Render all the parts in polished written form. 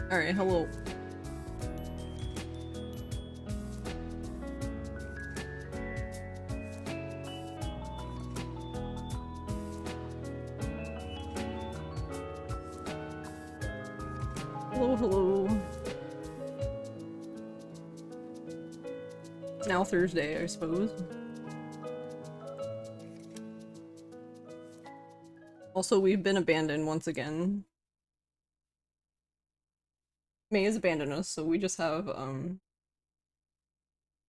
Alright, hello. Hello, hello. It's now Thursday, I suppose. Also, we've been abandoned once again. May has abandoned us, so we just have,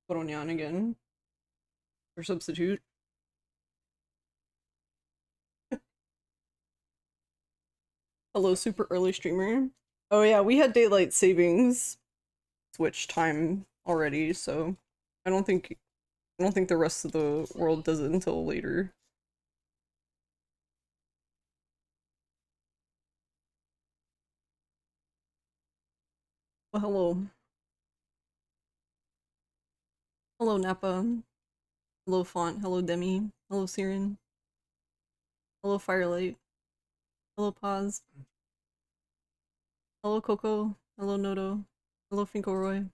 Koronyan again. For substitute. Hello, super early streamer. Oh yeah, we had daylight savings switch time already, so I don't think the rest of the world does it until later. Well, hello. Hello, Nappa. Hello, Font. Hello, Demi. Hello, Siren. Hello, Firelight. Hello, Paz. Hello, Coco. Hello, Noto. Hello, Finkelroy.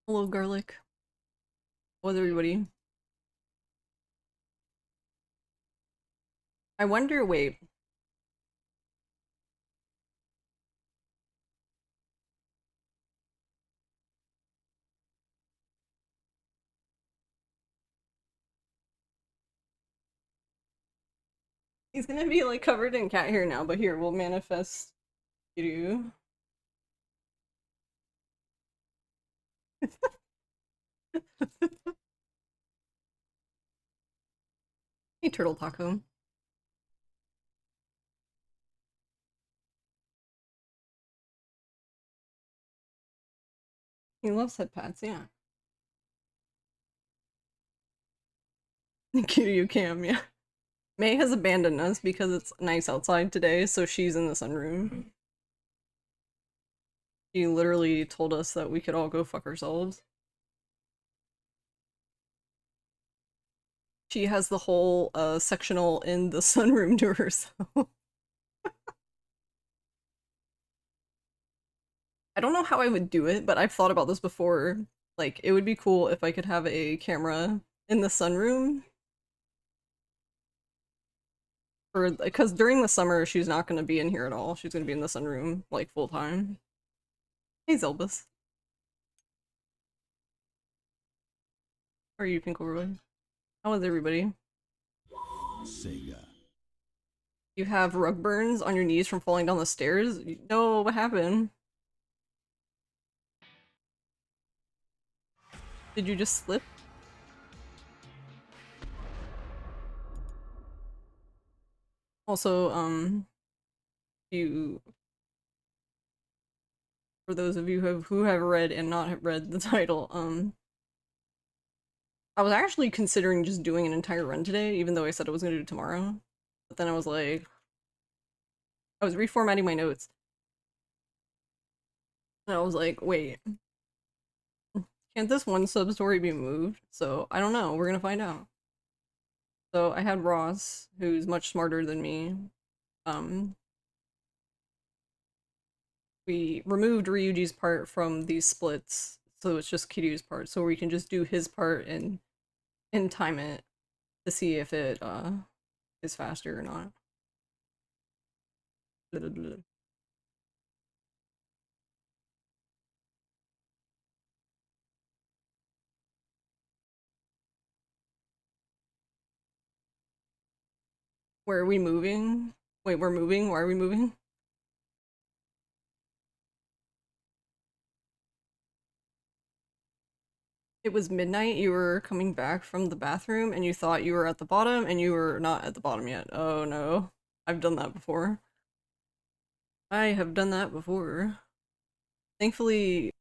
Hello, Garlic. How's everybody? I wonder, wait. He's gonna be like covered in cat hair now, but here, we'll manifest Kiryu. Hey, Turtle Taco. He loves head pats, yeah. Kiryu Cam, yeah. May has abandoned us because it's nice outside today, so she's in the sunroom. She literally told us that we could all go fuck ourselves. She has the whole sectional in the sunroom to herself. I don't know how I would do it, but I've thought about this before. Like, it would be cool if I could have a camera in the sunroom. Because during the summer, she's not going to be in here at all. She's going to be in the sunroom, like, full time. Hey, Zelbus. How are you, Pinkelroy? How is everybody? Sega. You have rug burns on your knees from falling down the stairs? No, what happened? Did you just slip? Also, you for those of you who have read and not have read the title, I was actually considering just doing an entire run today, even though I said I was gonna do it tomorrow. But then I was like, I was reformatting my notes. And I was like, wait, can't this one sub story be moved? So I don't know, we're gonna find out. So I had Ross, who's much smarter than me. Um, we removed Ryuji's part from these splits, so it's just Kiryu's part, so we can just do his part and time it to see if it is faster or not. Where are we moving? Wait, we're moving? Why are we moving? It was midnight, you were coming back from the bathroom and you thought you were at the bottom and you were not at the bottom yet. Oh no. I've done that before. I have done that before. Thankfully,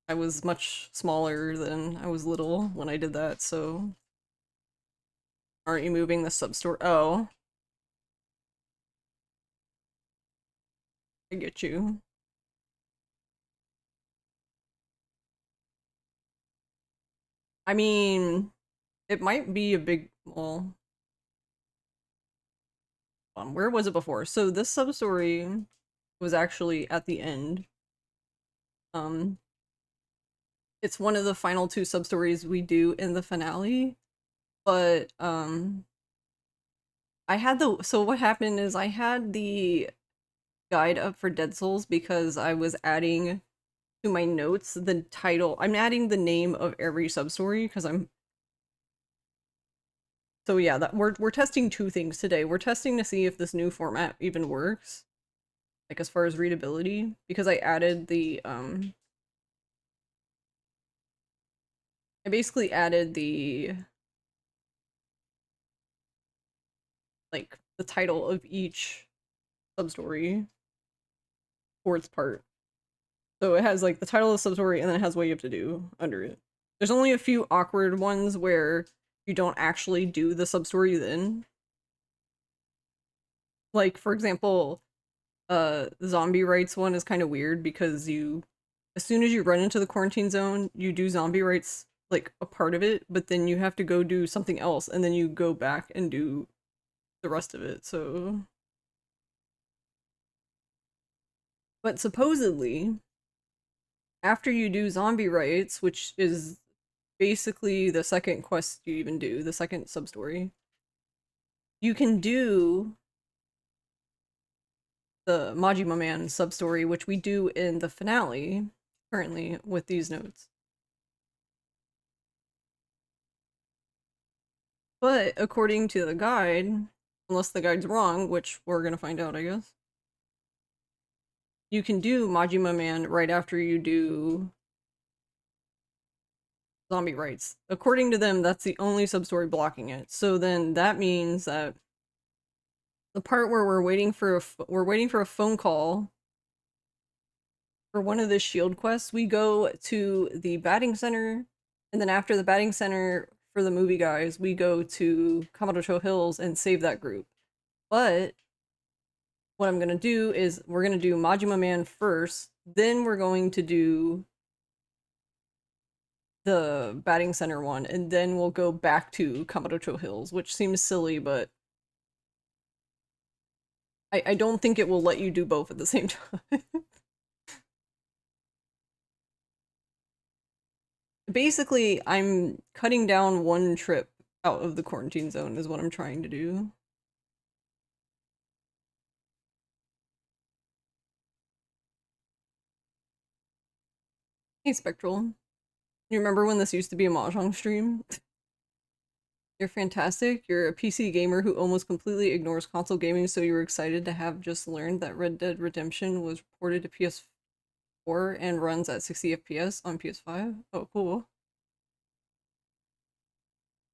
I was much smaller than I was little when I did that, so... Aren't you moving the sub-store? Oh. I get you. I mean, it might be a big... well... where was it before? So this sub-story was actually at the end. Um, it's one of the final two sub-stories we do in the finale, but so what happened is I had the guide up for Dead Souls because I was adding to my notes the title. I'm adding the name of every sub-story because I'm so yeah, that we're testing two things today. We're testing to see if this new format even works, like as far as readability, because I basically added the like the title of each sub-story for its part. So it has like the title of the sub-story and then it has what you have to do under it. There's only a few awkward ones where you don't actually do the sub-story then. Like for example, the zombie rights one is kind of weird because as soon as you run into the quarantine zone, you do zombie rights like a part of it, but then you have to go do something else and then you go back and do the rest of it. So but supposedly after you do zombie rights, which is basically the second quest you even do, the second sub-story, you can do the Majima Man sub-story, which we do in the finale currently with these notes. But according to the guide, unless the guide's wrong, which we're gonna find out, I guess, you can do Majima Man right after you do zombie rights. According to them, that's the only sub-story blocking it. So then that means that the part where we're waiting for a phone call for one of the shield quests, we go to the batting center, and then after the batting center for the movie guys, we go to Kamurocho Hills and save that group. But what I'm gonna do is we're gonna do Majima Man first, then we're going to do the batting center one, and then we'll go back to Kamurocho Hills, which seems silly, but I don't think it will let you do both at the same time. Basically, I'm cutting down one trip out of the quarantine zone is what I'm trying to do. Hey, Spectral. You remember when this used to be a Mahjong stream? You're fantastic. You're a PC gamer who almost completely ignores console gaming, so you were excited to have just learned that Red Dead Redemption was ported to PS4 and runs at 60 FPS on PS5. Oh, cool.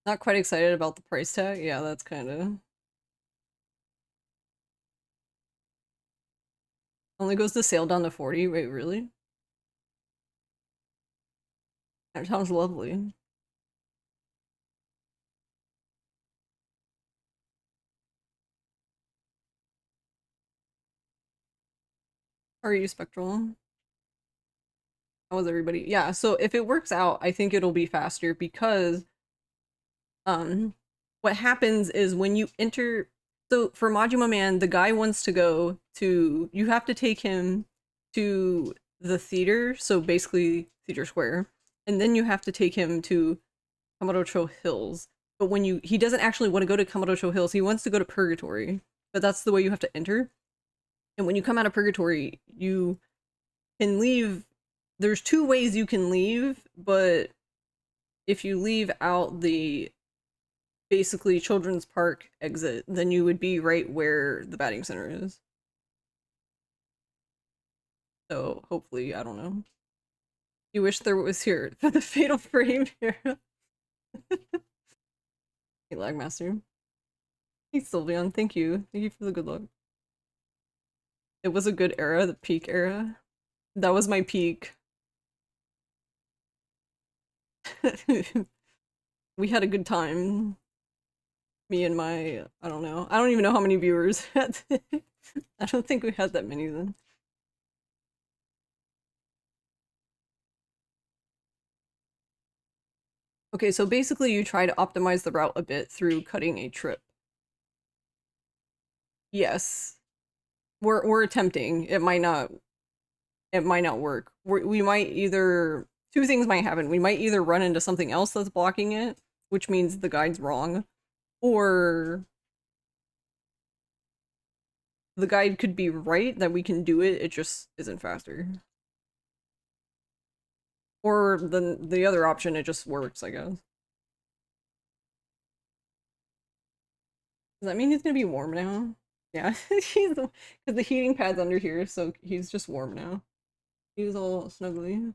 Not quite excited about the price tag. Yeah, that's kind of only goes to sale down to 40. Wait, really? That sounds lovely. How are you, Spectral? How was everybody? Yeah, so if it works out, I think it'll be faster because um what happens is when you enter so for Majima Man, the guy wants to go to you have to take him to the theater, so basically Theater Square, and then you have to take him to Kamurocho Hills. But when he doesn't actually want to go to Kamurocho Hills, he wants to go to Purgatory. But that's the way you have to enter. And when you come out of Purgatory, you can leave. There's two ways you can leave, but if you leave out the basically Children's Park exit, then you would be right where the batting center is. So hopefully, I don't know. You wish there was here for the fatal frame here. Hey, Lagmaster. Hey, Sylveon. Thank you. Thank you for the good luck. It was a good era, the peak era. That was my peak. We had a good time. Me and my, I don't know. I don't even know how many viewers. I don't think we had that many then. Okay, so basically you try to optimize the route a bit through cutting a trip. Yes. We're attempting. It might not work. We might either two things might happen. We might either run into something else that's blocking it, which means the guide's wrong, or the guide could be right that we can do it, it just isn't faster. Or the other option, it just works, I guess. Does that mean he's gonna be warm now? Yeah, he's because the heating pad's under here, so he's just warm now. He's all snuggly.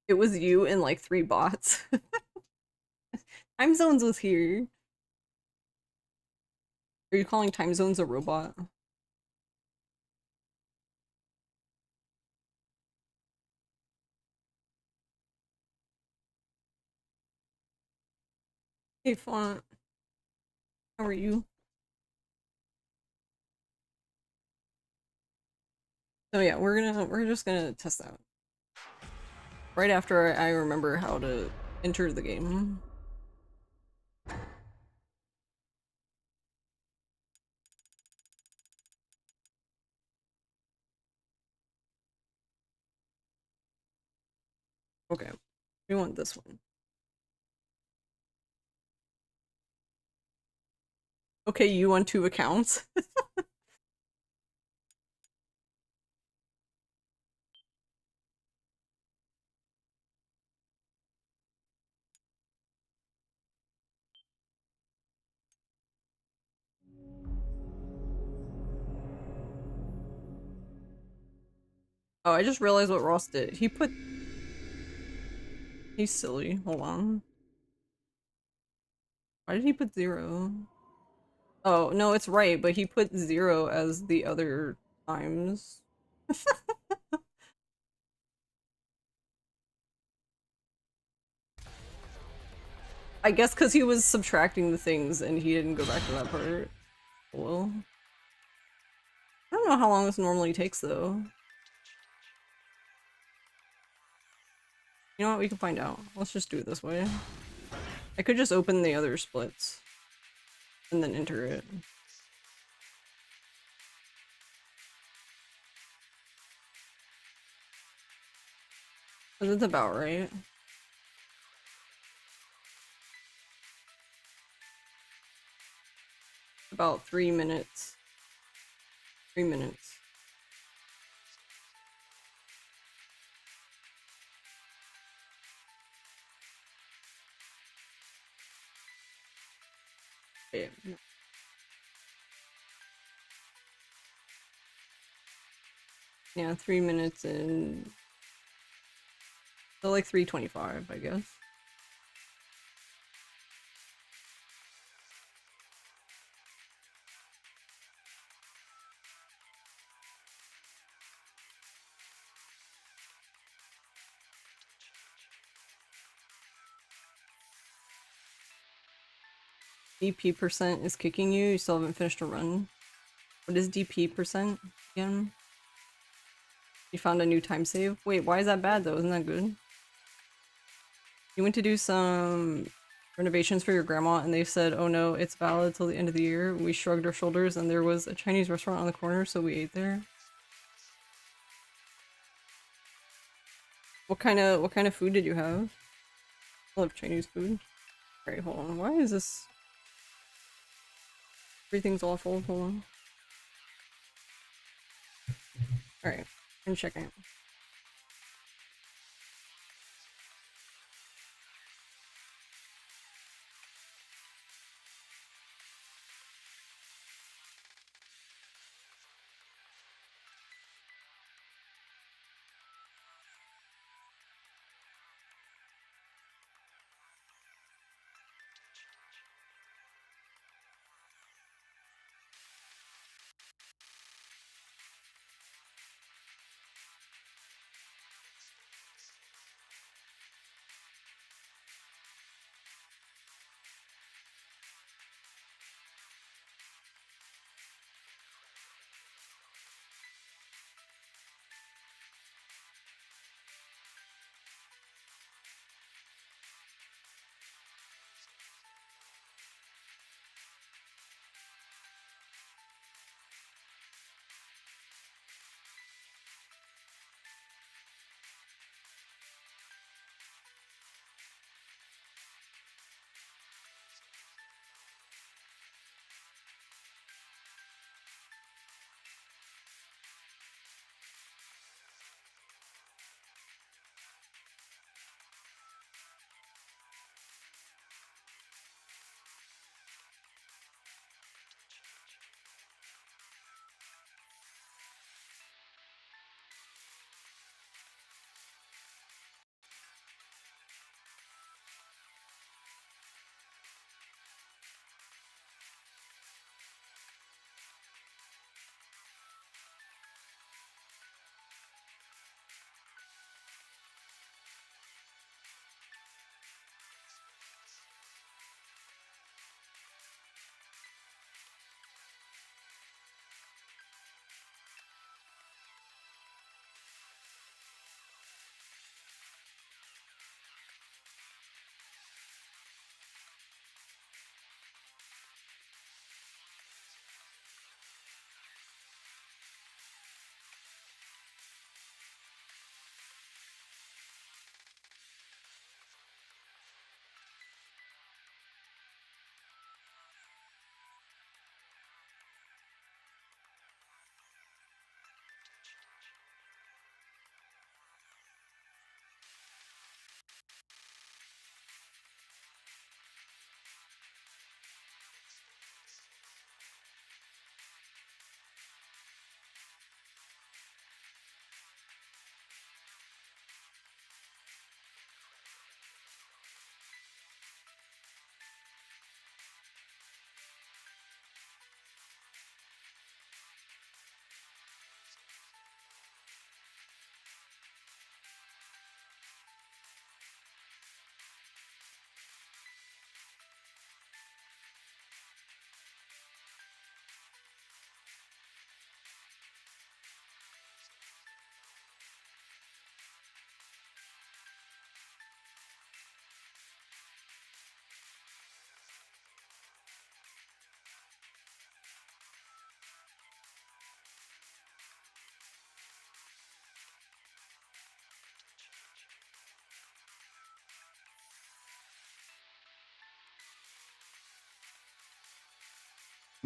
It was you and like three bots. Time Zones was here. Are you calling Time Zones a robot? Hey, Font. How are you? So yeah, we're just gonna test out. Right after I remember how to enter the game. Okay, we want this one. Okay, you on two accounts. Oh, I just realized what Ross did. He's silly. Hold on. Why did he put 0? Oh, no, it's right, but he put 0 as the other times. I guess because he was subtracting the things and he didn't go back to that part. Well, I don't know how long this normally takes though. You know what? We can find out. Let's just do it this way. I could just open the other splits and then enter it. But that's about right. About 3 minutes. 3 minutes. Okay. Yeah, 3 minutes and so like 3:25, I guess. DP percent is kicking you. You still haven't finished a run. What is DP percent again? You found a new time save? Wait, why is that bad though? Isn't that good? You went to do some renovations for your grandma and they said, oh no, it's valid till the end of the year. We shrugged our shoulders and there was a Chinese restaurant on the corner, so we ate there. What kind of food did you have? I love Chinese food. Alright, hold on. Why is this everything's awful? Hold on. Alright, I'm checking.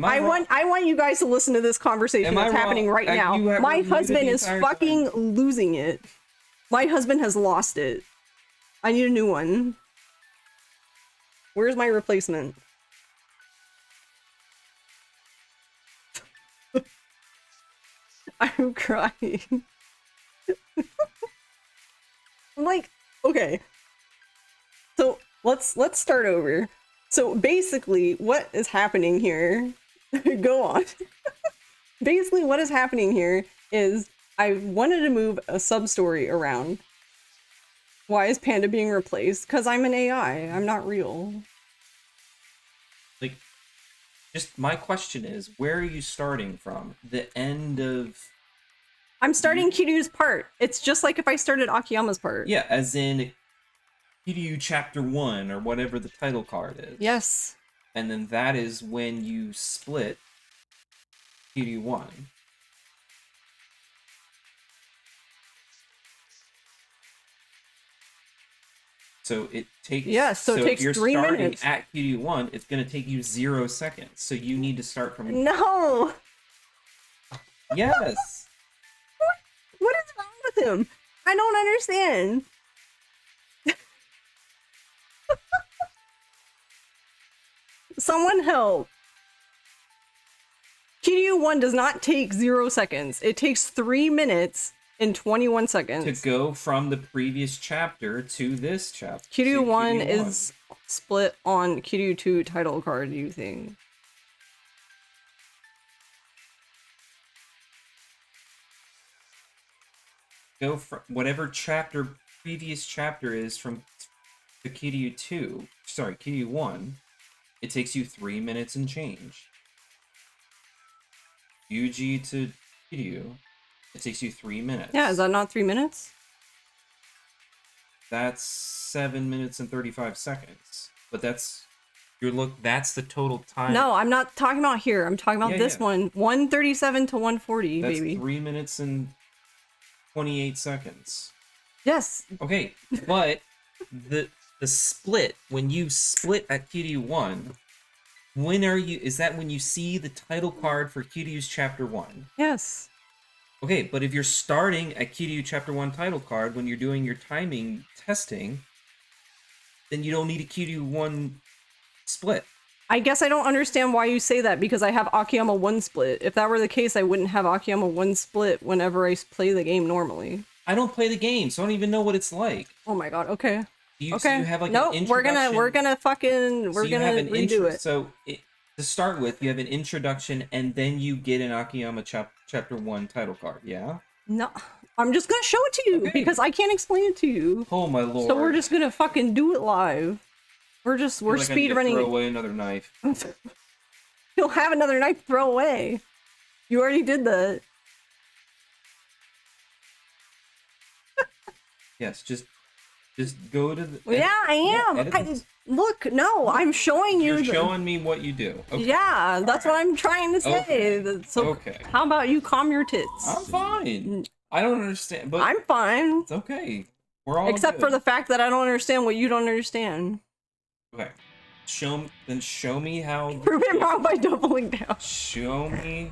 I want you guys to listen to this conversation that's happening right now. My husband is fucking losing it. My husband has lost it. I need a new one. Where's my replacement? I'm crying. I'm like, okay. So let's start over. So basically, what is happening here? Go on. Basically, what is happening here is I wanted to move a sub-story around. Why is Panda being replaced? Because I'm an AI. I'm not real. Like, just my question is, where are you starting from? The end of... I'm starting Kiryu's part. It's just like if I started Akiyama's part. Yeah, as in Kiryu Chapter 1, or whatever the title card is. Yes. And then that is when you split Kiryu 1. So it takes... Yeah, so it takes 3 minutes. If you're starting at Kiryu 1, it's going to take you 0 seconds. So you need to start from... No! Yes! What is wrong with him? I don't understand. Someone help. Kiryu 1 does not take 0 seconds. It takes 3 minutes and 21 seconds. To go from the previous chapter to this chapter. Kiryu 1 is split on Kiryu 2 title card, you think? Go from whatever previous chapter is from the Kiryu 2, sorry, Kiryu 1, it takes you 3 minutes and change. Yuji to Kiryu, it takes you 3 minutes. Yeah, is that not 3 minutes? That's 7 minutes and 35 seconds. But that's that's the total time. No, I'm not talking about here. I'm talking about this one. 137 to 140, that's baby. 3 minutes and 28 seconds. Yes. Okay, but the split, when you split at Kiryu 1, is that when you see the title card for Kiryu's Chapter 1? Yes. Okay, but if you're starting at Kiryu Chapter 1 title card when you're doing your timing testing, then you don't need a Kiryu 1 split. I guess I don't understand why you say that, because I have Akiyama 1 split. If that were the case, I wouldn't have Akiyama 1 split whenever I play the game normally. I don't play the game, so I don't even know what it's like. Oh my god, okay. So you have like nope, an introduction. we're gonna redo it. So to start with, you have an introduction, and then you get an Akiyama Chapter 1 title card, yeah? No, I'm just gonna show it to you, because I can't explain it to you. Oh my lord. So we're just gonna fucking do it live. We're speed running. Throw away another knife. You'll have another knife to throw away. You already did that. Yes, just go to the... Yeah, I am. Look, no, I'm showing you. You're showing me what you do. Okay. Yeah, that's what I'm trying to say. Okay. So how about you calm your tits? I'm fine. I don't understand, but... I'm fine. It's okay. We're all Except for the fact that I don't understand what you don't understand. Okay. Show me how... Prove it wrong by doubling down. Show me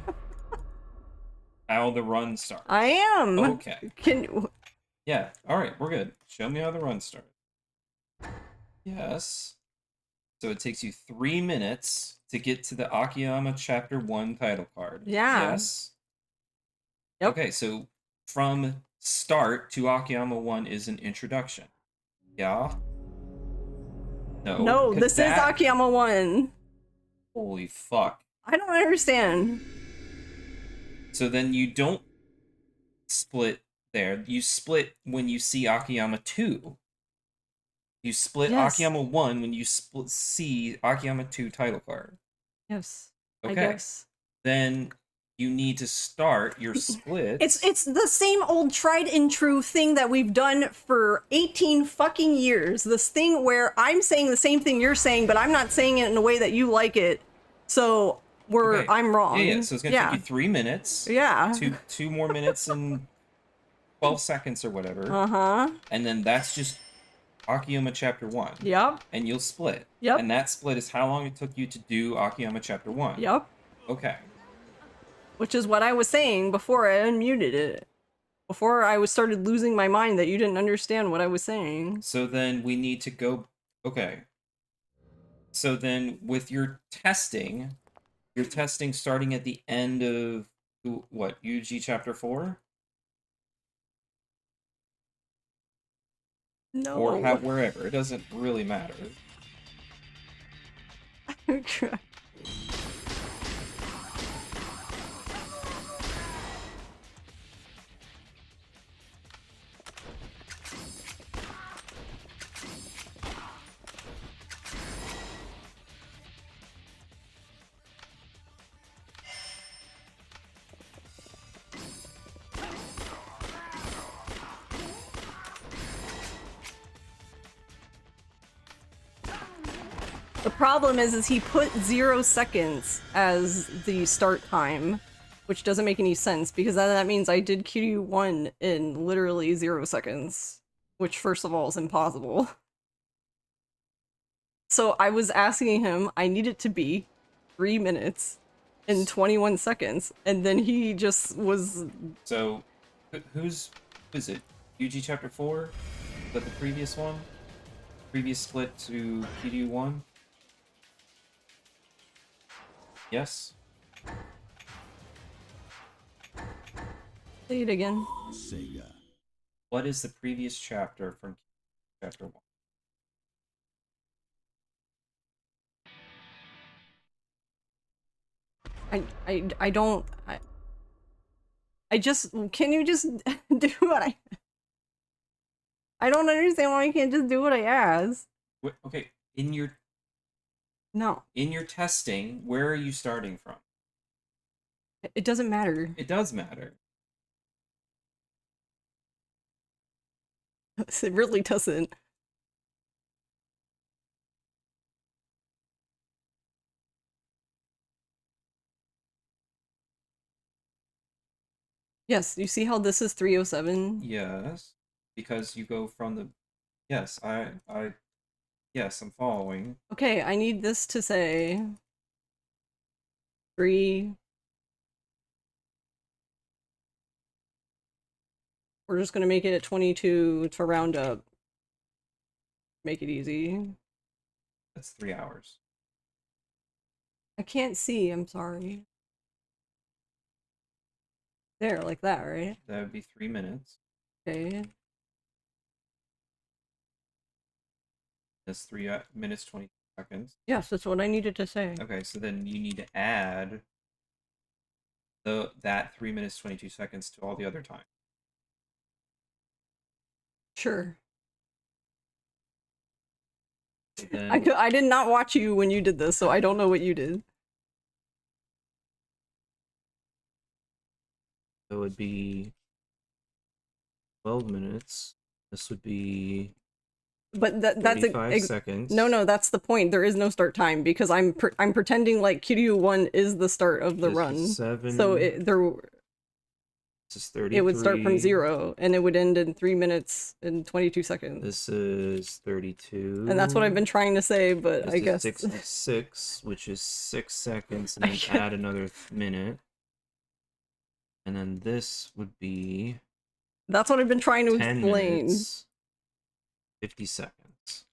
how the run starts. I am. Okay. Can... Yeah, alright, we're good. Show me how the run starts. Yes. So it takes you 3 minutes to get to the Akiyama Chapter 1 title card. Yeah. Yes. Yep. Okay, so from start to Akiyama 1 is an introduction. Yeah? No, this is Akiyama 1. Holy fuck. I don't understand. So then you don't split there. You split when you see Akiyama 2. You split Akiyama 1 when you see Akiyama 2 title card. Yes. Okay. I guess. Then you need to start your split. It's the same old tried and true thing that we've done for 18 fucking years. This thing where I'm saying the same thing you're saying, but I'm not saying it in a way that you like it. So I'm wrong. Yeah, so it's gonna take you 3 minutes. Yeah. Two more minutes and 12 seconds or whatever. Uh-huh. And then that's just Akiyama Chapter 1. Yep. And you'll split. Yep. And that split is how long it took you to do Akiyama Chapter 1. Yep. Okay. Which is what I was saying before I unmuted it. Before I started losing my mind that you didn't understand what I was saying. So then we need to go... Okay. So then with your testing, you're testing starting at the end of... What? UG Chapter 4? Or No. wherever. It doesn't really matter. The problem is he put 0 seconds as the start time, which doesn't make any sense because that means I did Kiryu 1 in literally 0 seconds, which first of all is impossible. So I was asking him, I need it to be 3 minutes and 21 seconds, and then he just was... So, who is it? UG Chapter 4? Is that the previous one? Previous split to Kiryu 1? Yes? Say it again. Sega. What is the previous chapter from Chapter 1? I don't... I just... Can you just do what I don't understand why I can't just do what I asked. Okay, in your No. In your testing, where are you starting from? It doesn't matter. It does matter. It really doesn't. Yes, you see how this is 307? Yes, because you go from the... Yes, yes, I'm following. Okay, I need this to say 3. We're just gonna make it at 22 to round up. Make it easy. That's 3 hours. I can't see, I'm sorry. There, like that, right? That would be 3 minutes. Okay. That's 3 minutes 20 seconds. Yes, that's what I needed to say. Okay, so then you need to add that 3 minutes 22 seconds to all the other time. Sure. So then, I did not watch you when you did this, so I don't know what you did. it would be 12 minutes. This would be But that's 35 seconds. No, that's the point. There is no start time because I'm pretending like Kiryu 1 is the start of the run. Is 7. So This is 33. it would start from 0 and it would end in 3 minutes and 22 seconds. This is 32. And that's what I've been trying to say, but This I is guess 66, which is 6 seconds, and then add another minute. And then this would be... That's what I've been trying to 10 explain. minutes, 50 seconds.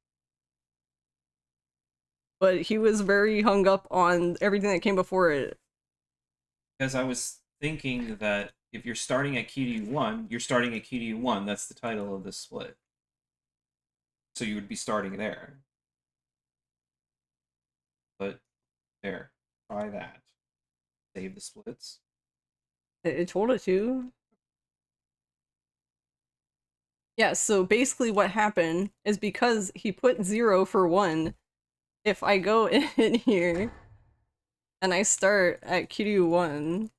But he was very hung up on everything that came before it. Because I was thinking that if you're starting at Kiryu 1, you're starting at Kiryu 1. That's the title of this split. So you would be starting there. But there, try that. Save the splits. It told it to. Yeah, so basically what happened is because he put 0 for 1, if I go in here and I start at Kiryu 1,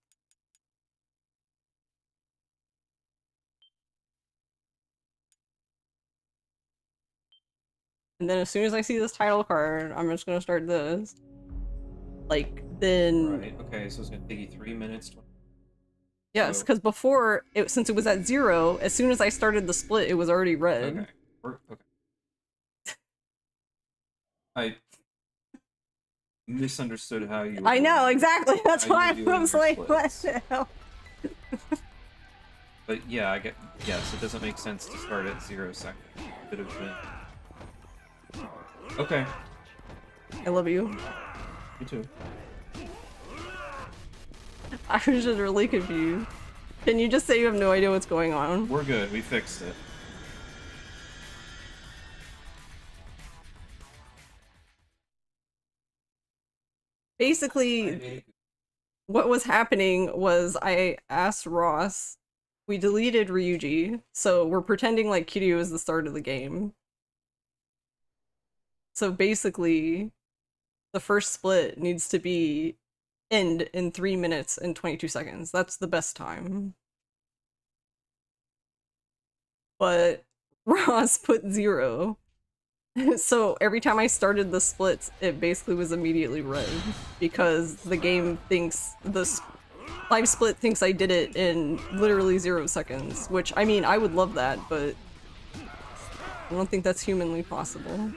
and then as soon as I see this title card, I'm just gonna start this. Like, then... Right, okay, so it's gonna take you 3 minutes. Yes, because before, since it was at 0, as soon as I started the split, it was already red. Okay. Okay. misunderstood how you were I know, doing it. exactly. That's How why you were I doing was your like, what splits. the hell? But yeah, I get. Yes, it doesn't make sense to start at 0 seconds. Could have been. Okay. I love you. Me too. I was just really confused. Can you just say you have no idea what's going on? We're good. We fixed it. Basically, what was happening was I asked Ross, we deleted Ryuji, so we're pretending like Kiryu is the start of the game. So basically, the first split needs to be end in 3 minutes and 22 seconds. That's the best time. But Ross put 0. So every time I started the splits, it basically was immediately red because the game thinks live split thinks I did it in literally 0 seconds, which I mean, I would love that, but I don't think that's humanly possible.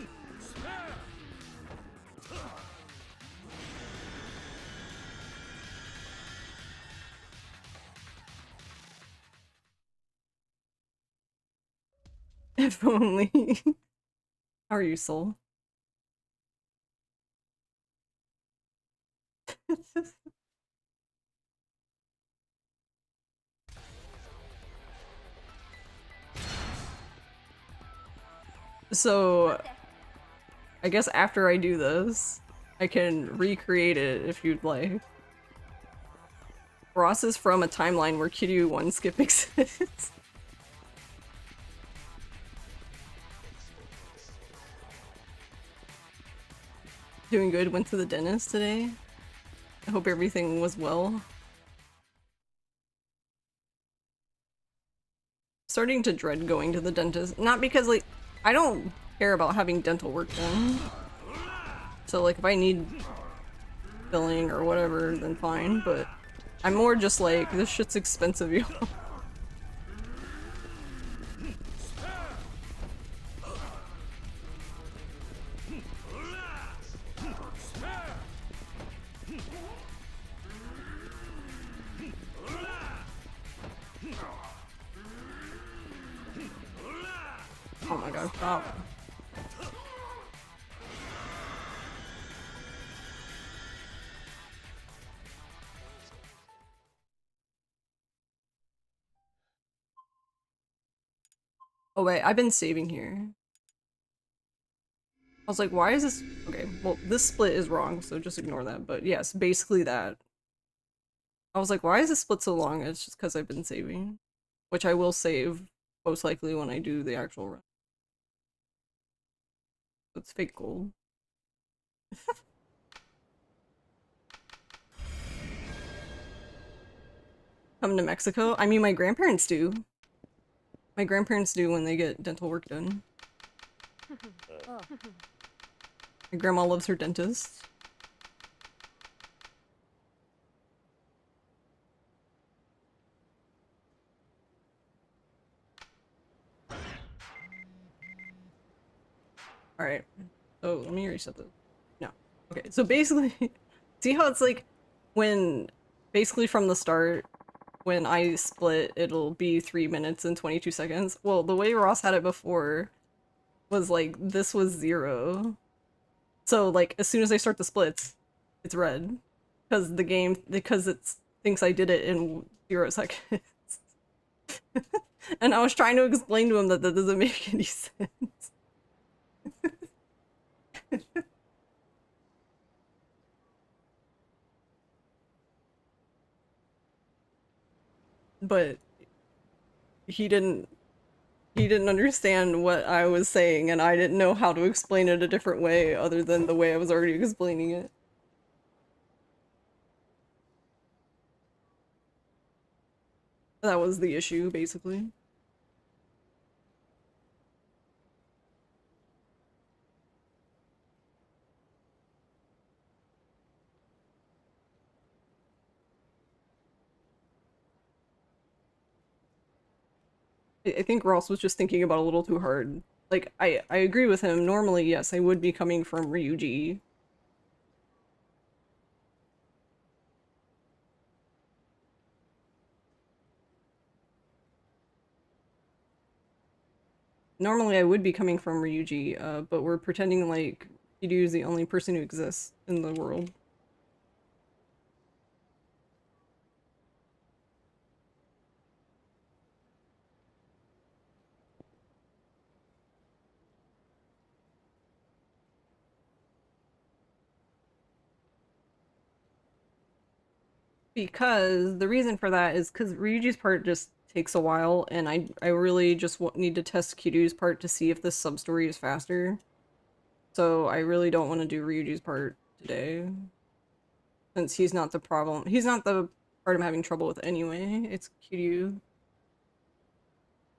If only. How are you, Soul? So, I guess after I do this, I can recreate it if you'd like. Ross is from a timeline where Kiryu 1 skip exists. Doing good, went to the dentist today. I hope everything was well. Starting to dread going to the dentist. Not because, like, I don't care about having dental work done. So, like, if I need filling or whatever, then fine, but I'm more just like, this shit's expensive, yo. Oh my god, stop. Oh wait, I've been saving here. I was like, why is this? Okay, well, this split is wrong, so just ignore that. But yes, basically that. I was like, why is this split so long? It's just because I've been saving. Which I will save, most likely, when I do the actual run. It's fake gold. Come to Mexico? I mean, my grandparents do. My grandparents do when they get dental work done. My grandma loves her dentist. Alright. So let me reset this. No. Okay, so basically, see how it's like when, basically from the start, when I split, it'll be 3 minutes and 22 seconds. Well, the way Ross had it before was like, this was 0. So like, as soon as I start the splits, it's red. Because the game, because it thinks I did it in 0 seconds. And I was trying to explain to him that that doesn't make any sense. But he didn't understand what I was saying, and I didn't know how to explain it a different way other than the way I was already explaining it. That was the issue, basically. I think Ross was just thinking about it a little too hard. Like, I agree with him. Normally, yes, I would be coming from Ryuji. normally I would be coming from Ryuji, but we're pretending like Kiryu is the only person who exists in the world. Because the reason for that is because Ryuji's part just takes a while, and I really just need to test Kiryu's part to see if this sub-story is faster. So I really don't want to do Ryuji's part today. Since he's not the problem. He's not the part I'm having trouble with anyway. It's Kiryu.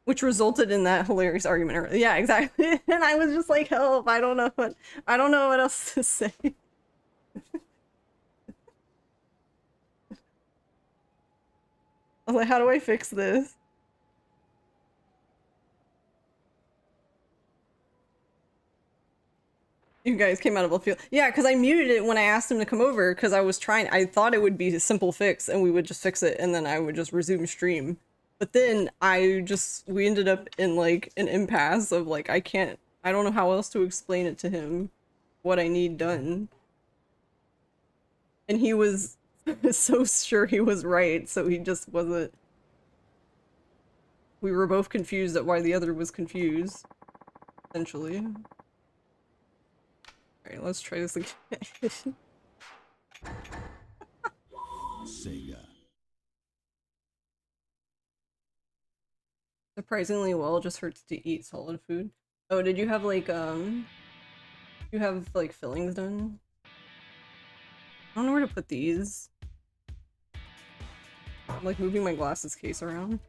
Which resulted in that hilarious argument earlier. Yeah, exactly. And I was just like, help, I don't know what else to say. I was like, how do I fix this? You guys came out of left field. Yeah, because I muted it when I asked him to come over because I thought it would be a simple fix and we would just fix it and then I would just resume stream. But then we ended up in like an impasse of like, I don't know how else to explain it to him what I need done. And he was so sure he was right, so he just wasn't. We were both confused at why the other was confused, essentially. Alright, let's try this again. Sega. Surprisingly well, just hurts to eat solid food. Oh, did you have like, fillings done? I don't know where to put these. I'm like moving my glasses case around.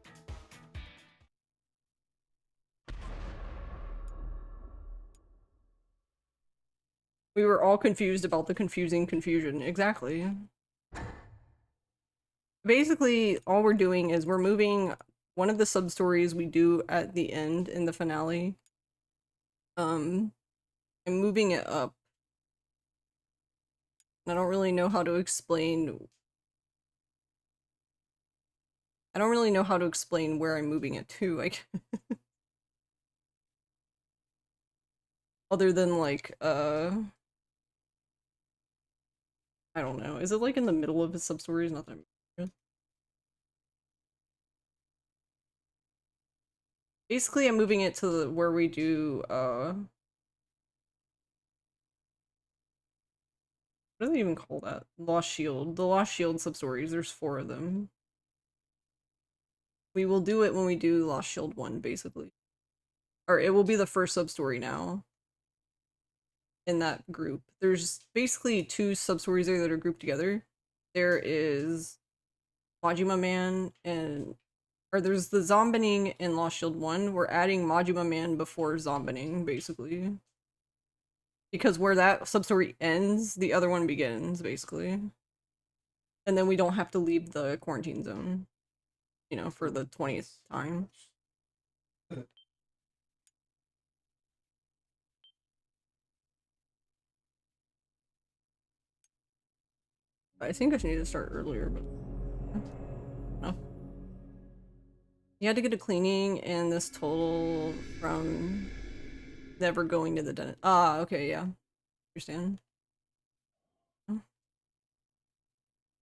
We were all confused about the confusing confusion. Exactly. Basically, all we're doing is we're moving one of the sub-stories we do at the end in the finale. I'm moving it up. I don't really know how to explain. I don't really know how to explain where I'm moving it to, like, other than like, I don't know. Is it like in the middle of the sub-stories? Not that I'm... Basically, I'm moving it to where we do, what do they even call that? Lost Shield. The Lost Shield sub-stories. There's 4 of them. We will do it when we do Lost Shield 1, basically. Or it will be the first sub-story now. In that group. There's basically 2 sub-stories there that are grouped together. There is Majima Man or there's the Zombining in Lost Shield 1. We're adding Majima Man before Zombining, basically. Because where that sub-story ends, the other one begins, basically. And then we don't have to leave the quarantine zone, you know, for the 20th time. I think I need to start earlier, but no. You had to get a cleaning and this total from never going to the dentist. Ah, okay, yeah. Understand.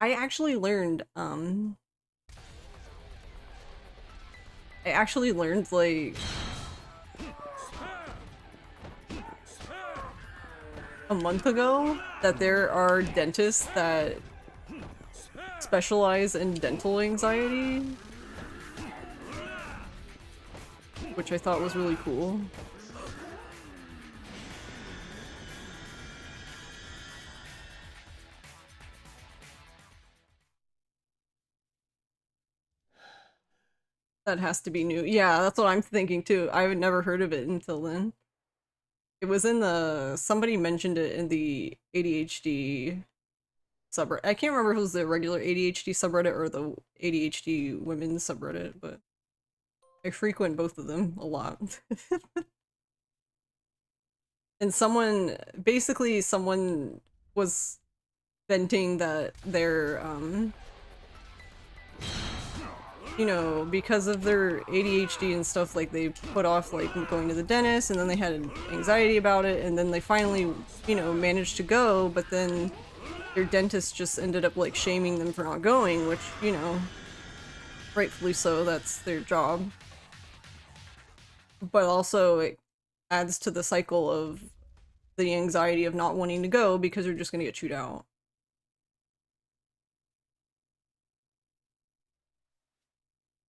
I actually learned, like a month ago that there are dentists that specialize in dental anxiety, which I thought was really cool. That has to be new. Yeah, that's what I'm thinking too. I had never heard of it until then. It was in somebody mentioned it in the ADHD subreddit. I can't remember if it was the regular ADHD subreddit or the ADHD women's subreddit, but I frequent both of them a lot. And someone was venting that their you know, because of their ADHD and stuff, like they put off like going to the dentist, and then they had anxiety about it, and then they finally, you know, managed to go, but then their dentist just ended up like shaming them for not going, which, you know, rightfully so, that's their job. But also it adds to the cycle of the anxiety of not wanting to go because you're just gonna get chewed out.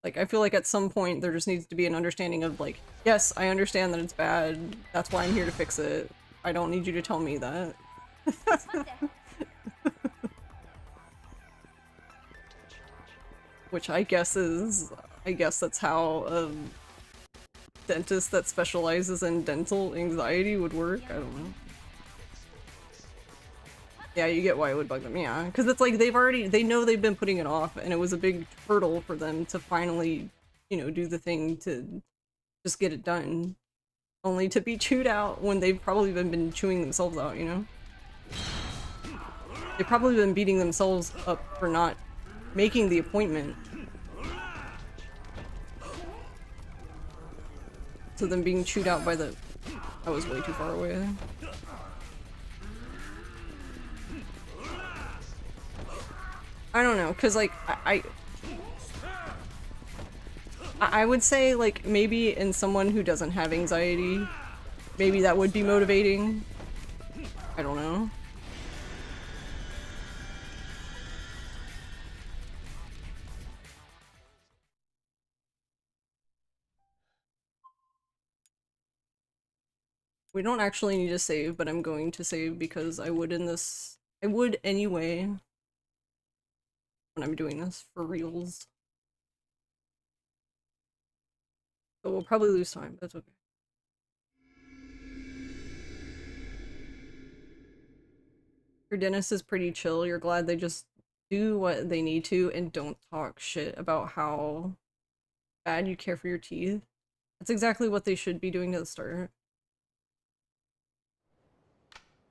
Like, I feel like at some point there just needs to be an understanding of like, yes, I understand that it's bad, that's why I'm here to fix it. I don't need you to tell me that. Which I guess that's how a dentist that specializes in dental anxiety would work. I don't know. Yeah, you get why it would bug them, yeah. Because it's like they know they've been putting it off, and it was a big hurdle for them to finally, you know, do the thing to just get it done. Only to be chewed out when they've probably been chewing themselves out, you know? They've probably been beating themselves up for not making the appointment. So them being chewed out by the... I was way too far away. I don't know, cause like, I would say like maybe in someone who doesn't have anxiety, maybe that would be motivating. I don't know. We don't actually need to save, but I'm going to save because I would anyway when I'm doing this for reals. So we'll probably lose time, but that's okay. Your dentist is pretty chill. You're glad they just do what they need to and don't talk shit about how bad you care for your teeth. That's exactly what they should be doing to the start.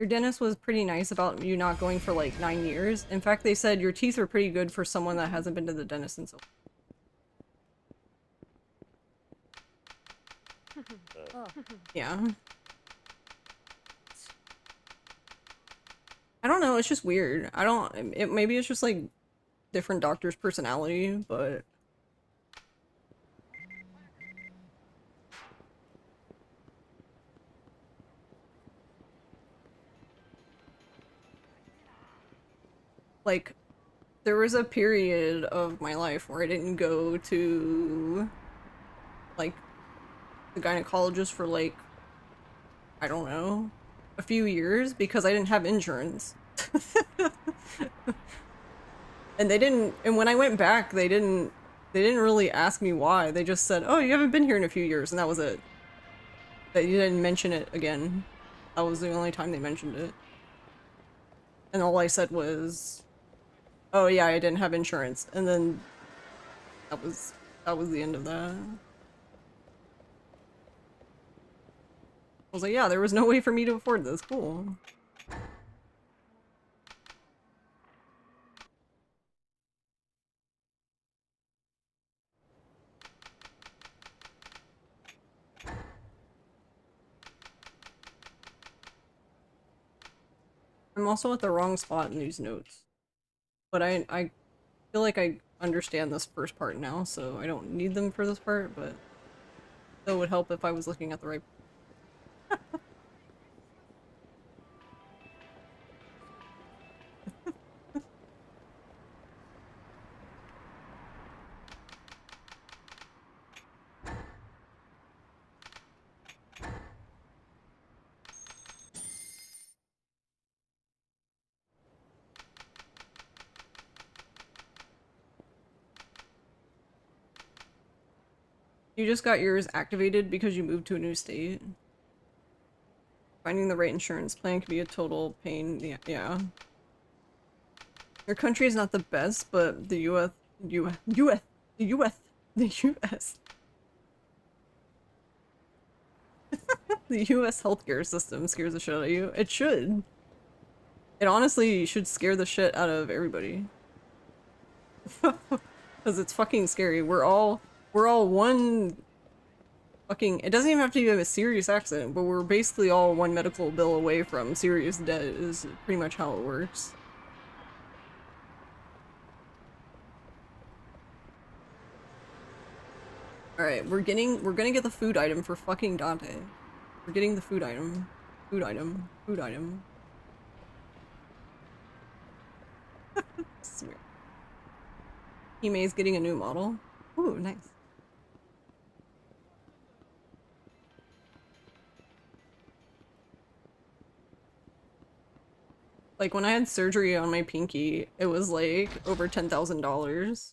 Your dentist was pretty nice about you not going for like 9 years. In fact, they said your teeth are pretty good for someone that hasn't been to the dentist in so long. Yeah. I don't know, it's just weird. Maybe it's just like different doctor's personality, but like there was a period of my life where I didn't go to like the gynecologist for like, I don't know, a few years because I didn't have insurance. And when I went back, they didn't really ask me why. They just said, "Oh, you haven't been here in a few years," and that was it. They didn't mention it again. That was the only time they mentioned it. And all I said was, "Oh yeah, I didn't have insurance." And then that was the end of that. I was like, "Yeah, there was no way for me to afford this. Cool." I'm also at the wrong spot in these notes. But I feel like I understand this first part now, so I don't need them for this part, but still would help if I was looking at the right. You just got yours activated because you moved to a new state. Finding the right insurance plan can be a total pain. Yeah. Your country is not the best, but the US, the US healthcare system scares the shit out of you. It should. It honestly should scare the shit out of everybody. Because it's fucking scary. We're all one fucking, it doesn't even have to be a serious accident, but we're basically all one medical bill away from serious death is pretty much how it works. Alright, we're gonna get the food item for fucking Dante. We're getting the food item. Food item. Food item. Swear. Hime's getting a new model. Ooh, nice. Like, when I had surgery on my pinky, it was like over $10,000.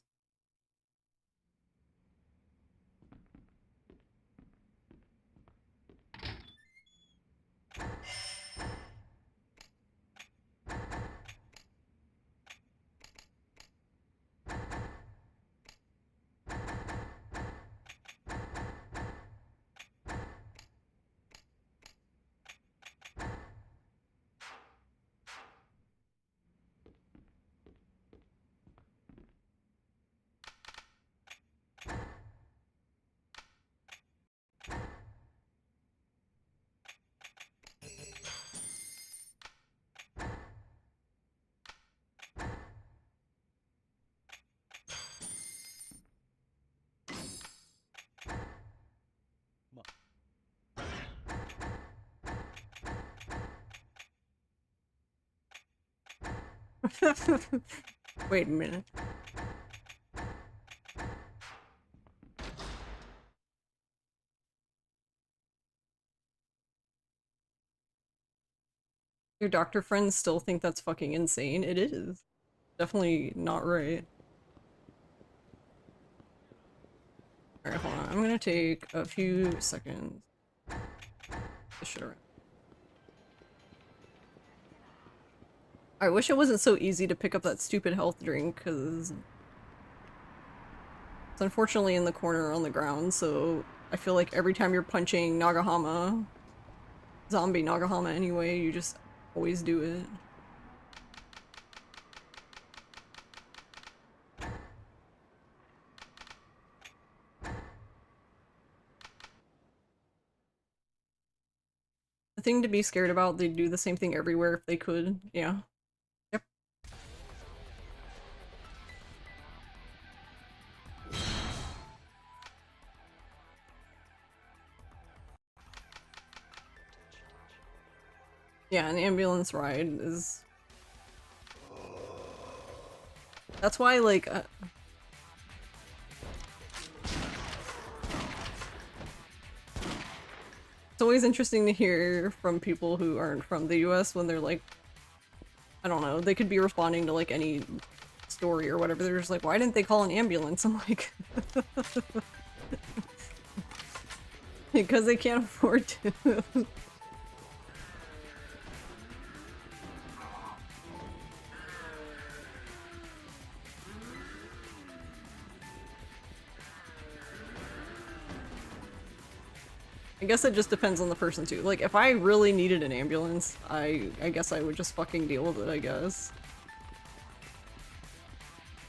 Wait a minute. Your doctor friends still think that's fucking insane? It is. Definitely not right. Alright, hold on. I'm gonna take a few seconds. This shit around. I wish it wasn't so easy to pick up that stupid health drink, because it's unfortunately in the corner on the ground, so I feel like every time you're punching Nagahama, zombie Nagahama anyway, you just always do it. The thing to be scared about, they'd do the same thing everywhere if they could. Yeah. Yep. Yeah, an ambulance ride is... That's why, like... It's always interesting to hear from people who aren't from the US when they're like, I don't know, they could be responding to like any story or whatever. They're just like, why didn't they call an ambulance? I'm like, because they can't afford to. I guess it just depends on the person too. Like, if I really needed an ambulance, I guess I would just fucking deal with it, I guess.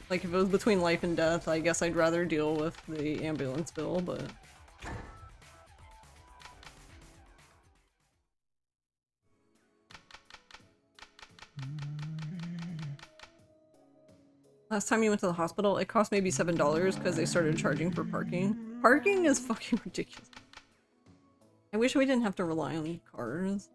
Like, if it was between life and death, I guess I'd rather deal with the ambulance bill, but... Last time you went to the hospital, it cost maybe $7 because they started charging for parking. Parking is fucking ridiculous. I wish we didn't have to rely on cars.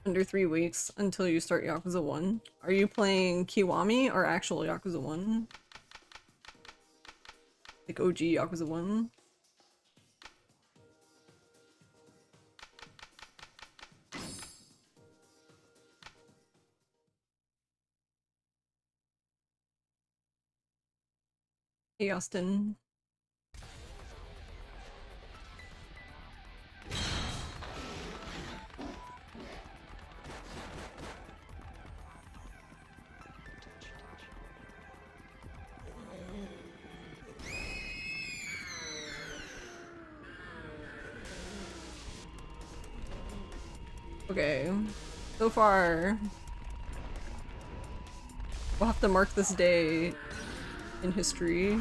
Under 3 weeks until you start Yakuza 1. Are you playing Kiwami or actual Yakuza 1? Like OG Yakuza 1? Hey Austin. Okay. So far, we'll have to mark this day in history.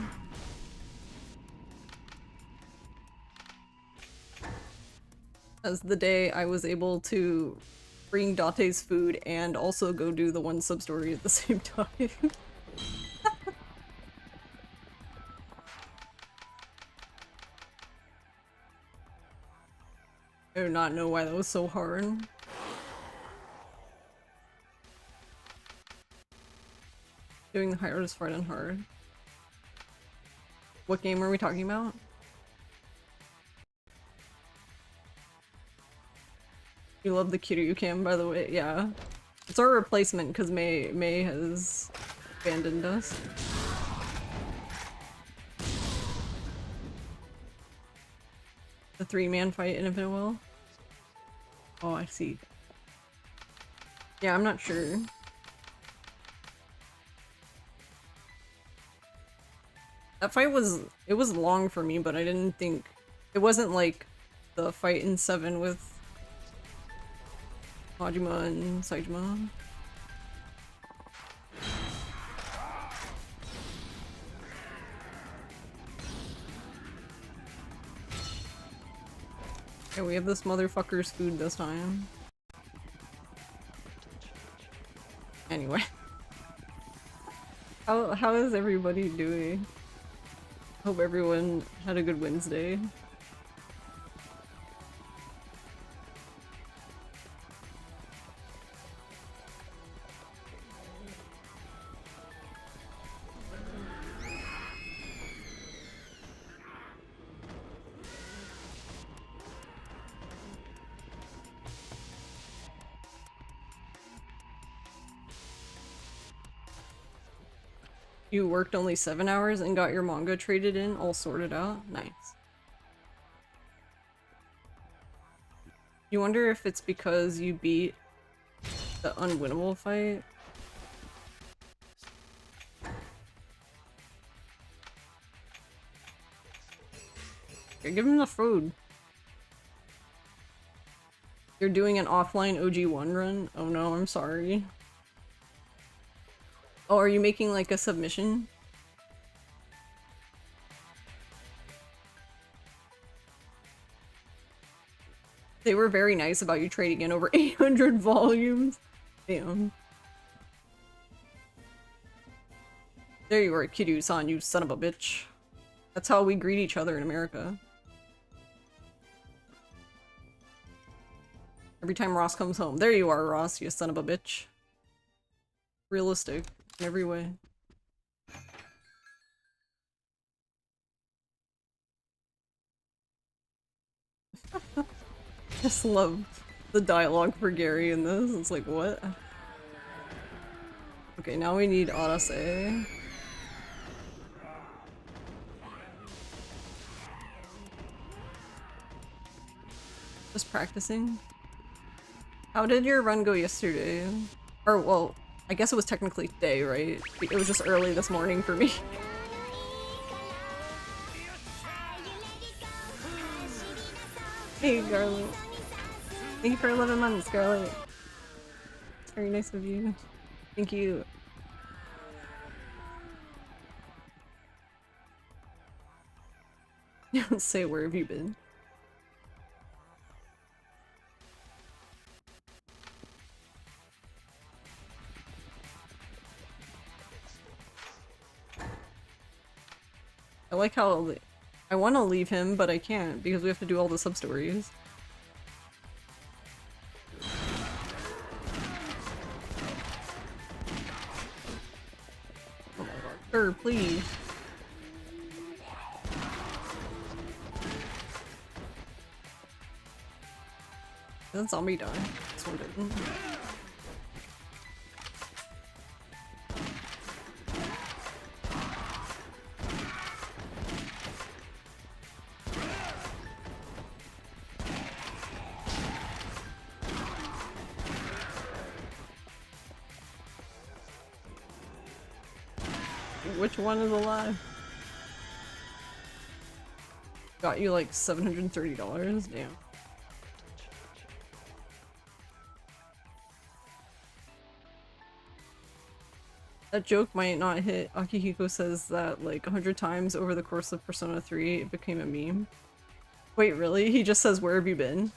As the day I was able to bring Date's food and also go do the one sub-story at the same time. I do not know why that was so hard. Doing the hardest part on hard. What game are we talking about? You love the Kiryu cam, by the way. Yeah. It's our replacement because May has abandoned us. The 3-man fight in Infinite Will? Oh, I see. Yeah, I'm not sure. That fight was long for me, but I didn't think it wasn't like the fight in 7 with Majima and Saitama. Okay, we have this motherfucker's food this time. Anyway. How is everybody doing? Hope everyone had a good Wednesday. You worked only 7 hours and got your manga traded in, all sorted out? Nice. You wonder if it's because you beat the unwinnable fight? Okay, give him the food. You're doing an offline OG1 run? Oh no, I'm sorry. Oh, are you making like a submission? They were very nice about you trading in over 800 volumes. Damn. There you are, Kiryu-san, you son of a bitch. That's how we greet each other in America. Every time Ross comes home. There you are, Ross, you son of a bitch. Realistic in every way. Just love the dialogue for Gary in this. It's like, what? Okay, now we need Odyssey. Just practicing. How did your run go yesterday? Or, well, I guess it was technically today, right? It was just early this morning for me. Hey, Scarlet. Thank you for 11 months, Scarlet. It's very nice of you. Thank you. You don't say, where have you been? I like how I want to leave him, but I can't because we have to do all the sub-stories. Oh my god. Sir, please. Did that zombie die? This one didn't. Which one is alive? Got you like $730? Damn. That joke might not hit. Akihiko says that like 100 times over the course of Persona 3 it became a meme. Wait, really? He just says, "Where have you been?"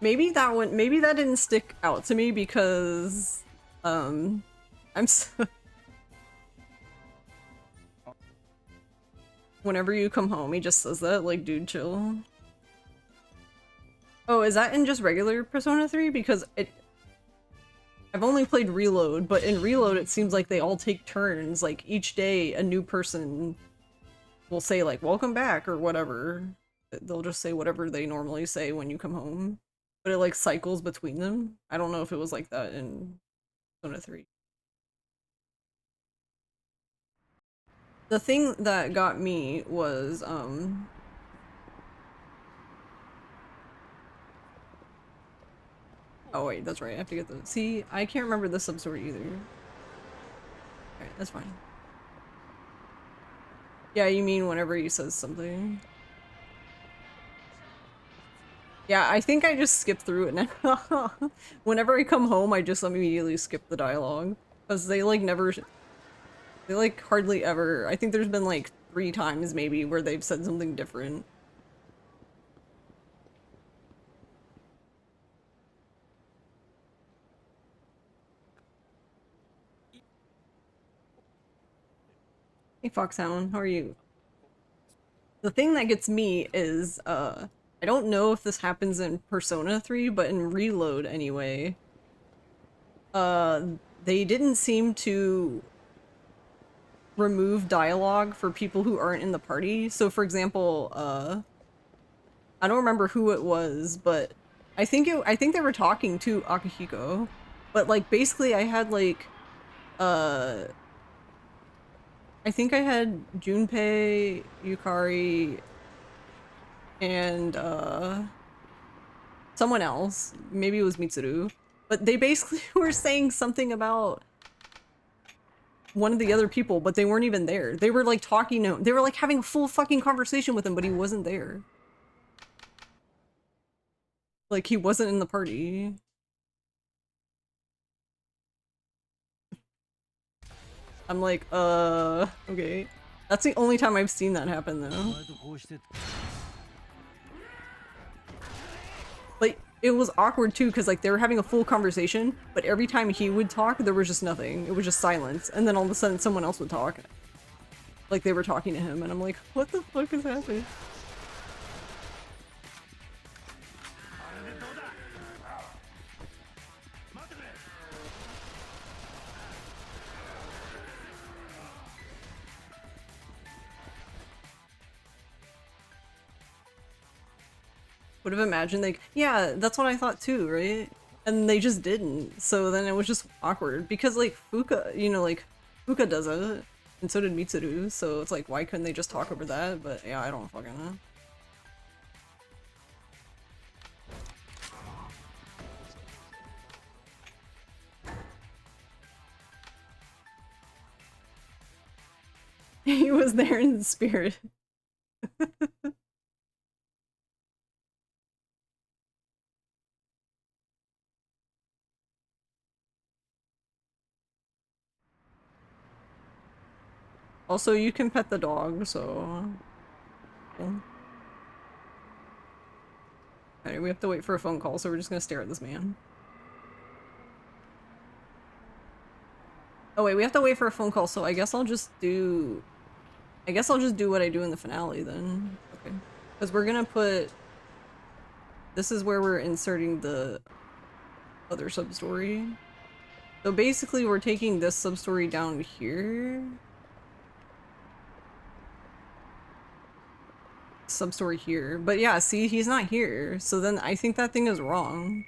Maybe that one, maybe that didn't stick out to me because, I'm so whenever you come home, he just says that, like, dude, chill. Oh, is that in just regular Persona 3? Because I've only played Reload, but in Reload it seems like they all take turns, like, each day a new person will say, like, welcome back, or whatever. They'll just say whatever they normally say when you come home. But it, like, cycles between them. I don't know if it was like that in Persona 3. The thing that got me was, oh wait, that's right, I have to get the- see, I can't remember the sub-story either. Alright, that's fine. Yeah, you mean whenever he says something. Yeah, I think I just skip through it now. Whenever I come home, I just immediately skip the dialogue. Because they, like, never- they, like, hardly ever- I think there's been, like, 3 times, maybe, where they've said something different. Hey, Foxhound, how are you? The thing that gets me is, I don't know if this happens in Persona 3, but in Reload anyway, uh, they didn't seem to remove dialogue for people who aren't in the party. So for example, I don't remember who it was, but I think they were talking to Akihiko, but like basically I had like, uh, I think I had Junpei, Yukari, and someone else. Maybe it was Mitsuru. But they basically were saying something about one of the other people, but they weren't even there. They were like talking to him. They were like having a full fucking conversation with him, but he wasn't there. Like he wasn't in the party. I'm like, okay. That's the only time I've seen that happen though. Like, it was awkward too, because like they were having a full conversation, but every time he would talk, there was just nothing. It was just silence. And then all of a sudden someone else would talk. Like they were talking to him, and I'm like, what the fuck is happening? Would have imagined like, yeah, that's what I thought too, right? And they just didn't. So then it was just awkward because like Fuka, you know, like Fuka does it, and so did Mitsuru. So it's like, why couldn't they just talk over that? But yeah, I don't fucking know. He was there in spirit. Also, you can pet the dog, so. Yeah. Alright, we have to wait for a phone call, so we're just gonna stare at this man. Oh wait, we have to wait for a phone call, so I guess I'll just do... I guess I'll just do what I do in the finale then. Okay. Because we're gonna put... This is where we're inserting the other sub-story. So basically we're taking this sub-story down here. Sub-story here. But yeah, see, he's not here. So then I think that thing is wrong.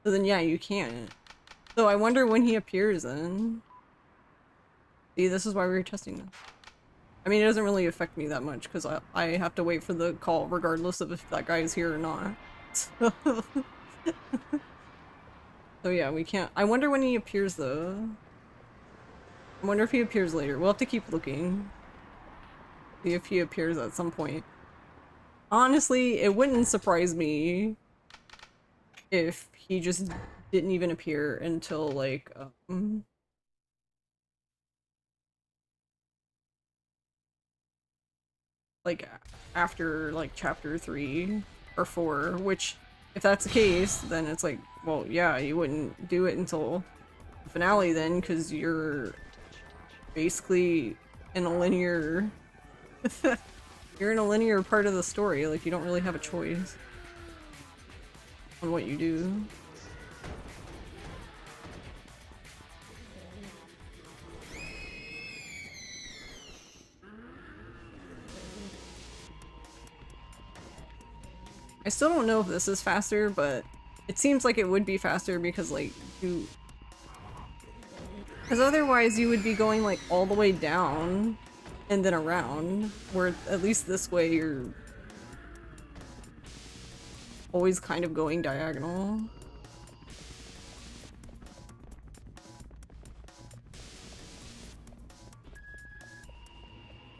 So then yeah, you can't. So I wonder when he appears then. See, this is why we were testing this. I mean, it doesn't really affect me that much because I have to wait for the call regardless of if that guy is here or not. So, so yeah, we can't. I wonder when he appears though. I wonder if he appears later. We'll have to keep looking. See if he appears at some point. Honestly, it wouldn't surprise me if he just didn't even appear until like after like chapter 3 or 4, which if that's the case, then it's like, well, yeah, you wouldn't do it until the finale then, because you're basically in a linear you're in a linear part of the story, like you don't really have a choice on what you do. I still don't know if this is faster, but it seems like it would be faster because like because otherwise you would be going like all the way down and then around, where at least this way you're always kind of going diagonal.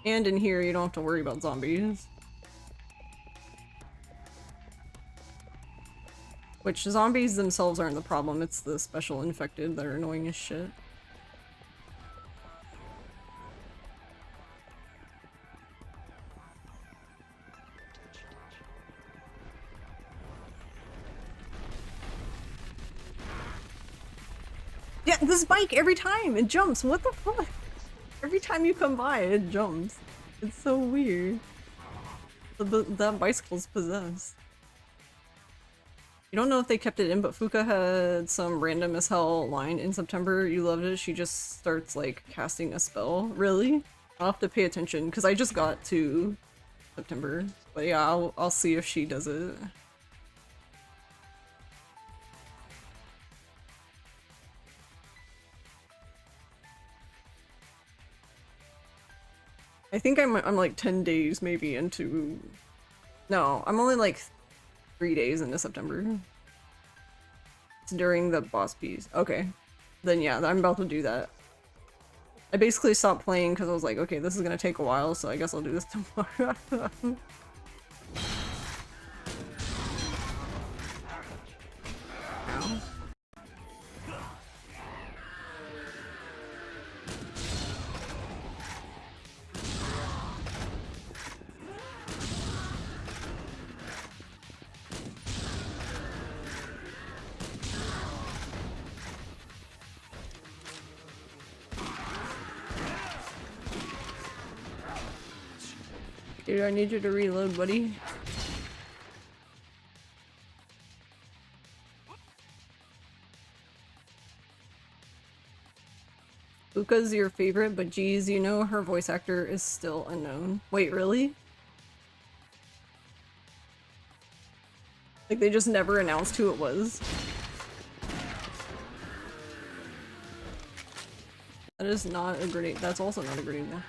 And in here you don't have to worry about zombies. Which zombies themselves aren't the problem, it's the special infected that are annoying as shit. Yeah, this bike every time it jumps. What the fuck? Every time you come by, it jumps. It's so weird. That bicycle's possessed. You don't know if they kept it in, but Fuka had some random as hell line in September. You loved it. She just starts like casting a spell. Really? I'll have to pay attention because I just got to September. But yeah, I'll see if she does it. I think I'm like 10 days maybe into... No, I'm only like 3 days into September. It's during the boss piece. Okay. Then yeah, I'm about to do that. I basically stopped playing because I was like, okay, this is gonna take a while, so I guess I'll do this tomorrow. Ow. Dude, I need you to reload, buddy. Uka's your favorite, but geez, you know her voice actor is still unknown. Wait, really? Like, they just never announced who it was? That is not a grenade. That's also not a grenade though.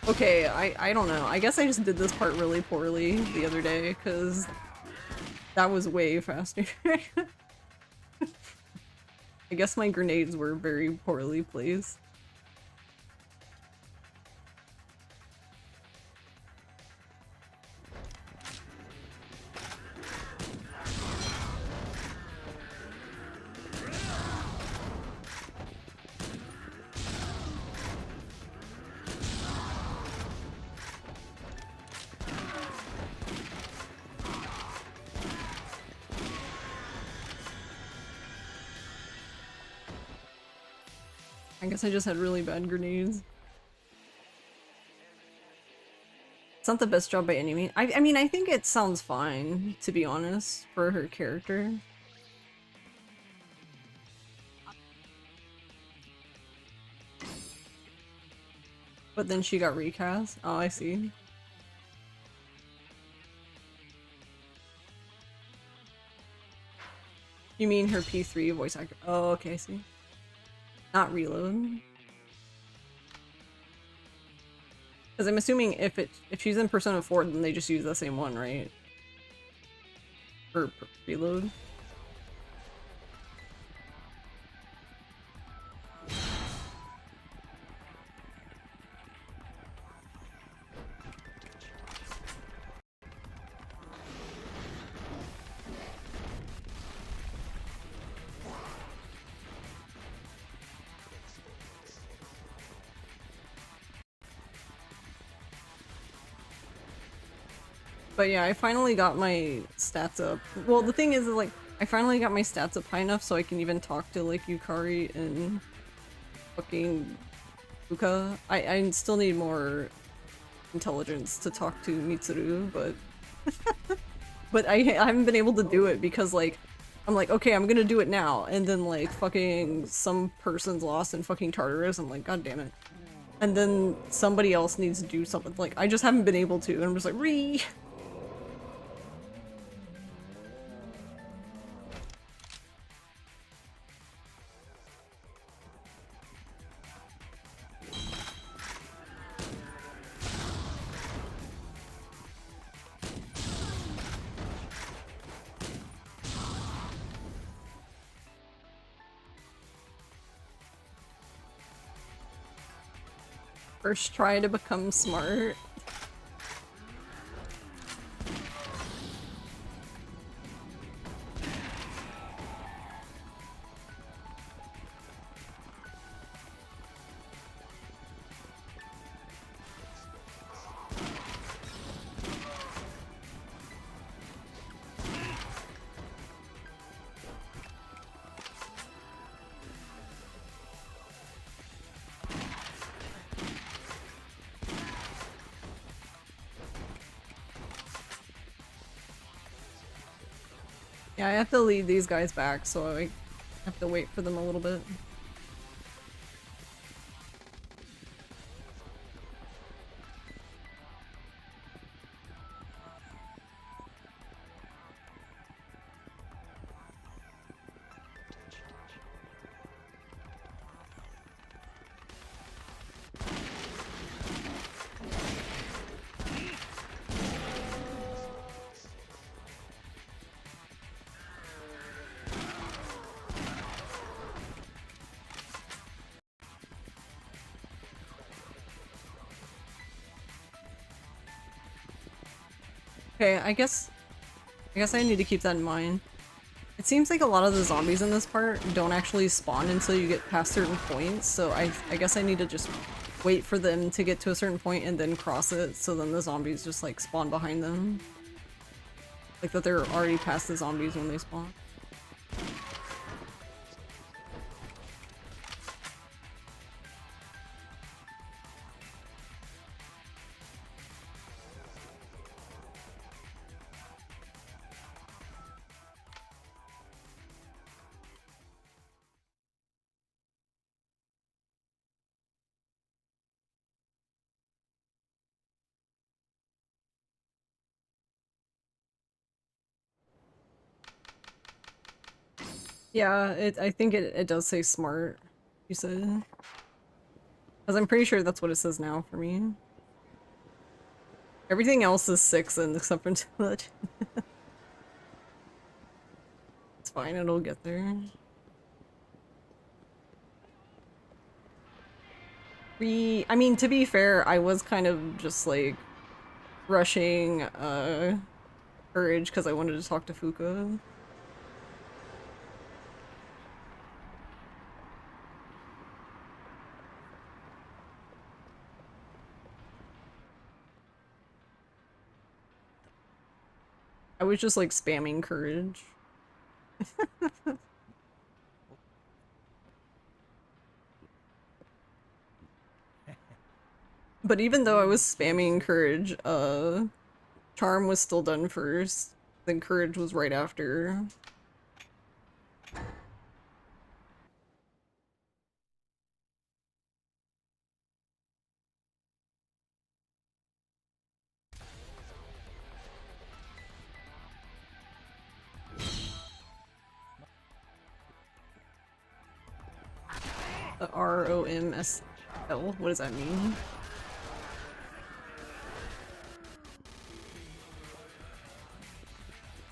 Okay, I don't know. I guess I just did this part really poorly the other day, because that was way faster. I guess my grenades were very poorly placed. I guess I just had really bad grenades. It's not the best job by any means. I mean, I think it sounds fine, to be honest, for her character. But then she got recast? Oh, I see. You mean her P3 voice actor? Oh, okay, I see. Not reload. Because I'm assuming if she's in Persona 4, then they just use the same one, right? For reload. But yeah, I finally got my stats up. Well, the thing is like, I finally got my stats up high enough so I can even talk to, like, Yukari and fucking Fuka. I still need more intelligence to talk to Mitsuru, but... but I haven't been able to do it because, like, I'm like, okay, I'm gonna do it now, and then, like, fucking some person's lost in fucking Tartarus, I'm like, god damn it. And then somebody else needs to do something, like, I just haven't been able to, and I'm just like, ree! First try to become smart. Yeah, I have to lead these guys back, so I have to wait for them a little bit. Okay, I guess I need to keep that in mind. It seems like a lot of the zombies in this part don't actually spawn until you get past certain points, so I guess I need to just wait for them to get to a certain point and then cross it, so then the zombies just, like, spawn behind them. Like that they're already past the zombies when they spawn. Yeah, I think it does say smart, you said. Because I'm pretty sure that's what it says now for me. Everything else is 6 and except for that. It's fine, it'll get there. I mean, to be fair, I was kind of just like rushing courage because I wanted to talk to Fuka. I was just like spamming courage. But even though I was spamming courage, charm was still done first. Then courage was right after. The ROMSL, what does that mean?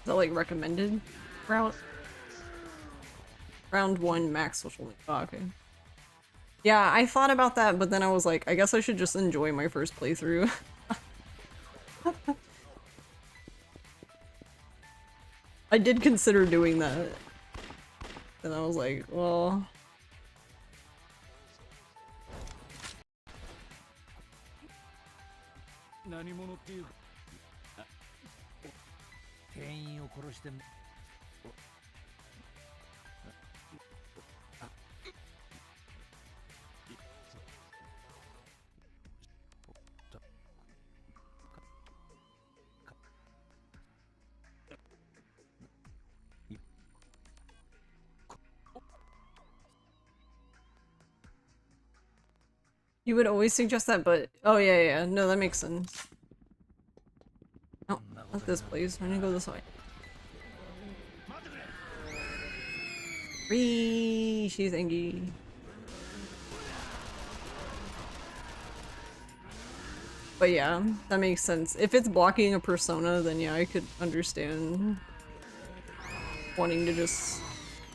Is that like recommended route? Round 1 max social link. Oh, okay. Yeah, I thought about that, but then I was like, I guess I should just enjoy my first playthrough. I did consider doing that. And I was like, well... You would always suggest that, but oh yeah, no, that makes sense. No, not this place. I need to go this way. Free, she's angry. But yeah, that makes sense. If it's blocking a persona, then yeah, I could understand wanting to just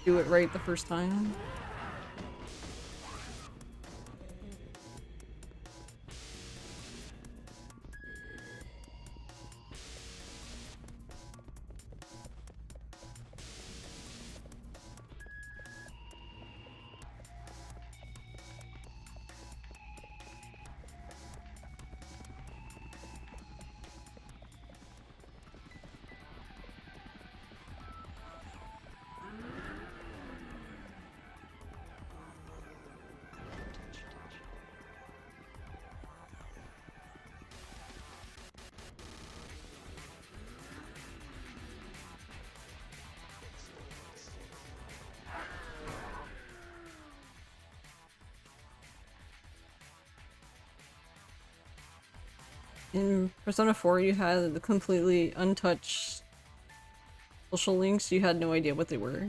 do it right the first time. In Persona 4, you had the completely untouched social links. You had no idea what they were.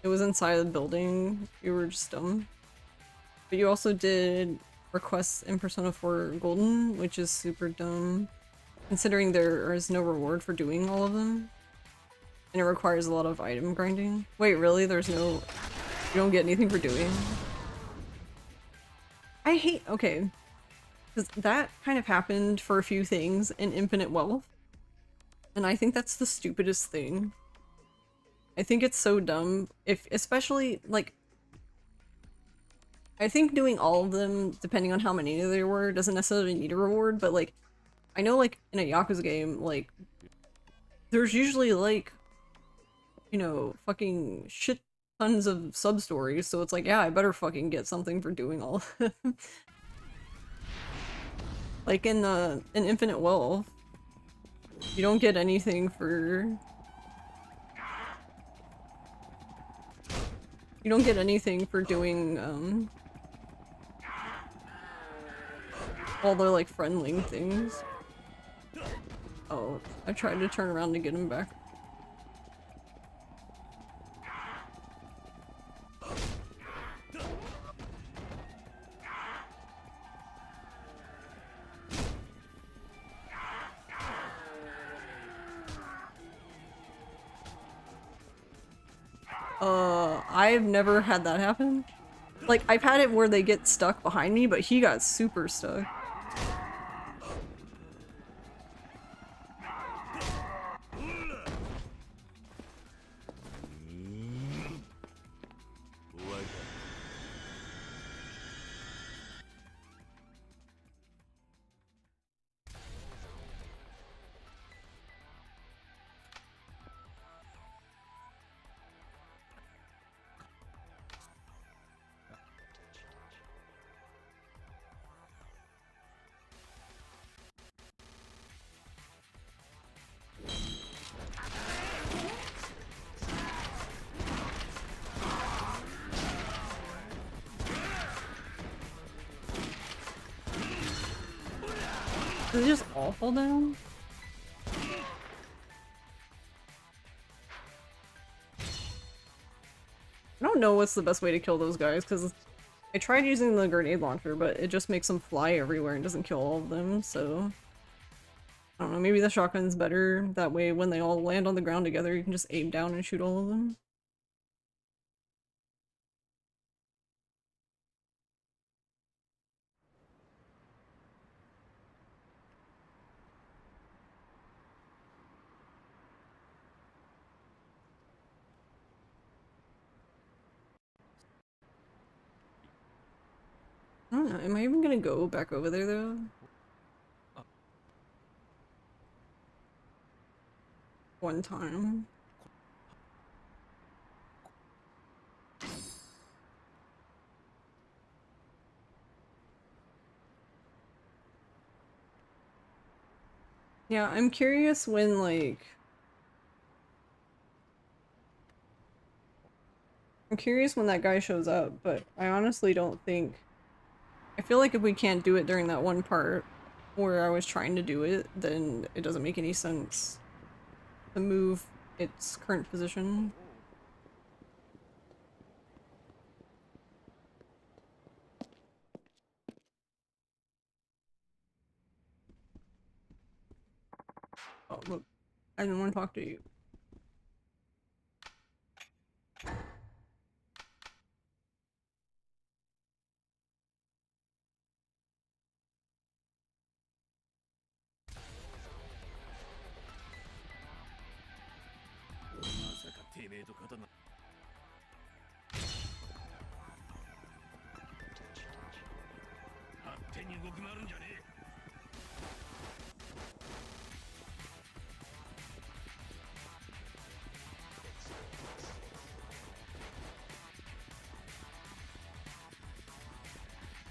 It was inside the building. You were just dumb. But you also did requests in Persona 4 Golden, which is super dumb, considering there is no reward for doing all of them. And it requires a lot of item grinding. Wait, really? There's no... You don't get anything for doing? I hate... Okay. Because that kind of happened for a few things in Infinite Wealth. And I think that's the stupidest thing. I think it's so dumb. If... Especially, like... I think doing all of them, depending on how many there were, doesn't necessarily need a reward, but like... I know, like, in a Yakuza game, like... There's usually, like... You know, fucking shit tons of sub-stories, so it's like, yeah, I better fucking get something for doing all of them. Like in Infinite Wealth, you don't get anything for... You don't get anything for doing, all the, like, friendling things. Oh, I tried to turn around to get him back. I've never had that happen. Like, I've had it where they get stuck behind me, but he got super stuck. Is it just all fall down? I don't know what's the best way to kill those guys, because I tried using the grenade launcher, but it just makes them fly everywhere and doesn't kill all of them, so... I don't know, maybe the shotgun's better. That way when they all land on the ground together, you can just aim down and shoot all of them. I don't know, am I even gonna go back over there though? one time. Yeah, I'm curious when, like... I'm curious when that guy shows up, but I honestly don't think... I feel like if we can't do it during that one part where I was trying to do it, then it doesn't make any sense to move its current position. Oh, look. I didn't want to talk to you.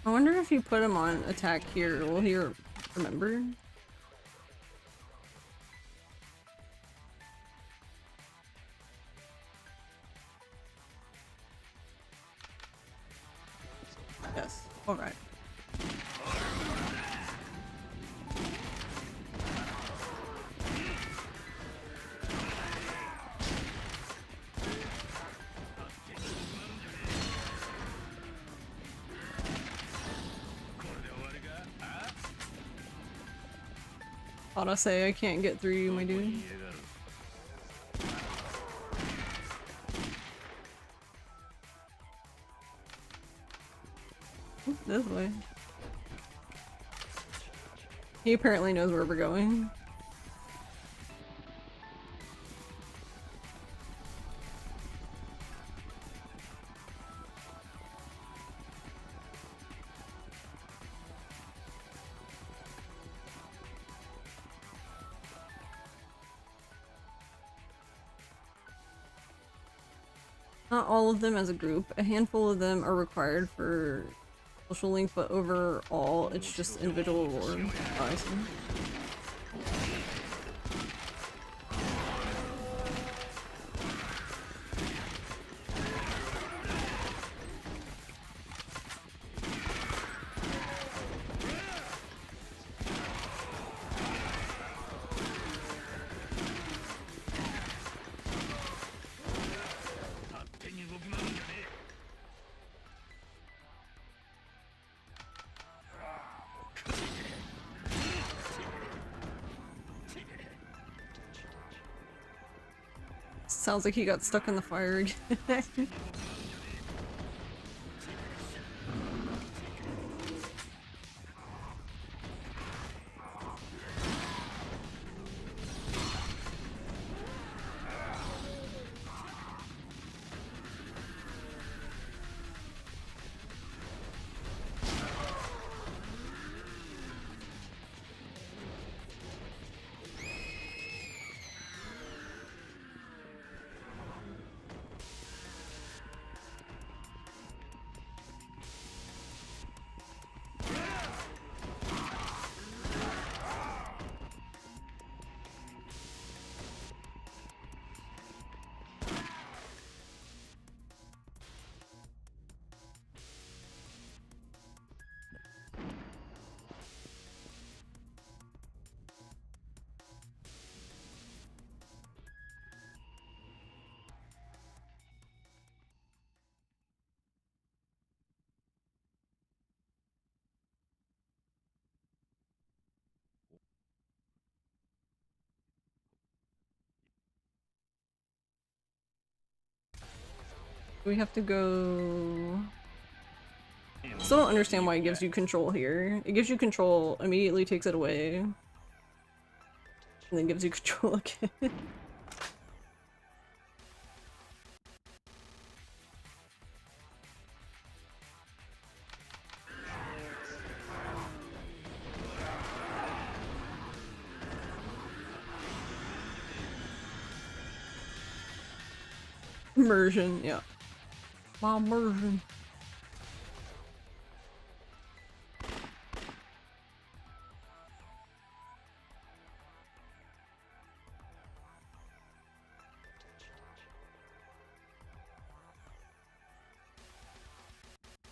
I wonder if you put him on attack here, will he remember? Yes. Alright. Thought I say I can't get through you, my dude. This way. He apparently knows where we're going. Not all of them as a group. A handful of them are required for social link, but overall, it's just individual reward. Oh, I see. Sounds like he got stuck in the fire again. We have to go... Still don't understand why it gives you control here. It gives you control, immediately takes it away, and then gives you control again. Immersion, yeah. My immersion.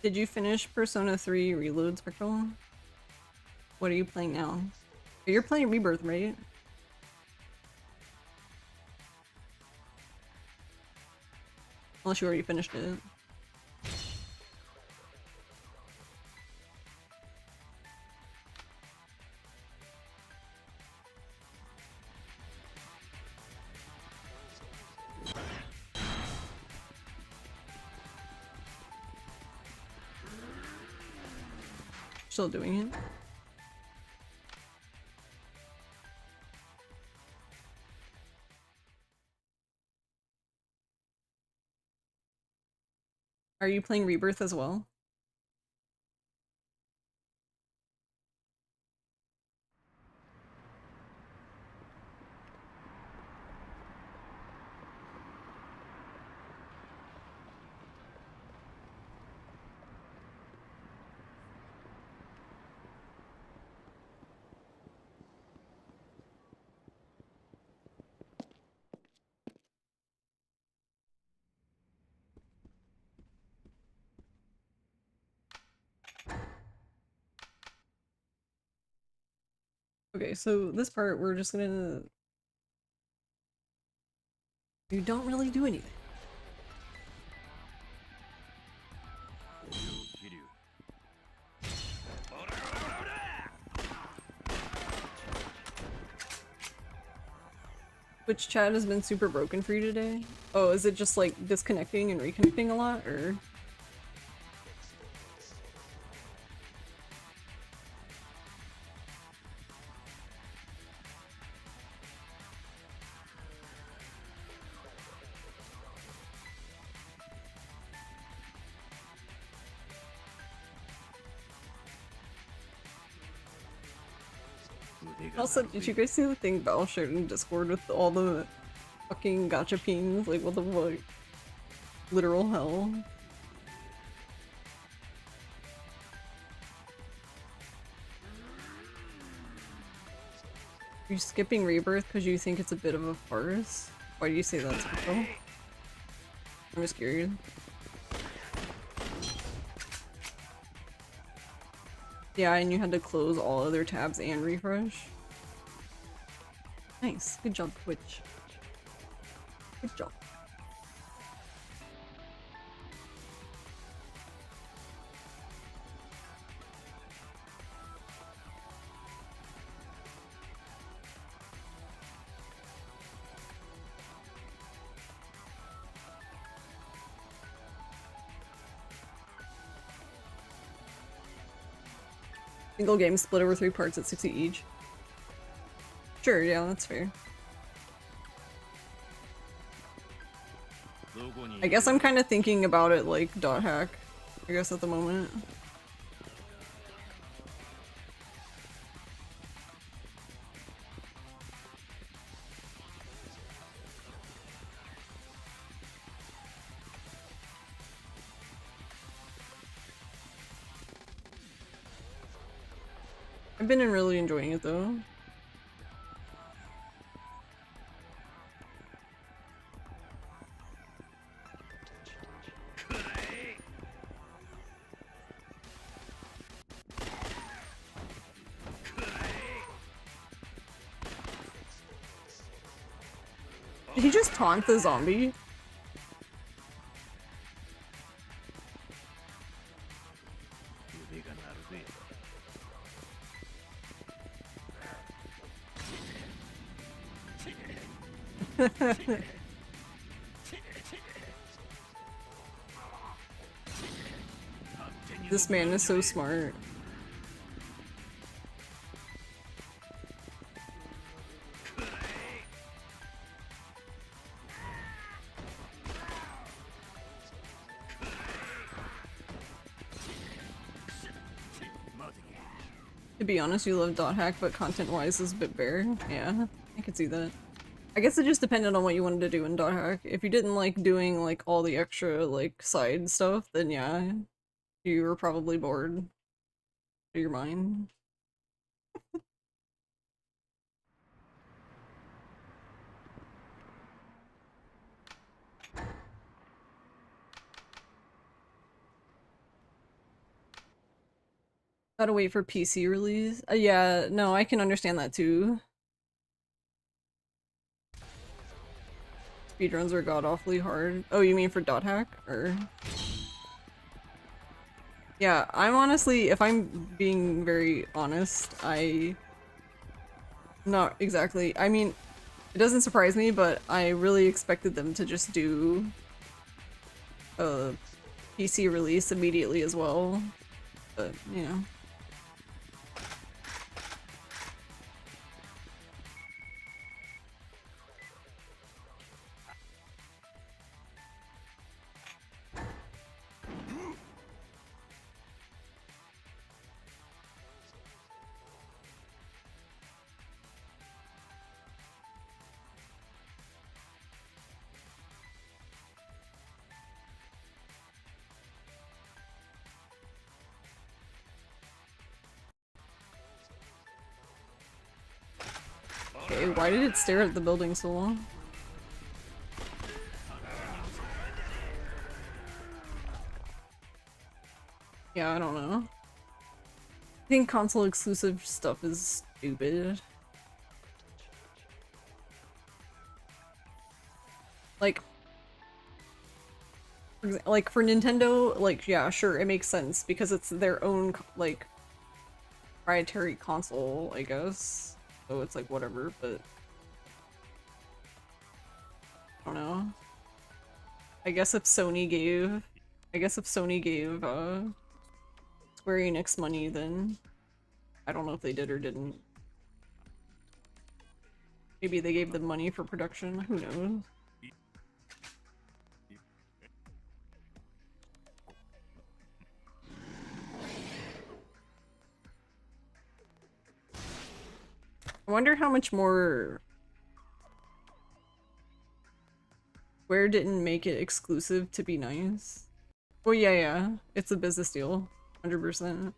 Did you finish Persona 3 Reload, Spectral? What are you playing now? You're playing Rebirth, right? Unless you already finished it. Still doing it. Are you playing Rebirth as well? Okay, so this part we're just gonna... You don't really do anything. Which chat has been super broken for you today? Oh, is it just like disconnecting and reconnecting a lot, or? Also, did you guys see the thing Val shared in Discord with all the fucking gacha pings? Like, what the fuck? Literal hell. Are you skipping Rebirth because you think it's a bit of a farce? Why do you say that, Spectral? I'm just curious. Yeah, and you had to close all other tabs and refresh. Nice. Good job, Twitch. Good job. Single game split over 3 parts at 60 each. Sure, yeah, that's fair. I guess I'm kind of thinking about it like dot hack, I guess at the moment. I've been really enjoying it though. Did he just taunt the zombie? This man is so smart. To be honest, you love dot hack, but content-wise is a bit bare. Yeah, I can see that. I guess it just depended on what you wanted to do in dot hack. If you didn't like doing like all the extra like side stuff, then yeah, you were probably bored out of your mind. Gotta wait for PC release. Yeah, no, I can understand that too. Speedruns are god awfully hard. Oh, you mean for dot hack? Or yeah, I'm honestly, if I'm being very honest, not exactly. I mean, it doesn't surprise me, but I really expected them to just do a PC release immediately as well. But, you know. Okay, why did it stare at the building so long? Yeah, I don't know. I think console exclusive stuff is stupid. Like, for Nintendo, like, yeah, sure, it makes sense because it's their own, like, proprietary console, I guess. So it's like, whatever, but I don't know. I guess if Sony gave, Square Enix money, then I don't know if they did or didn't. Maybe they gave them money for production, who knows? I wonder how much more Square didn't make it exclusive to be nice. Well, yeah, it's a business deal, 100%.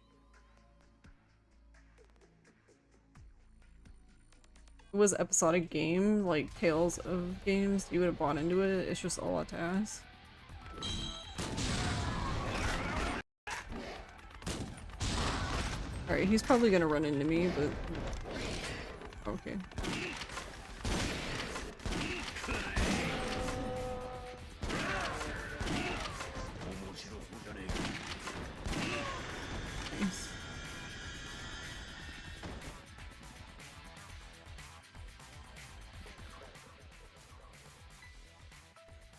It was episodic game, like Tales of games, you would have bought into it. It's just a lot to ask. Alright, he's probably gonna run into me, but... Okay. Nice.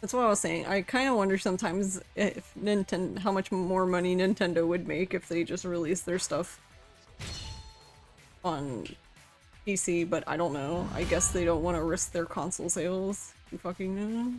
That's what I was saying. I kind of wonder sometimes if how much more money Nintendo would make if they just released their stuff on PC, but I don't know. I guess they don't want to risk their console sales. Who fucking know?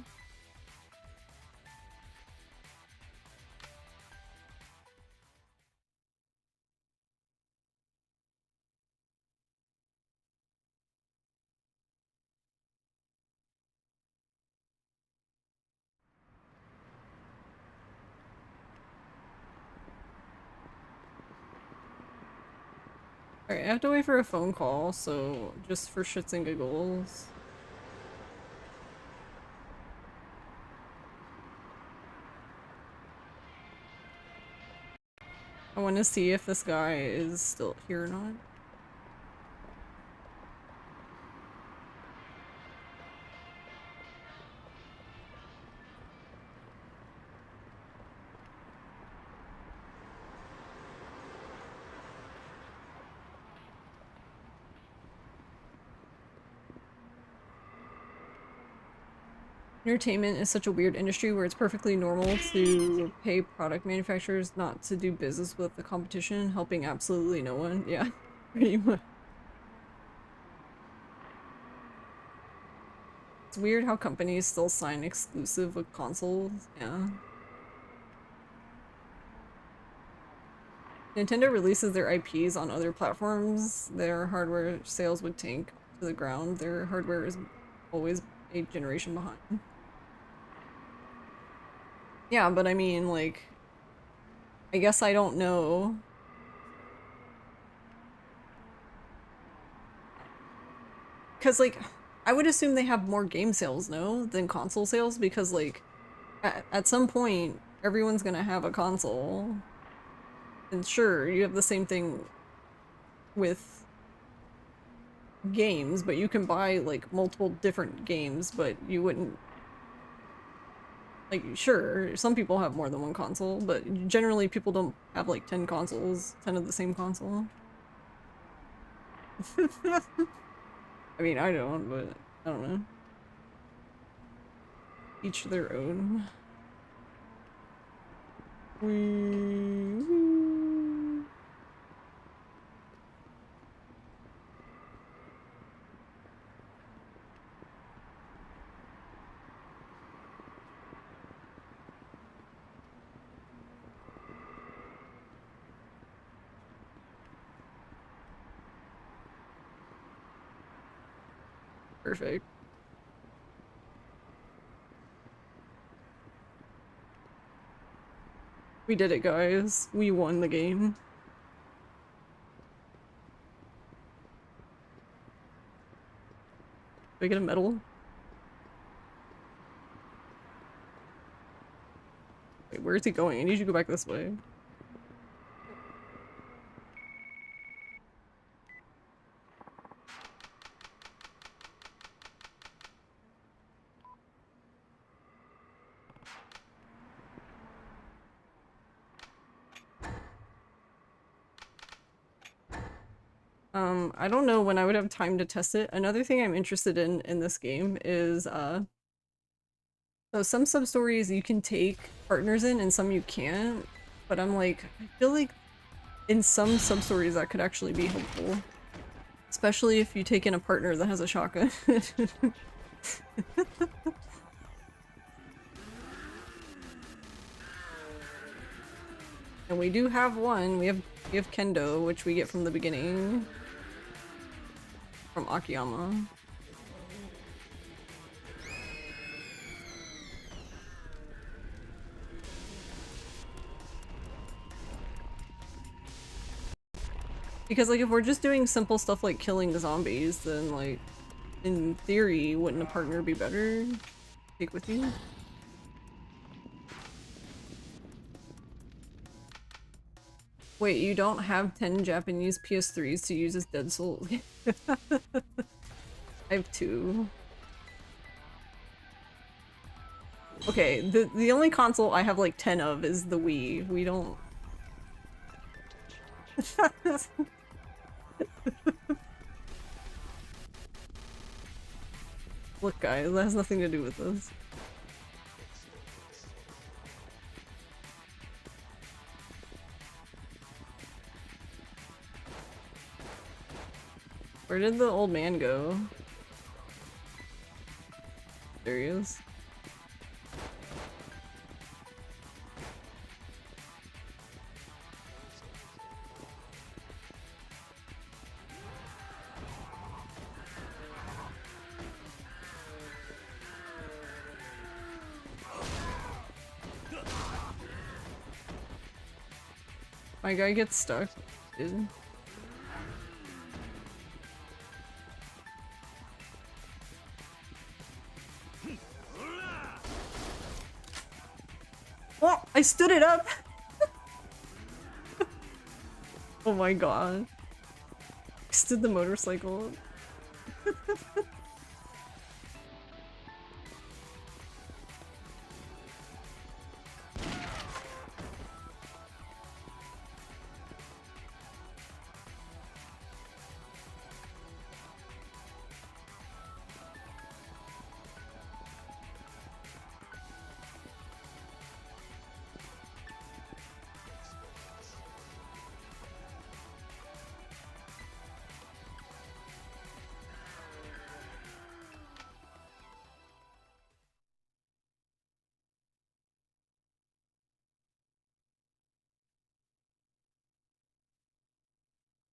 Alright, I have to wait for a phone call, so just for shits and giggles. I want to see if this guy is still here or not. Entertainment is such a weird industry where it's perfectly normal to pay product manufacturers not to do business with the competition, helping absolutely no one. Yeah, pretty much. It's weird how companies still sign exclusive with consoles. Yeah. Nintendo releases their IPs on other platforms, their hardware sales would tank to the ground. Their hardware is always a generation behind. Yeah, but I mean, like, I guess I don't know. Because, like, I would assume they have more game sales, no, than console sales, because, like, at some point, everyone's gonna have a console. And sure, you have the same thing with games, but you can buy, like, multiple different games, but you wouldn't... Like, sure, some people have more than one console, but generally people don't have, like, 10 consoles, 10 of the same console. I mean, I don't, but I don't know. Each their own. Wee. Perfect. We did it, guys. We won the game. Did I get a medal? Wait, where is he going? I need you to go back this way. I don't know when I would have time to test it. Another thing I'm interested in this game is, so some sub-stories you can take partners in and some you can't, but I'm like, I feel like in some sub-stories that could actually be helpful. Especially if you take in a partner that has a shotgun. And we do have one. We have Kendo, which we get from the beginning. From Akiyama. Because, like, if we're just doing simple stuff like killing the zombies, then, like, in theory, wouldn't a partner be better? Take with you? Wait, you don't have 10 Japanese PS3s to use as Dead Souls? I have 2. Okay, the only console I have like 10 of is the Wii. We don't... Look, guys, that has nothing to do with this. Where did the old man go? There he is. My guy gets stuck, dude. Oh, I stood it up! Oh my god. I stood the motorcycle.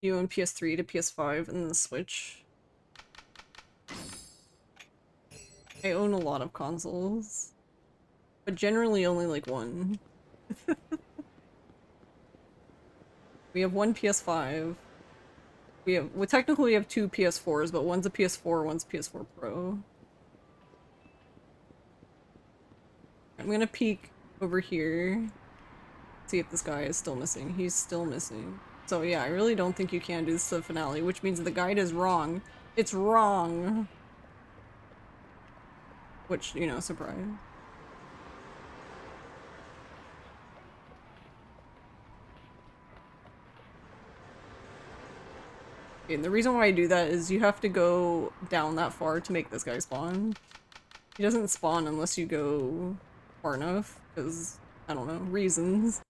You went PS3 to PS5 and then the Switch. I own a lot of consoles, but generally only like one. We have one PS5. We technically have two PS4s, but one's a PS4, one's a PS4 Pro. I'm gonna peek over here, see if this guy is still missing. He's still missing. So yeah, I really don't think you can do this to the finale, which means the guide is wrong. It's wrong! Which, you know, surprise. And the reason why I do that is you have to go down that far to make this guy spawn. He doesn't spawn unless you go far enough, because, I don't know, reasons.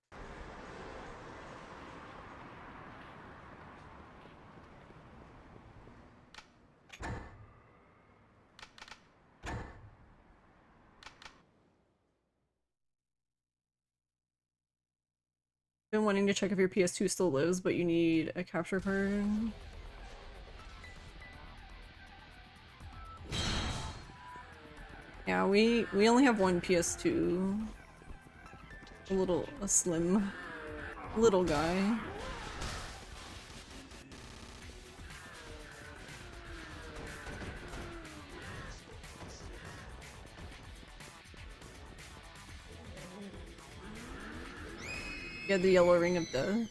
Been wanting to check if your PS2 still lives, but you need a capture card. Yeah, we only have one PS2. A slim little guy. Yeah, the yellow ring of death.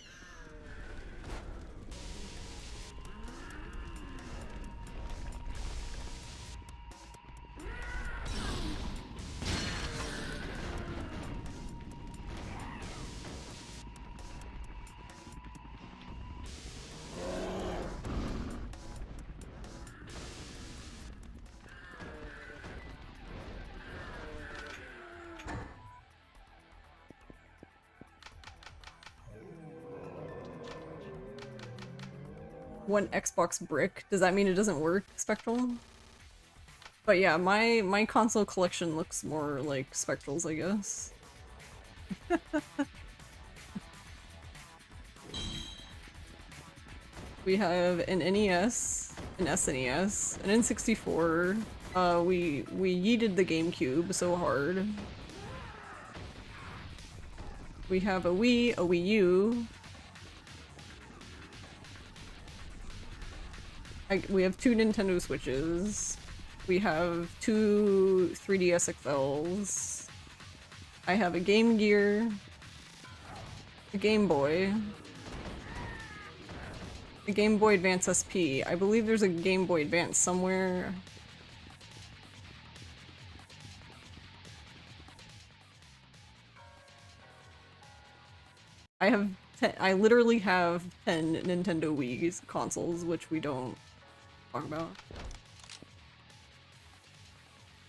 One Xbox brick. Does that mean it doesn't work, Spectral? But yeah, my console collection looks more like Spectral's, I guess. We have an NES, an SNES, an N64. We yeeted the GameCube so hard. We have a Wii, a Wii U. We have two Nintendo Switches. We have two 3DS XLs. I have a Game Gear, a Game Boy, a Game Boy Advance SP. I believe there's a Game Boy Advance somewhere. I literally have 10 Nintendo Wii consoles, which we don't talk about.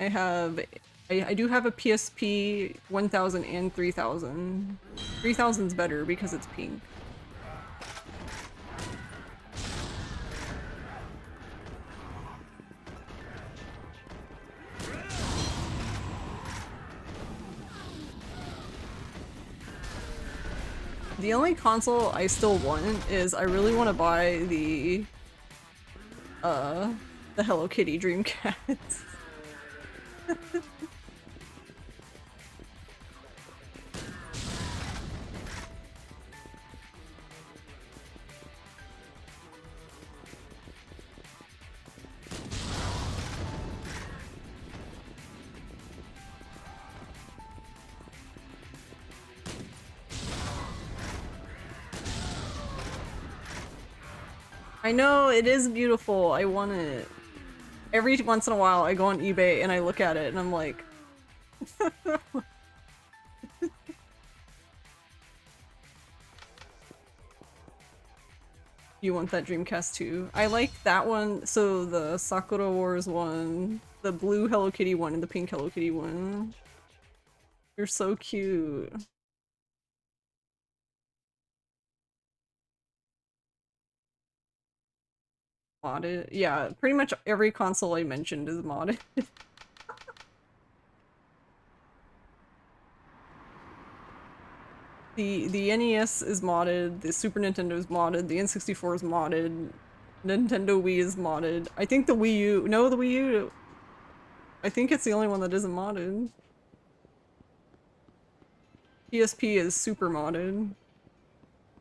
I do have a PSP 1000 and 3000. 3000's better because it's pink. The only console I still want is I really want to buy the Hello Kitty Dreamcast. I know, it is beautiful. I want it. Every once in a while I go on eBay and I look at it and I'm like... You want that Dreamcast too? I like that one, so the Sakura Wars one, the blue Hello Kitty one, and the pink Hello Kitty one. They're so cute. Modded? Yeah, pretty much every console I mentioned is modded. The NES is modded, the Super Nintendo is modded, the N64 is modded, Nintendo Wii is modded. I think the Wii U... No, the Wii U... I think it's the only one that isn't modded. PSP is super modded.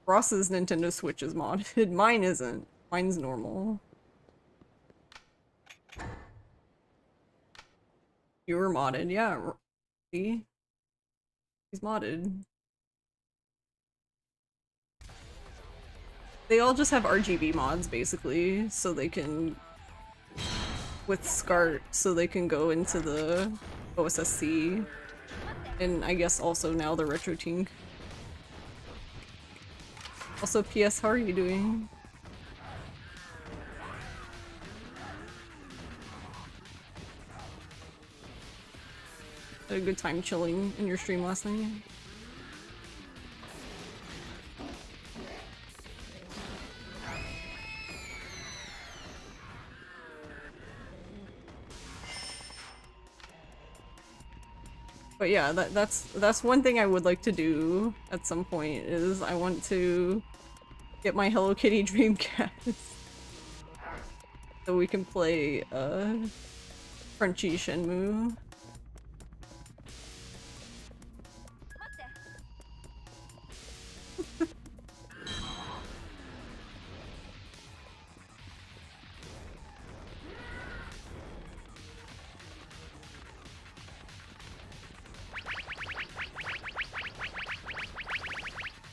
Ross's Nintendo Switch is modded. Mine isn't. Mine's normal. You were modded, yeah. See? He's modded. They all just have RGB mods, basically, so they can... with SCART, so they can go into the OSSC. And I guess also now the RetroTink. Also, PS, how are you doing? Had a good time chilling in your stream last night? But yeah, that's one thing I would like to do at some point, is I want to get my Hello Kitty Dreamcast so we can play Crunchy Shenmue.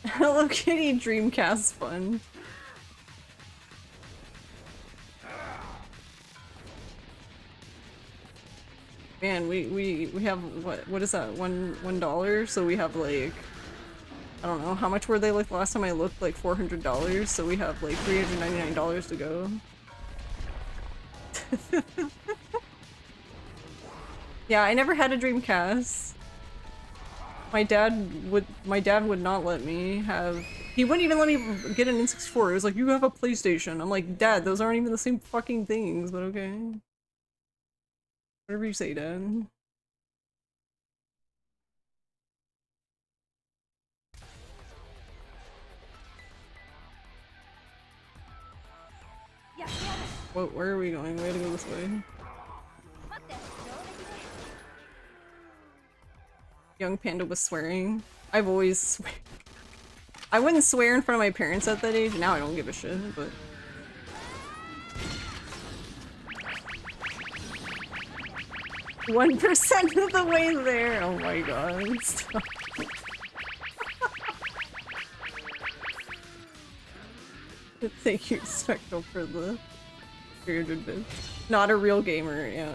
Hello Kitty Dreamcast fun. Man, we have what is that, $1? So we have like, I don't know, how much were they like last time I looked, like $400, so we have like $399 to go. Yeah, I never had a Dreamcast. My dad would not let me have, he wouldn't even let me get an N64. It was like, you have a PlayStation. I'm like, Dad, those aren't even the same fucking things, but okay. Whatever you say, Dad. Whoa, where are we going? We gotta go this way. Young Panda was swearing. I've always swear. I wouldn't swear in front of my parents at that age. Now I don't give a shit, but... 1% of the way there! Oh my god, stop. Thank you, Spectral, for the 300 bits. Not a real gamer, yeah.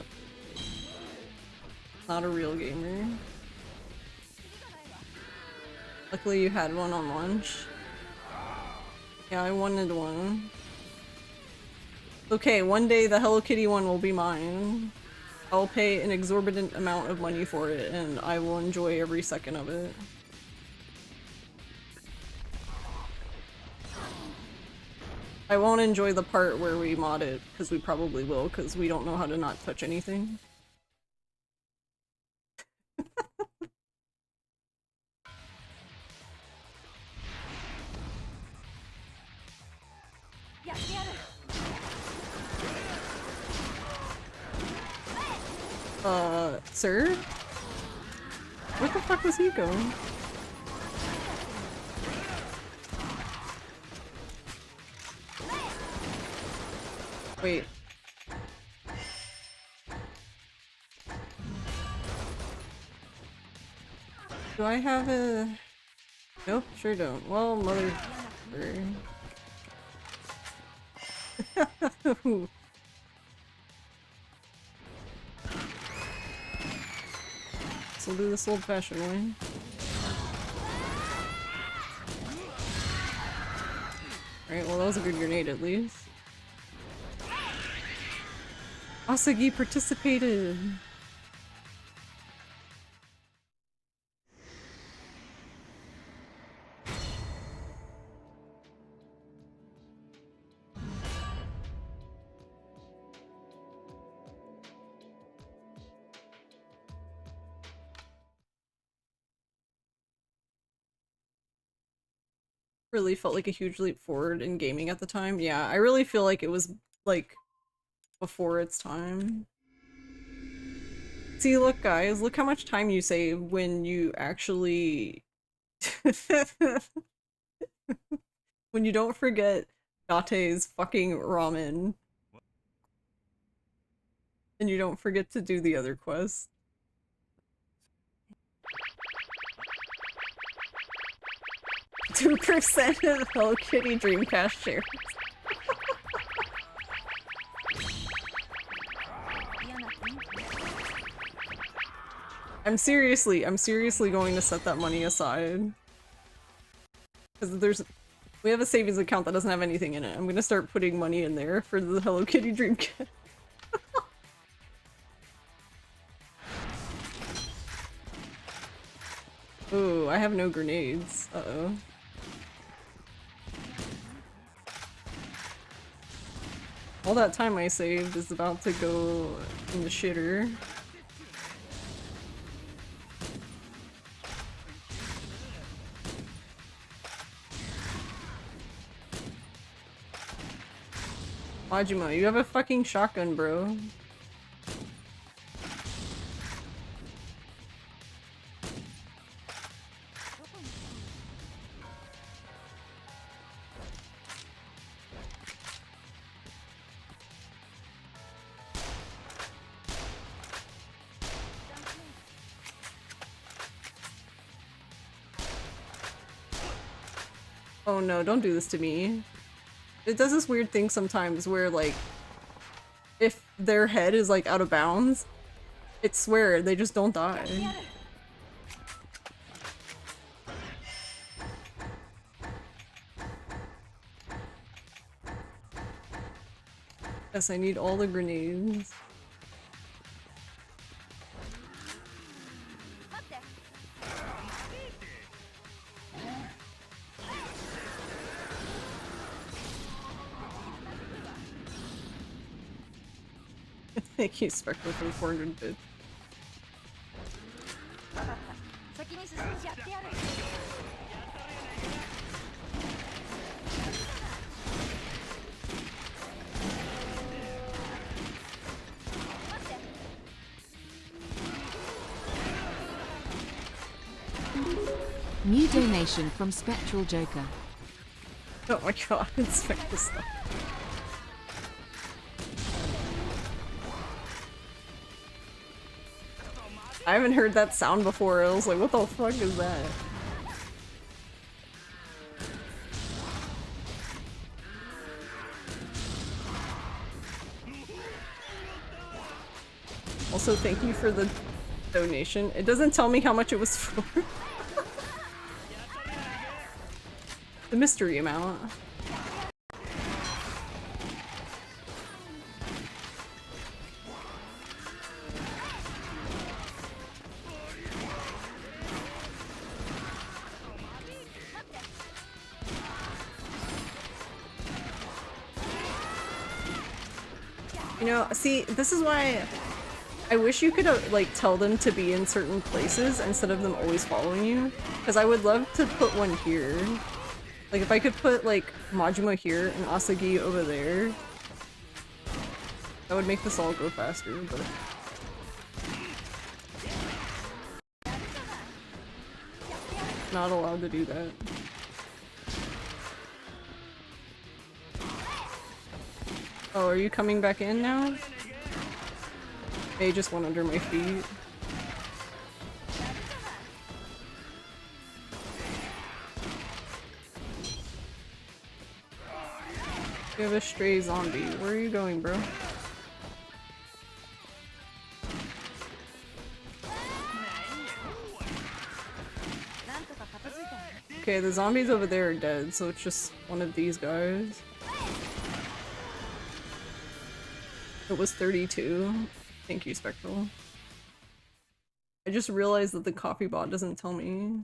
Not a real gamer. Luckily you had one on lunch. Yeah, I wanted one. Okay, one day the Hello Kitty one will be mine. I'll pay an exorbitant amount of money for it, and I will enjoy every second of it. I won't enjoy the part where we mod it, because we probably will, because we don't know how to not touch anything. Sir? Where the fuck was he going? Wait. Do I have a... Nope, sure don't. Well, mother... So we'll do this old-fashioned way. Alright, well that was a good grenade at least. Asagi participated! Really felt like a huge leap forward in gaming at the time. Yeah, I really feel like it was, like, before its time. See, look, guys, look how much time you save when you actually when you don't forget Date's fucking ramen. And you don't forget to do the other quest. 2% of Hello Kitty Dreamcast shares. I'm seriously going to set that money aside. Because we have a savings account that doesn't have anything in it. I'm gonna start putting money in there for the Hello Kitty Dreamcast. Ooh, I have no grenades. Uh-oh. All that time I saved is about to go in the shitter. Majima, you have a fucking shotgun, bro. Oh no, don't do this to me. It does this weird thing sometimes where, like, if their head is, like, out of bounds, I swear, they just don't die. Yes, I need all the grenades. Thank you, Spectre, for the 400 bits. New donation from Spectral Joker. Oh my god, Spectre stuff. I haven't heard that sound before. I was like, what the fuck is that? Also, thank you for the donation. It doesn't tell me how much it was for. The mystery amount. You know, see, this is why I wish you could, like, tell them to be in certain places instead of them always following you. Because I would love to put one here. Like, if I could put, like, Majima here and Asagi over there, that would make this all go faster, but... not allowed to do that. Oh, are you coming back in now? They just went under my feet. You have a stray zombie. Where are you going, bro? Okay, the zombies over there are dead, so it's just one of these guys. It was 32. Thank you, Spectral. I just realized that the coffee bot doesn't tell me.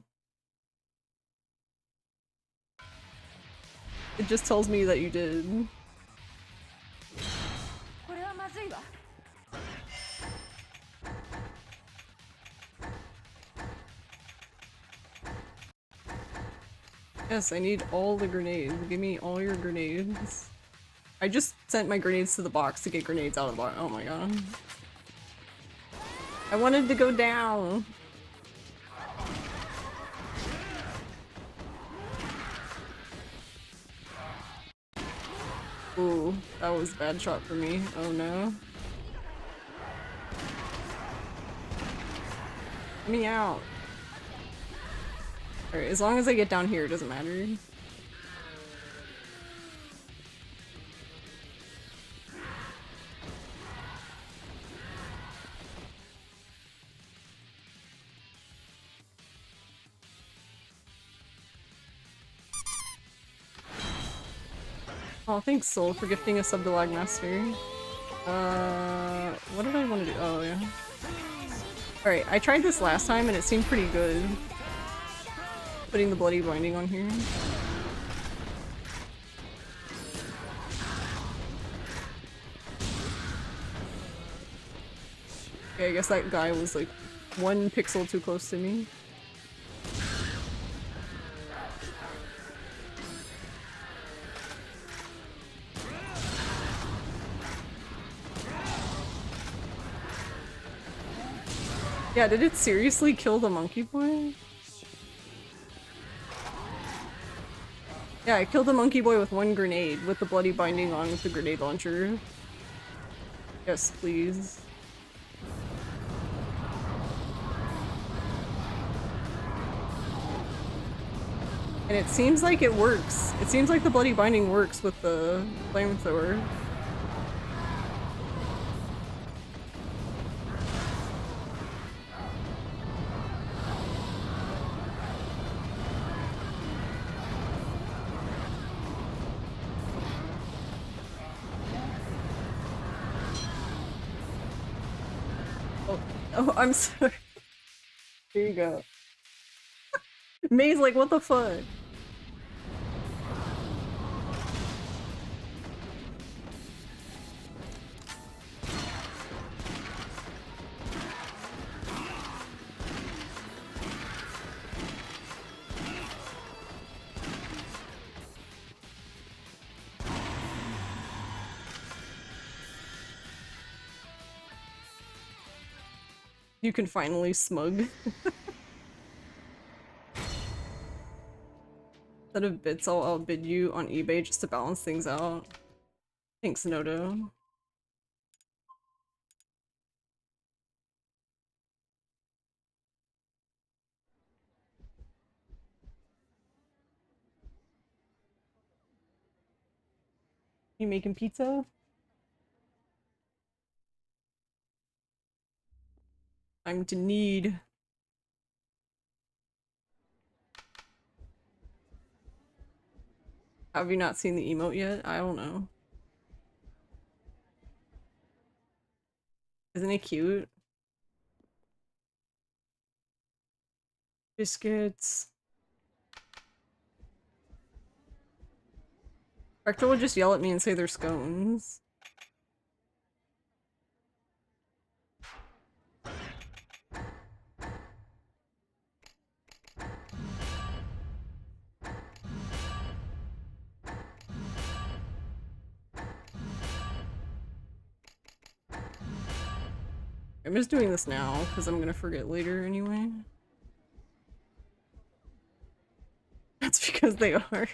It just tells me that you did. Yes, I need all the grenades. Give me all your grenades. I just sent my grenades to the box to get grenades out of the box. Oh my god. I wanted to go down. Ooh, that was a bad shot for me. Oh no. Let me out. Alright, as long as I get down here, it doesn't matter. Oh, thanks Soul for gifting a sub to Lag Master. What did I want to do? Oh, yeah. Alright, I tried this last time and it seemed pretty good. Putting the bloody binding on here. Okay, I guess that guy was like 1 pixel too close to me. Yeah, did it seriously kill the monkey boy? Yeah, I killed the monkey boy with 1 grenade with the bloody binding on with the grenade launcher. Yes, please. And it seems like it works. It seems like the bloody binding works with the flamethrower. Oh, I'm sorry. Here you go. May's like, what the fuck? You can finally smug. Instead of bits, I'll outbid you on eBay just to balance things out. Thanks, Noto. You making pizza? Time to need. Have you not seen the emote yet? I don't know. Isn't it cute? Biscuits. Rector will just yell at me and say they're scones. I'm just doing this now because I'm gonna forget later anyway. That's because they are.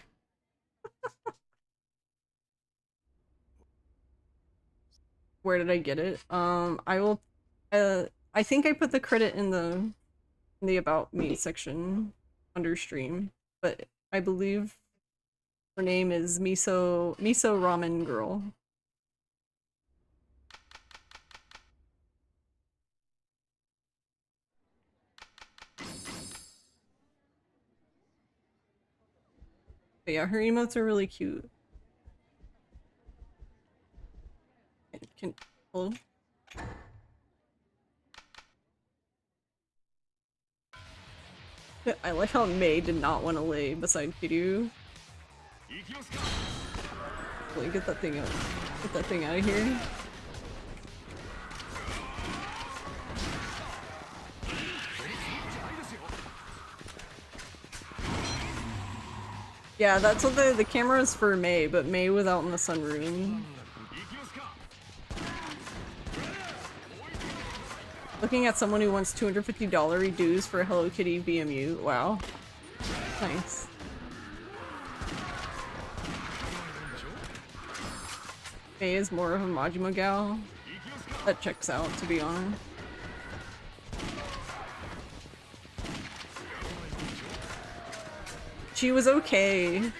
Where did I get it? I will. I think I put the credit in the about me section under stream, but I believe her name is Miso Ramen Girl. But yeah, her emotes are really cute. Hello? I like how Mei did not want to lay beside Kiryu. Wait, get that thing out. Get that thing out of here. Yeah, that's what the camera is for Mei, but Mei was out in the sunroom. Look looking at someone who wants $250 dues for a Hello Kitty BMU. Wow. Nice. May is more of a Majima gal. That checks out, to be honest. She was okay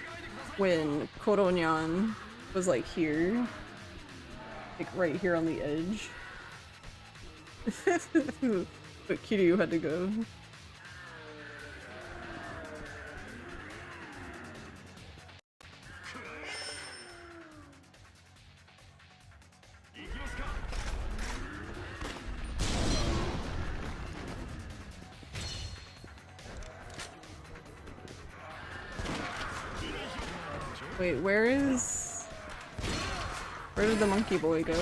when Koronyan was like here. Like right here on the edge. But Kiryu had to go. Wait, where did the monkey boy go?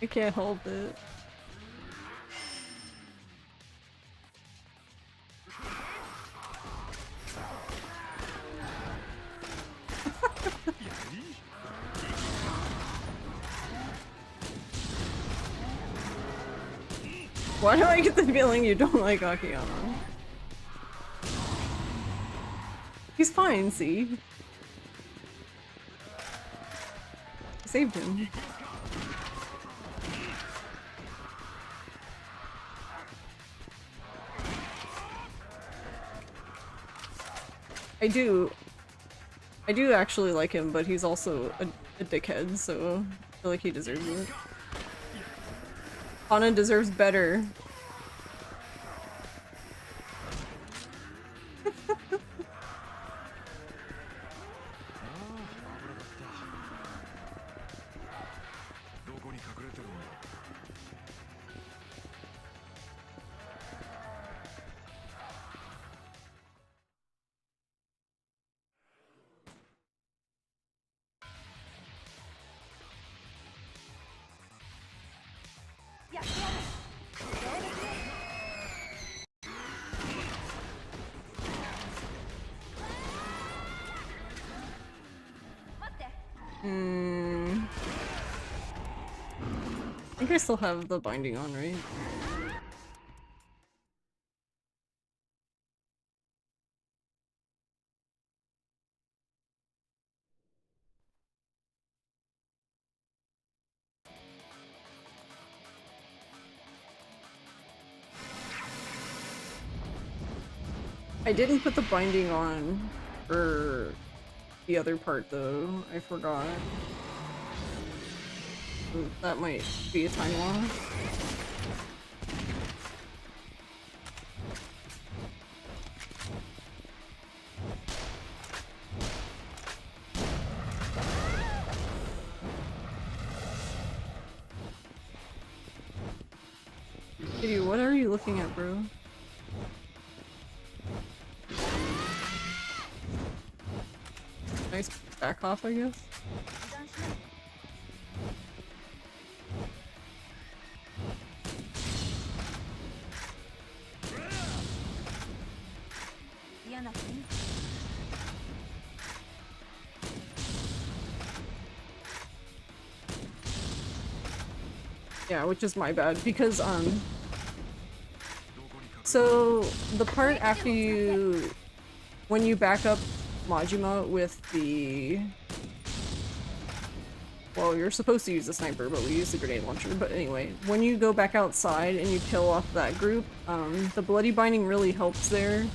I can't help it. Why do I get the feeling you don't like Akiyama? He's fine, see? I saved him. I do actually like him, but he's also a dickhead, so I feel like he deserves it. Hana deserves better. I think I still have the binding on, right? I didn't put the binding on for the other part though. I forgot. So that might be a time loss. Kiryu, what are you looking at, bro? Nice back off, I guess. Yeah, which is my bad, because, so, the part after you, when you back up Majima with the, well, you're supposed to use the sniper, but we use the grenade launcher, but anyway, when you go back outside and you kill off that group, the bloody binding really helps there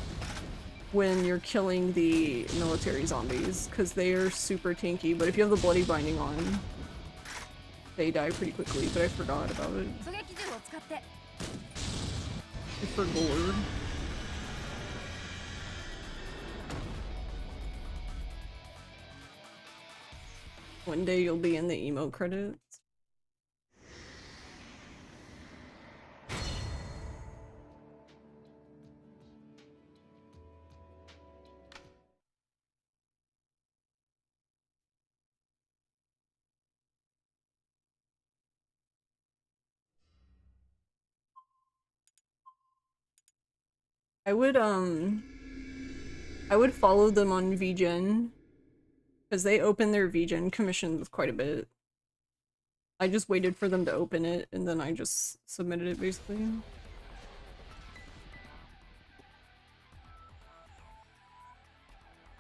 when you're killing the military zombies, because they are super tanky, but if you have the bloody binding on, they die pretty quickly, but I forgot about it. I forgot. One day you'll be in the emo credits. I would follow them on VGen because they open their VGen commissions quite a bit. I just waited for them to open it and then I just submitted it basically.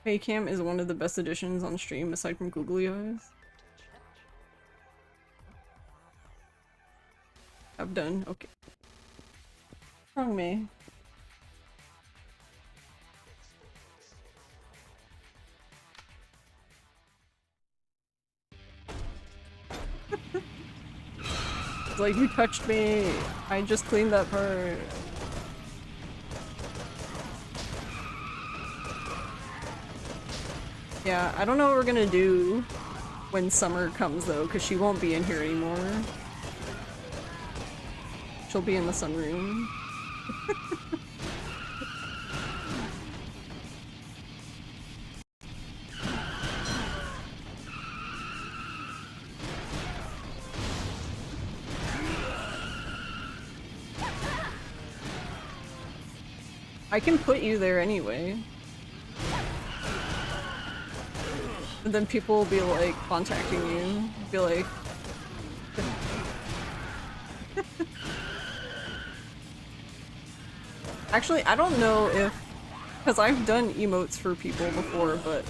Paycam is one of the best additions on stream aside from Googly Eyes. I'm done. Okay. Wrong me. It's like, you touched me. I just cleaned that part. Yeah, I don't know what we're gonna do when summer comes though, because she won't be in here anymore. She'll be in the sunroom. I can put you there anyway. And then people will be like contacting you. Be like... Actually, I don't know if... Because I've done emotes for people before, but...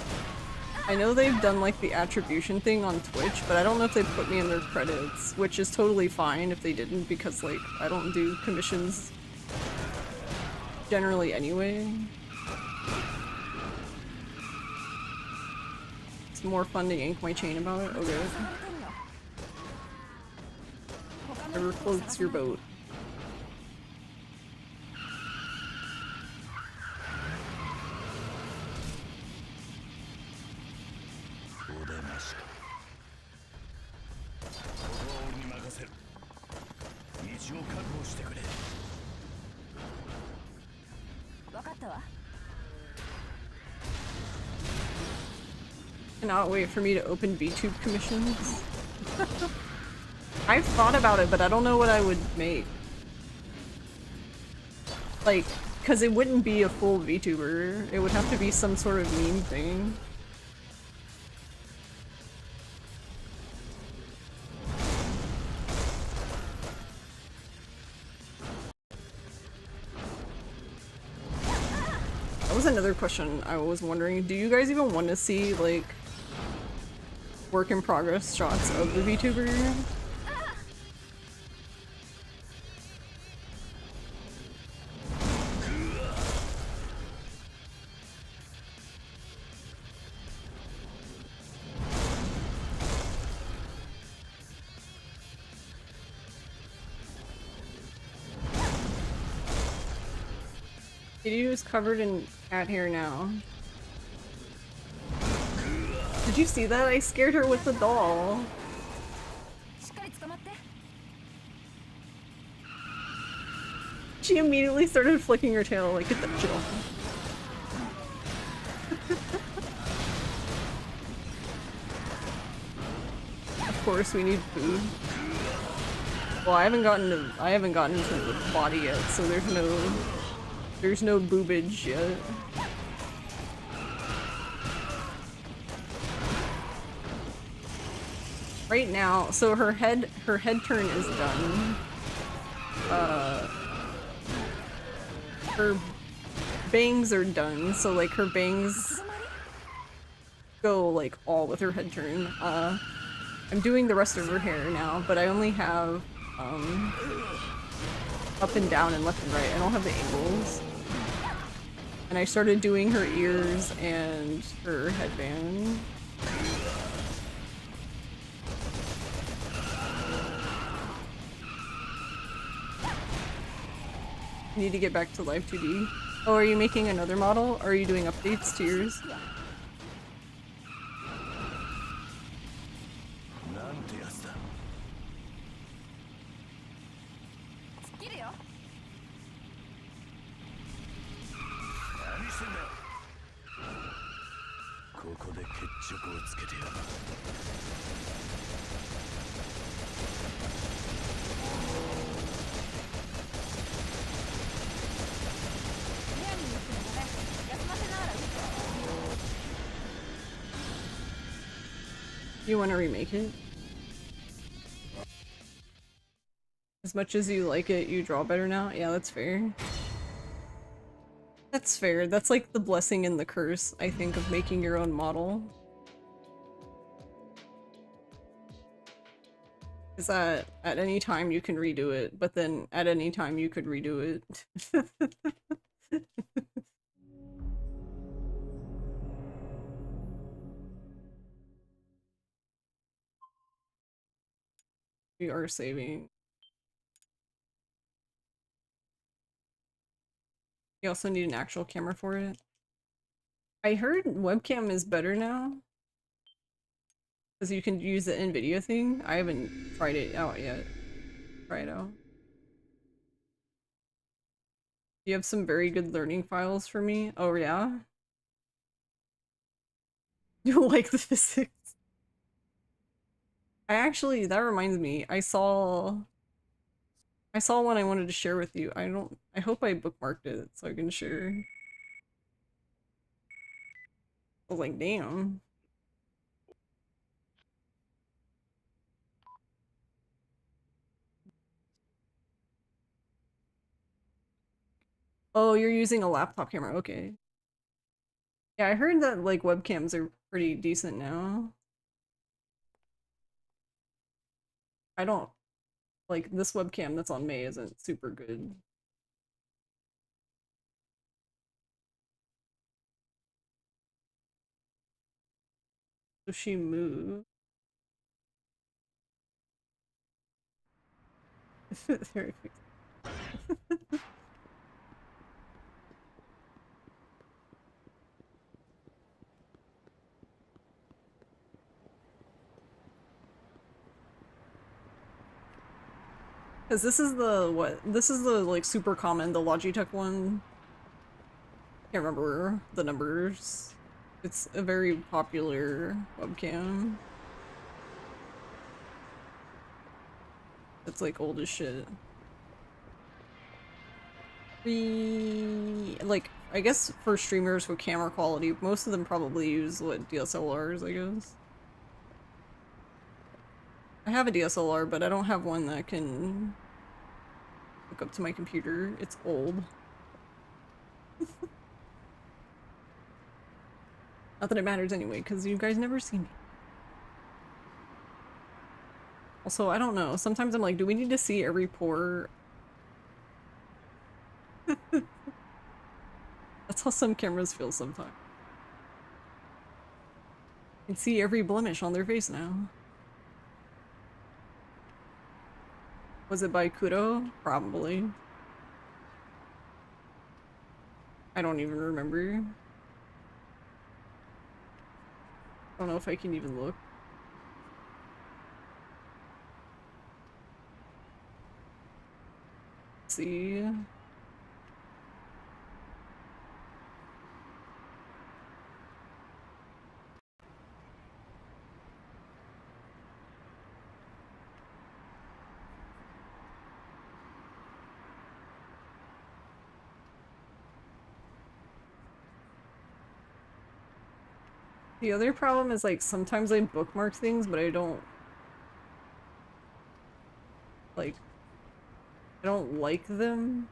I know they've done like the attribution thing on Twitch, but I don't know if they put me in their credits, which is totally fine if they didn't, because like, I don't do commissions generally anyway. It's more fun to yank my chain about it. Okay. Whoever floats your boat. Cannot wait for me to open VTube commissions. I've thought about it, but I don't know what I would make. Like, cause it wouldn't be a full VTuber. It would have to be some sort of meme thing. That was another question I was wondering. Do you guys even want to see, like, work in progress shots of the VTuber? Kiryu is covered in cat hair now. Did you see that? I scared her with the doll. She immediately started flicking her tail like, get the chill. Of course, we need food. Well, I haven't gotten to the body yet, so there's no boobage yet. Right now, so her head turn is done. Her bangs are done, so like her bangs go like all with her head turn. I'm doing the rest of her hair now, but I only have up and down and left and right. I don't have the angles. And I started doing her ears and her headband. I need to get back to Live 2D. Oh, are you making another model? Or are you doing updates to yours? ここで決着をつけてやる。You want to remake it? As much as you like it, you draw better now? Yeah, that's fair. That's fair. That's like the blessing and the curse, I think, of making your own model. Is that at any time you can redo it, but then at any time you could redo it. We are saving. You also need an actual camera for it. I heard webcam is better now. Because you can use the NVIDIA thing. I haven't tried it out yet. Try it out. You have some very good learning files for me. Oh yeah? You like the physics? I actually, that reminds me, I saw one I wanted to share with you. I hope I bookmarked it so I can share. I was like, damn. Oh, you're using a laptop camera, okay. Yeah, I heard that like webcams are pretty decent now. I don't like this webcam that's on May isn't super good. So she moved. Very quick. Cause this is the what? This is the like super common, the Logitech one. Can't remember the numbers. It's a very popular webcam. It's like old as shit. Like I guess for streamers with camera quality, most of them probably use what DSLRs, I guess. I have a DSLR, but I don't have one that can hook up to my computer. It's old. Not that it matters anyway, because you guys never see me. Also, I don't know. Sometimes I'm like, do we need to see every pore? That's how some cameras feel sometimes. You can see every blemish on their face now. Was it by Kudo? Probably. I don't even remember. I don't know if I can even look. Let's see. The other problem is like sometimes I bookmark things, but I don't like them.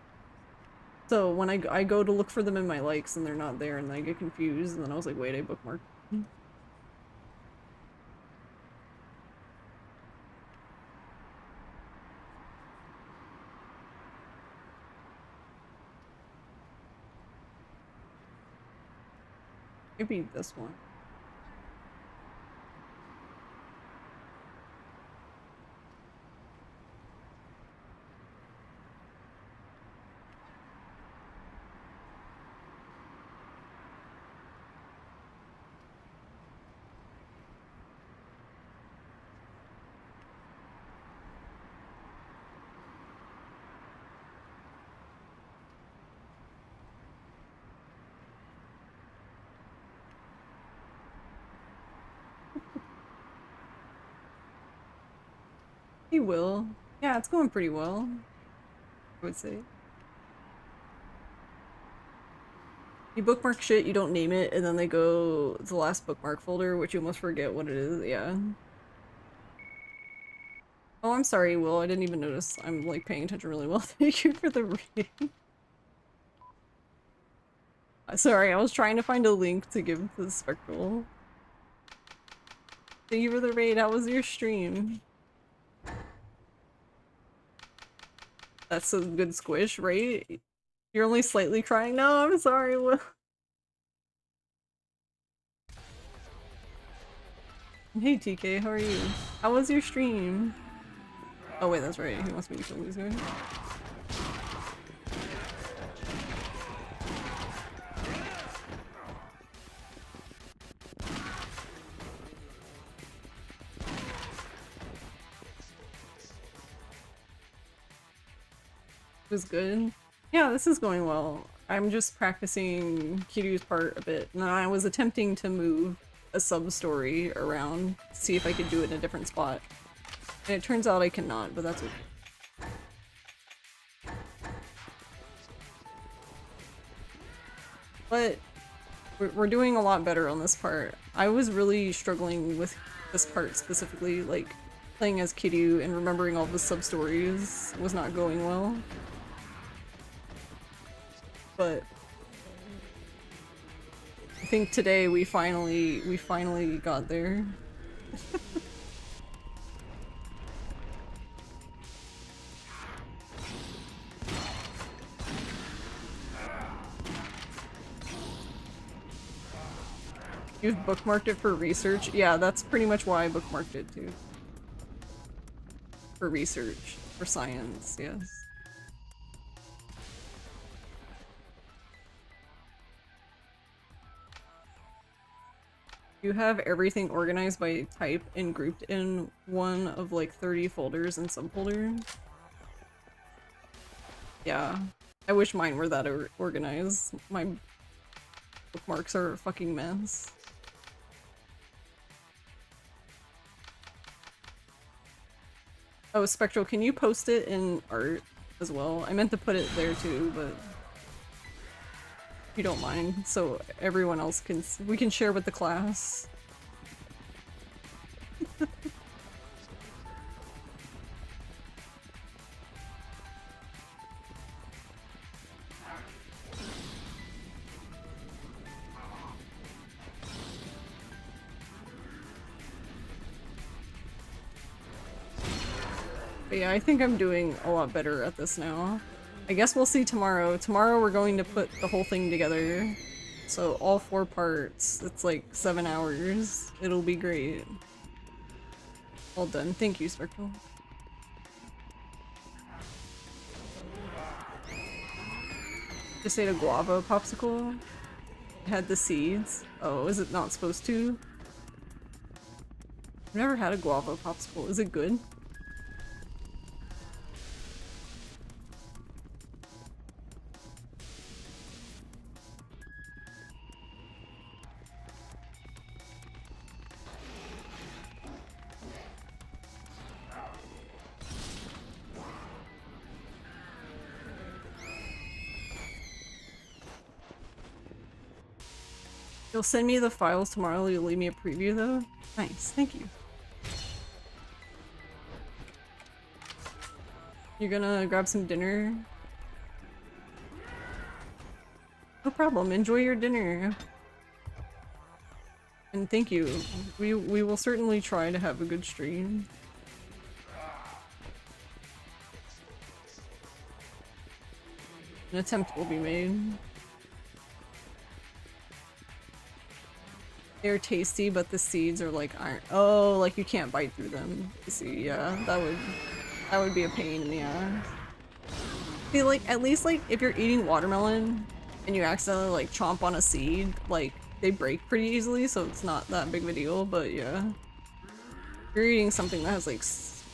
So when I go to look for them in my likes and they're not there and I get confused and then I was like, wait, I bookmarked. Maybe this one. He will. Yeah, it's going pretty well, I would say. You bookmark shit, you don't name it, and then they go to the last bookmark folder, which you almost forget what it is. Yeah. Oh, I'm sorry, Will. I didn't even notice. I'm like paying attention really well. Thank you for the raid. Sorry, I was trying to find a link to give to the Spectral. Thank you for the raid. How was your stream? That's a good squish, right? You're only slightly crying. No, I'm sorry, Will. Hey TK, how are you? How was your stream? Oh wait, that's right. He wants me to kill these guys. It was good. Yeah, this is going well. I'm just practicing Kiryu's part a bit, and I was attempting to move a sub-story around to see if I could do it in a different spot. And it turns out I cannot, but that's okay. But we're doing a lot better on this part. I was really struggling with this part specifically, like playing as Kiryu and remembering all the sub-stories was not going well. But I think today we finally got there. You've bookmarked it for research? Yeah, that's pretty much why I bookmarked it too. For research. For science, yes. You have everything organized by type and grouped in one of like 30 folders and subfolders. Yeah. I wish mine were that organized. My bookmarks are a fucking mess. Oh, Spectral, can you post it in art as well? I meant to put it there too, but if you don't mind, so everyone else can we can share with the class. But yeah, I think I'm doing a lot better at this now. I guess we'll see tomorrow. Tomorrow we're going to put the whole thing together. So all 4 parts. It's like 7 hours. It'll be great. All done. Thank you, Spectral. Just ate a guava popsicle. It had the seeds. Oh, is it not supposed to? I've never had a guava popsicle. Is it good? You'll send me the files tomorrow. You'll leave me a preview though? Nice, thank you. You're gonna grab some dinner? No problem, enjoy your dinner. And thank you. We will certainly try to have a good stream. An attempt will be made. They're tasty, but the seeds are like iron. Oh, like you can't bite through them. See, yeah, that would be a pain in the ass. See, like at least like if you're eating watermelon and you accidentally like chomp on a seed, like they break pretty easily, so it's not that big of a deal. But yeah, if you're eating something that has like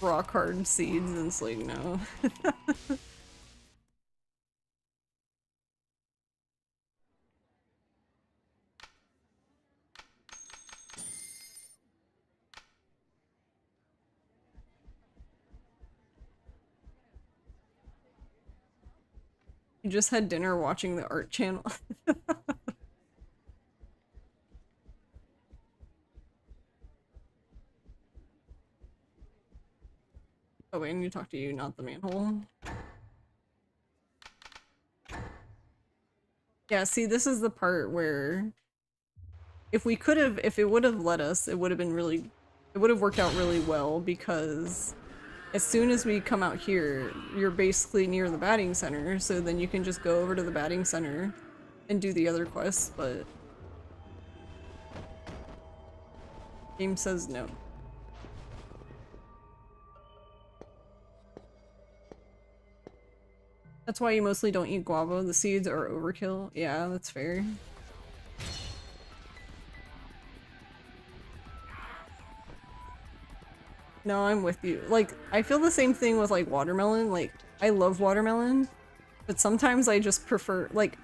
rock hard seeds, and it's like no. You just had dinner watching the art channel. Oh wait, I need to talk to you, not the manhole. Yeah, see, this is the part where if it would have let us, it would have worked out really well, because as soon as we come out here, you're basically near the batting center, so then you can just go over to the batting center and do the other quests, but game says no. That's why you mostly don't eat guava. The seeds are overkill. Yeah, that's fair. No, I'm with you. Like, I feel the same thing with, like, watermelon. Like, I love watermelon, but sometimes I just prefer, like,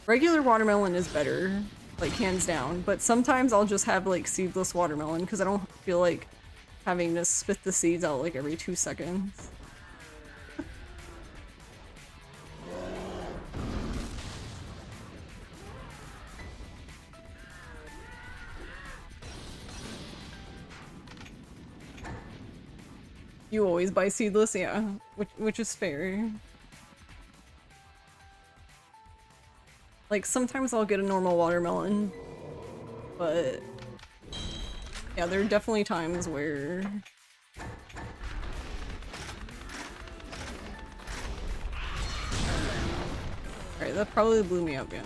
regular watermelon is better, like, hands down, but sometimes I'll just have, like, seedless watermelon because I don't feel like having to spit the seeds out, like, every 2 seconds. You always buy seedless? Yeah, which is fair. Like, sometimes I'll get a normal watermelon, but yeah, there are definitely times where alright, that probably blew me up, yeah.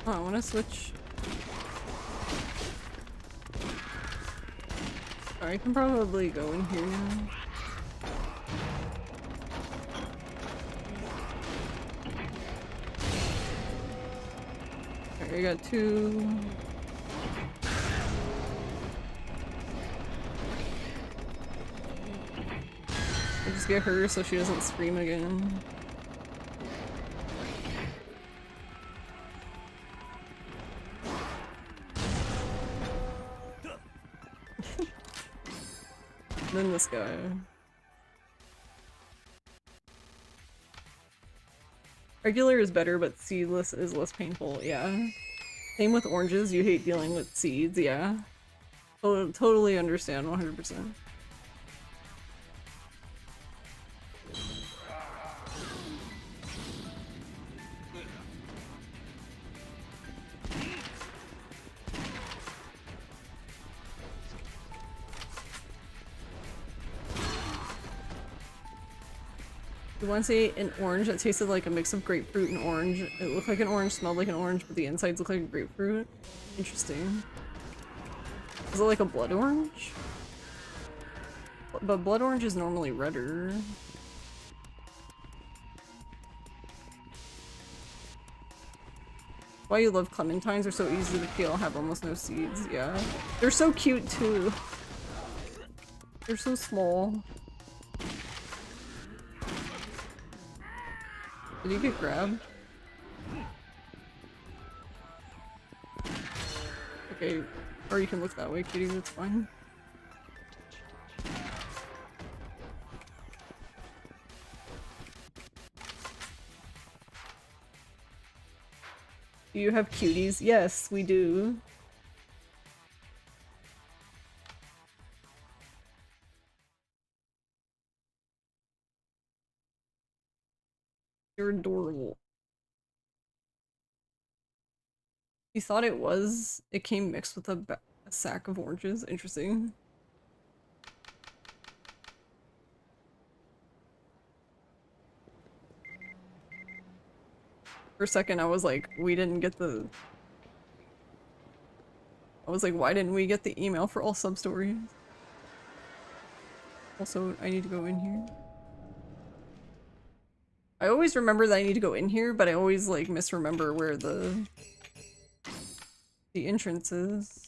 Oh, I wanna switch. Alright, I can probably go in here now. Alright, I got 2. I'll just get her so she doesn't scream again. Then this guy. Regular is better, but seedless is less painful, yeah. Same with oranges, you hate dealing with seeds, yeah. Totally understand, 100%. You once ate an orange that tasted like a mix of grapefruit and orange. It looked like an orange, smelled like an orange, but the insides look like a grapefruit. Interesting. Is it like a blood orange? But blood orange is normally redder. Why you love clementines? They're so easy to peel, have almost no seeds. Yeah. They're so cute too. They're so small. Did you get grabbed? Okay, or you can look that way, kitty, that's fine. Do you have cuties? Yes, we do. You're adorable. You thought it came mixed with a sack of oranges? Interesting. For a second I was like, I was like, why didn't we get the email for all sub stories? Also, I need to go in here. I always remember that I need to go in here, but I always like misremember where the entrance is.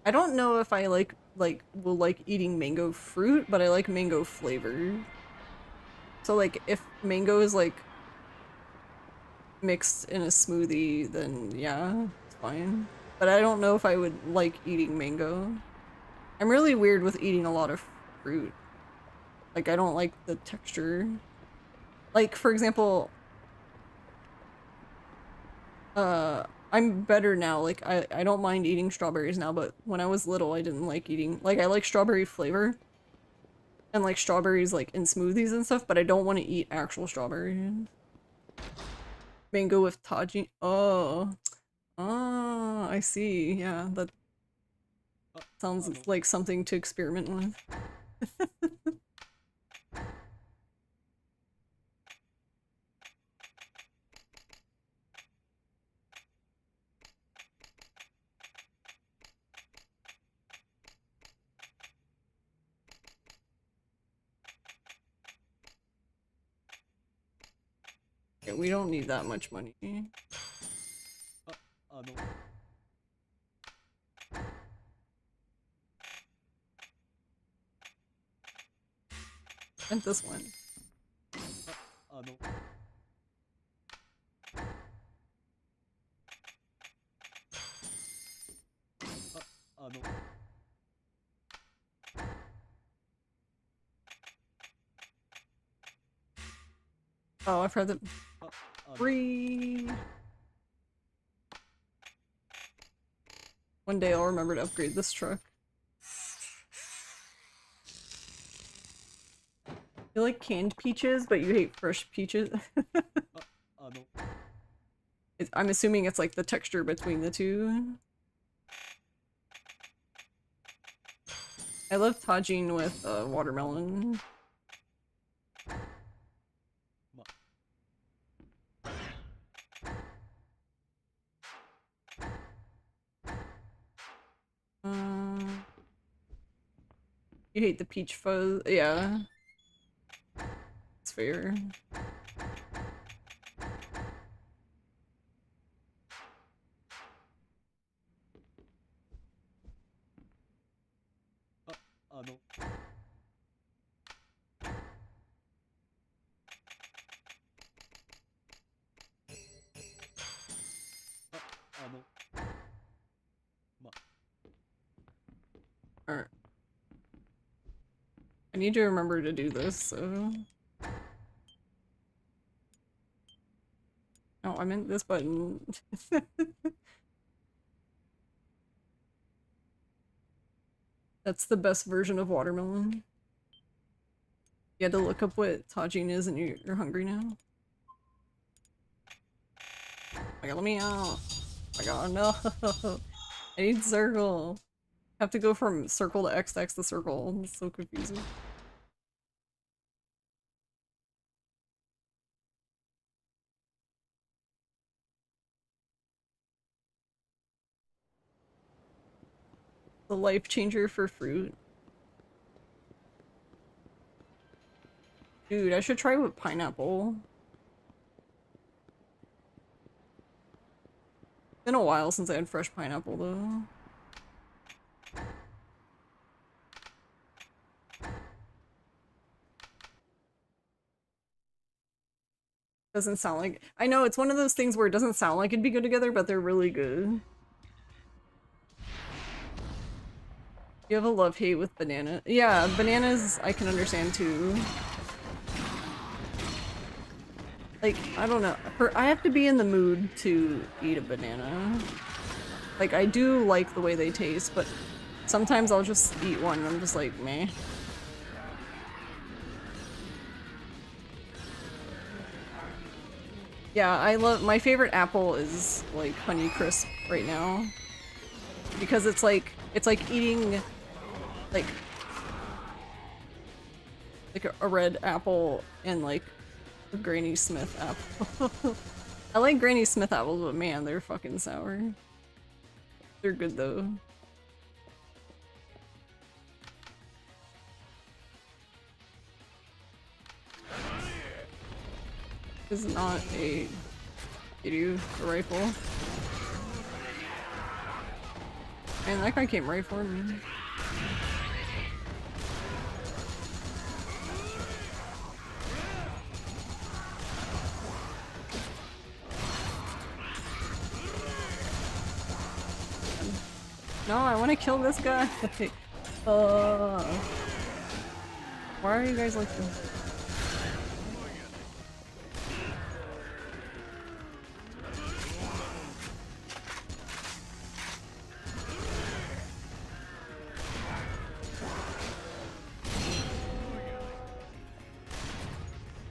I don't know if I will like eating mango fruit, but I like mango flavor. So like if mango is like mixed in a smoothie, then yeah, it's fine. But I don't know if I would like eating mango. I'm really weird with eating a lot of fruit. Like I don't like the texture. Like for example, I'm better now. Like I don't mind eating strawberries now, but when I was little I didn't like eating, like I like strawberry flavor and like strawberries like in smoothies and stuff, but I don't want to eat actual strawberries. Mango with tajin. Oh. Oh, I see. Yeah, that sounds like something to experiment with. Yeah, we don't need that much money. And this one. Oh, I've heard that. Free. One day I'll remember to upgrade this truck. You like canned peaches, but you hate fresh peaches? I'm assuming it's like the texture between the two. I love tajin with watermelon. You hate the peach fuzz? Yeah. It's fair. Alright. I need to remember to do this, so... Oh, I meant this button. That's the best version of watermelon. You had to look up what tajin is and you're hungry now? Oh my god, let me out. Oh my god, no. I need circle. I have to go from circle to X to circle. It's so confusing. The life changer for fruit. Dude, I should try with pineapple. Been a while since I had fresh pineapple though. Doesn't sound like— I know, it's one of those things where it doesn't sound like it'd be good together, but they're really good. You have a love-hate with banana. Yeah, bananas I can understand too. Like, I don't know. I have to be in the mood to eat a banana. Like, I do like the way they taste, but sometimes I'll just eat one and I'm just like, meh. Yeah, I love— my favorite apple is like Honeycrisp right now. Because it's like eating like Like a red apple and like a Granny Smith apple. I like Granny Smith apples, but man, they're fucking sour. They're good though. This is not a Kiryu rifle. Man, that guy came right for me. No, I want to kill this guy. Why are you guys like this?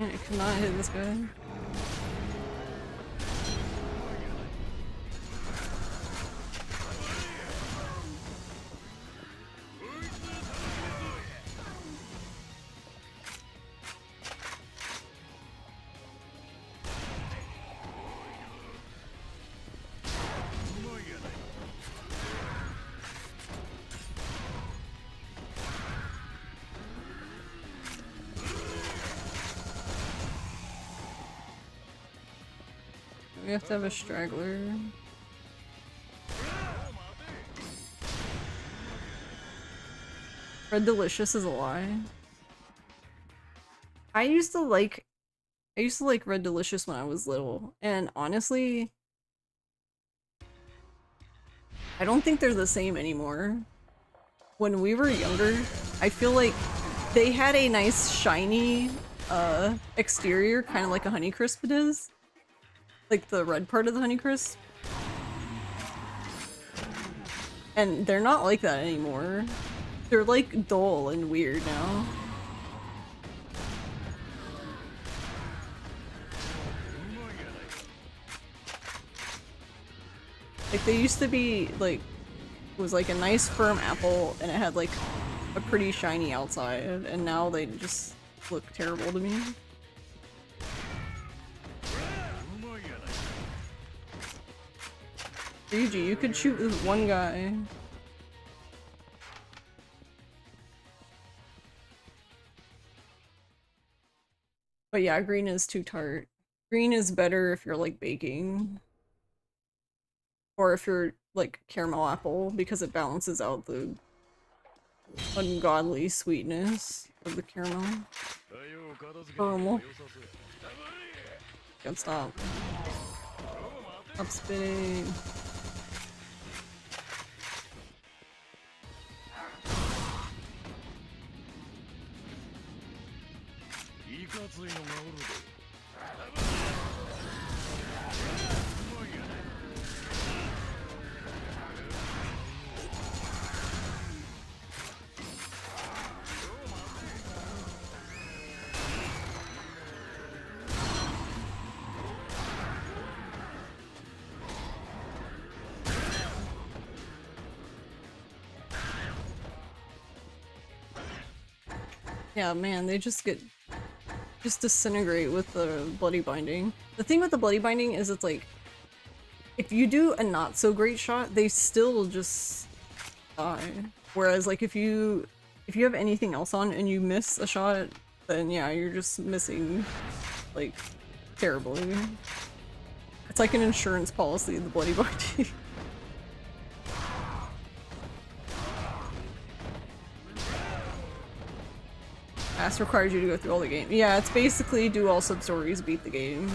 Man, I cannot hit this guy. We have to have a straggler. Red Delicious is a lie. I used to like Red Delicious when I was little, and honestly, I don't think they're the same anymore. When we were younger, I feel like they had a nice shiny exterior, kind of like a Honeycrisp does. Like the red part of the Honeycrisp. And they're not like that anymore. They're like dull and weird now. Like they used to be like, it was like a nice firm apple and it had like a pretty shiny outside, and now they just look terrible to me. Ryuji, you could shoot this one guy. But yeah, green is too tart. Green is better if you're like baking. Or if you're like caramel apple, because it balances out the ungodly sweetness of the caramel. Caramel. Can't stop. Stop spinning. Yeah, man, they just disintegrate with the bloody binding. The thing with the bloody binding is it's like, if you do a not so great shot, they still just die. Whereas like if you have anything else on and you miss a shot, then yeah, you're just missing like terribly. It's like an insurance policy, the bloody binding. Pass requires you to go through all the game. Yeah, it's basically do all sub-stories, beat the game.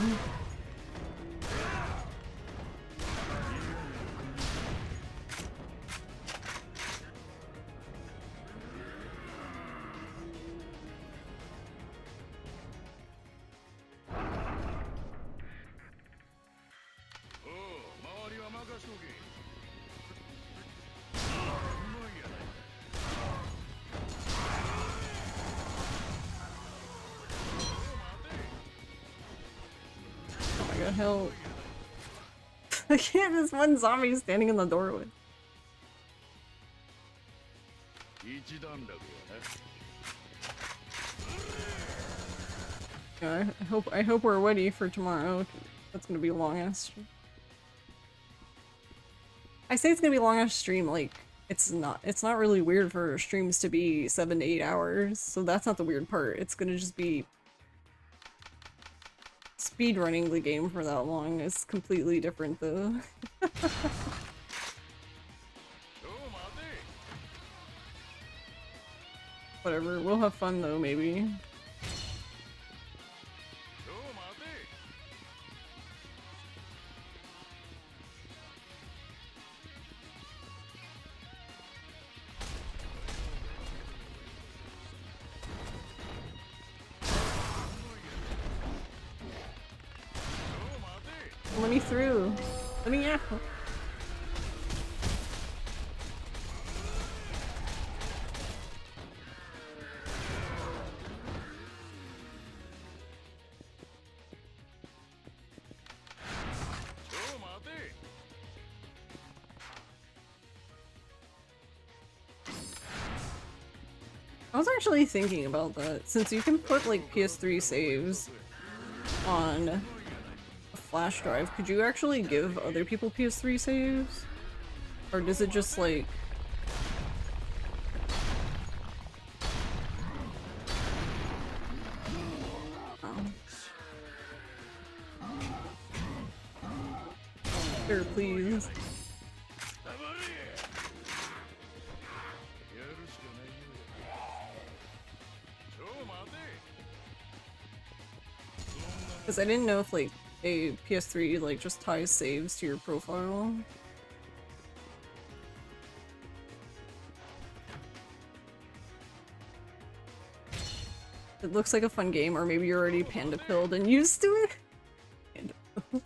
Help. I can't, this one zombie standing in the doorway. Yeah, I hope we're ready for tomorrow. That's gonna be a long ass. I say it's gonna be a long ass stream. Like it's not. It's not really weird for streams to be 7 to 8 hours. So that's not the weird part. It's gonna just be speed running the game for that long is completely different though. Whatever. We'll have fun though. Maybe. Let me through. Let me out. I was actually thinking about that, since you can put like PS3 saves on a flash drive, could you actually give other people PS3 saves? Or does it just like... Oh. Sure, please. Because I didn't know if like a PS3 like just ties saves to your profile. It looks like a fun game, or maybe you're already panda pilled and used to it. Panda pill.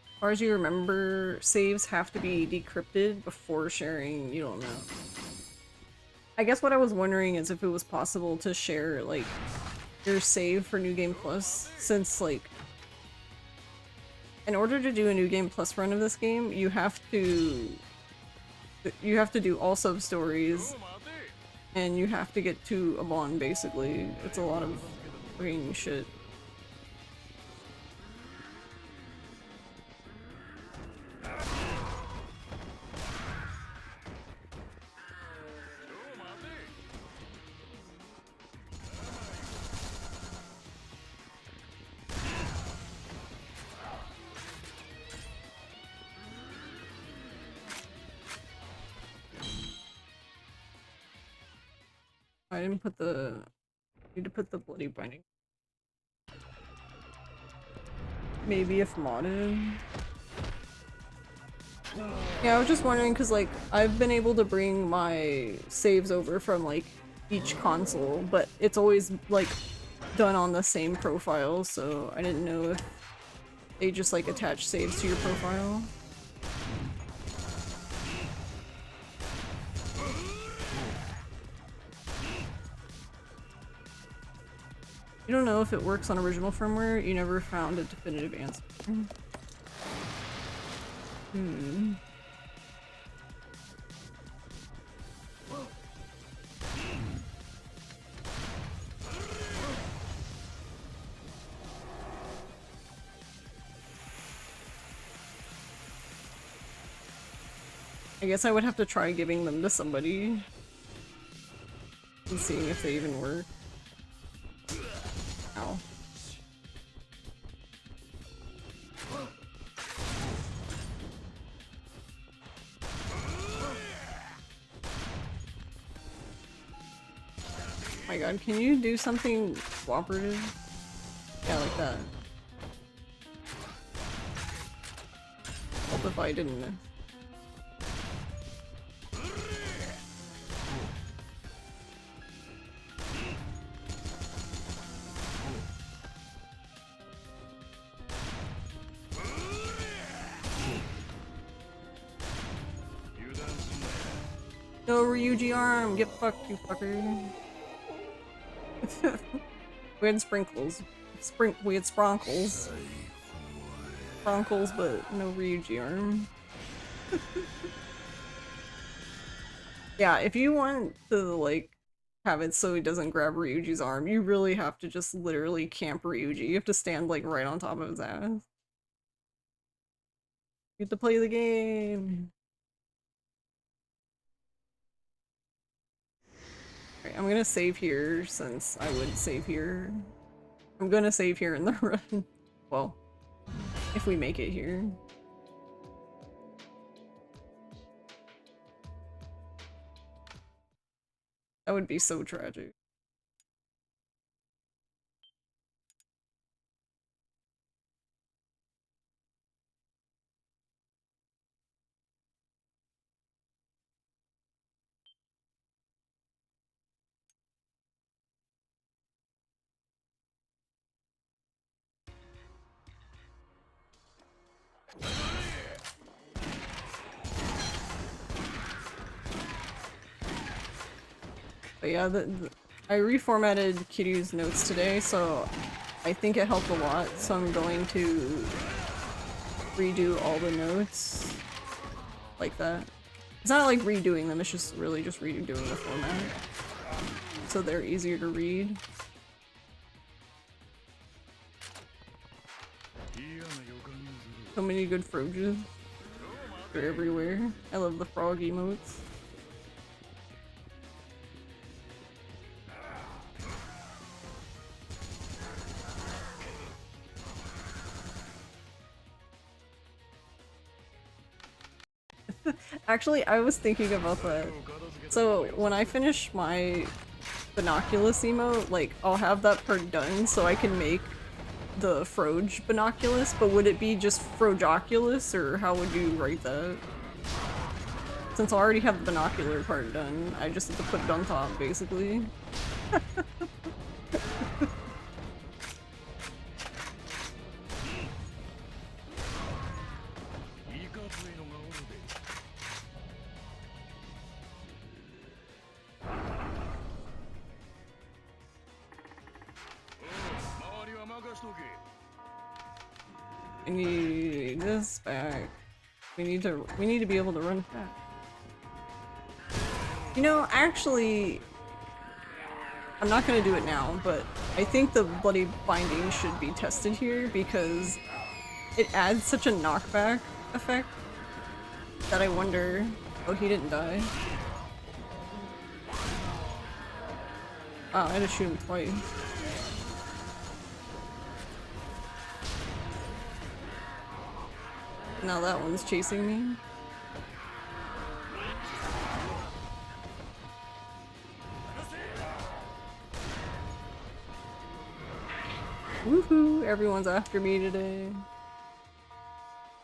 As far as you remember, saves have to be decrypted before sharing. You don't know. I guess what I was wondering is if it was possible to share like your save for New Game Plus, since like in order to do a New Game Plus run of this game, you have to do all sub-stories and you have to get to a bond basically. It's a lot of fucking shit. I didn't put the... need to put the bloody binding. Maybe if modded. Yeah, I was just wondering because like I've been able to bring my saves over from like each console, but it's always like done on the same profile, so I didn't know if they just like attach saves to your profile. You don't know if it works on original firmware? You never found a definitive answer. Hmm. I guess I would have to try giving them to somebody and seeing if they even work. Ow. Oh my god, can you do something cooperative? Yeah, like that. Help if I didn't. No Ryuji arm, get fucked, you fucker. We had sprinkles. We had spronkles. Spronkles, but no Ryuji arm. Yeah, if you want to, like, have it so he doesn't grab Ryuji's arm, you really have to just literally camp Ryuji. You have to stand, like, right on top of his ass. You have to play the game. Alright, I'm gonna save here since I would save here. I'm gonna save here in the run. Well, if we make it here. That would be so tragic. But yeah, I reformatted Kiryu's notes today, so I think it helped a lot, so I'm going to redo all the notes like that. It's not like redoing them, it's just really just redoing the format. So they're easier to read. So many good froges. They're everywhere. I love the frog emotes. Actually, I was thinking about that. So when I finish my binoculus emote, like, I'll have that part done so I can make the Froge binoculus, but would it be just Frojoculus, or how would you write that? Since I already have the binocular part done, I just have to put it on top, basically. I need this back. We need to be able to run fast. You know, actually, I'm not gonna do it now, but I think the bloody binding should be tested here because it adds such a knockback effect that I wonder. Oh, he didn't die. Oh, I had to shoot him twice. Now that one's chasing me. Woohoo! Everyone's after me today.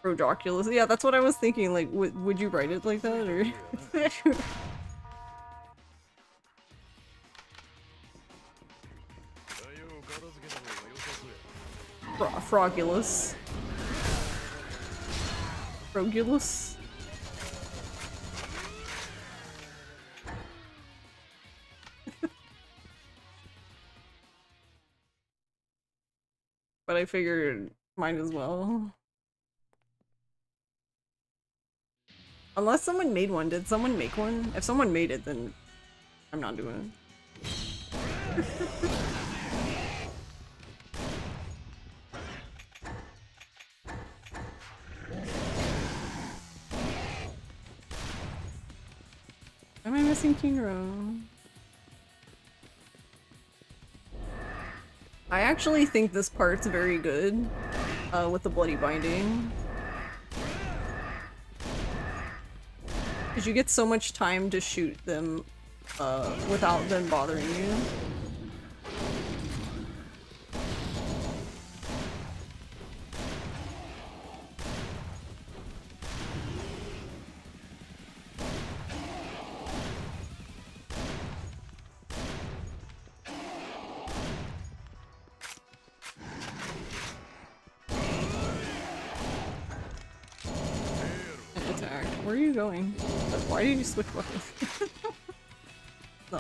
Frojoculus. Yeah, that's what I was thinking. Like, would you write it like that, or? Frogulus. Frogulus. But I figured might as well. Unless someone made one. Did someone make one? If someone made it, then I'm not doing it. Am I missing Kinro? I actually think this part's very good with the bloody binding. Because you get so much time to shoot them without them bothering you. Attack. Where are you going? Why did you switch weapons? No.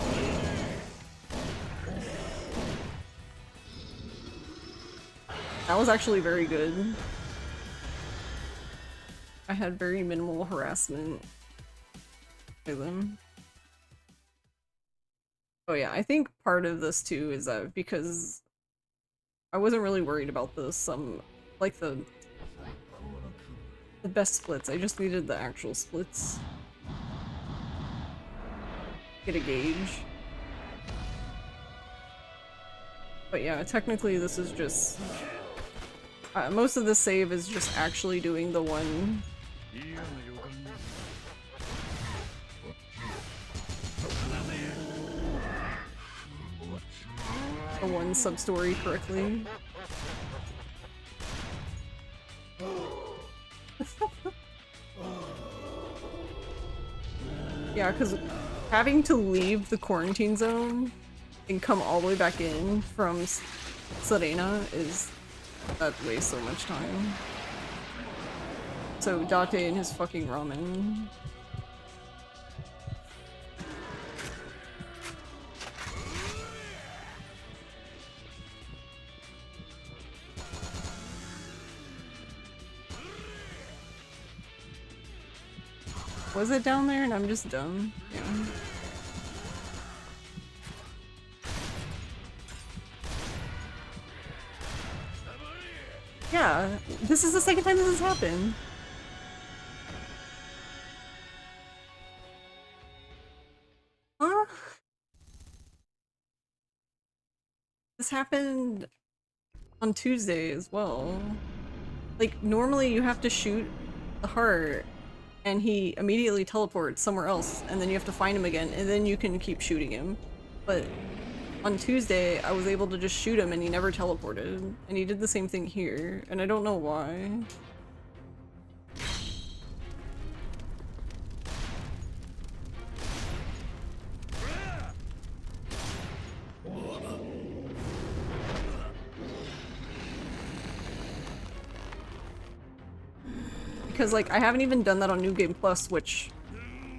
That was actually very good. I had very minimal harassment by them. Oh yeah, I think part of this too is that because I wasn't really worried about like the best splits. I just needed the actual splits. Get a gauge. But yeah, technically this is just... most of the save is just actually doing the one... the one sub-story correctly. Yeah, because having to leave the quarantine zone and come all the way back in from Serena that wastes so much time. So Date and his fucking ramen. Was it down there and I'm just dumb? Yeah. Yeah, this is the second time this has happened. Huh? This happened on Tuesday as well. Like, normally you have to shoot the heart and he immediately teleports somewhere else and then you have to find him again and then you can keep shooting him. But on Tuesday, I was able to just shoot him and he never teleported. And he did the same thing here, and I don't know why. Because like I haven't even done that on New Game Plus, which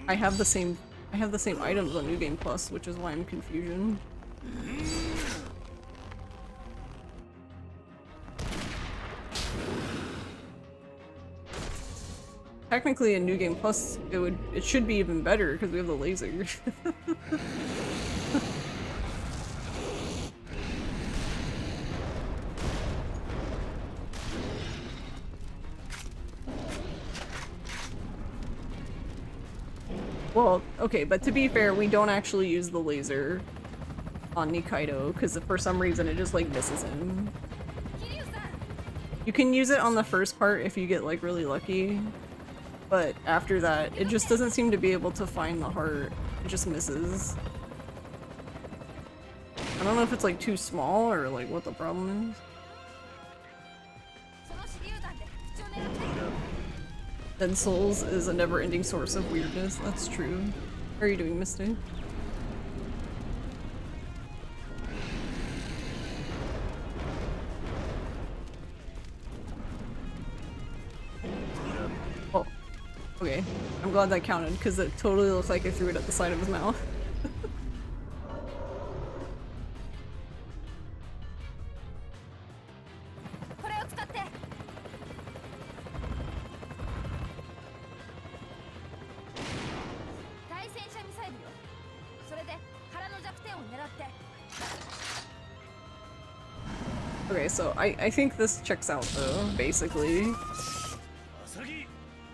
I have the same items on New Game Plus, which is why I'm confusion. Technically in New Game Plus it should be even better because we have the laser. Well, okay, but to be fair, we don't actually use the laser on Nikaido, because for some reason it just, like, misses him. You can use it on the first part if you get, like, really lucky, but after that, it just doesn't seem to be able to find the heart. It just misses. I don't know if it's, like, too small or, like, what the problem is. Dead Souls is a never-ending source of weirdness. That's true. How are you doing, Misty? Oh, okay. I'm glad that counted because it totally looks like I threw it at the side of his mouth. Okay, so I think this checks out though, basically.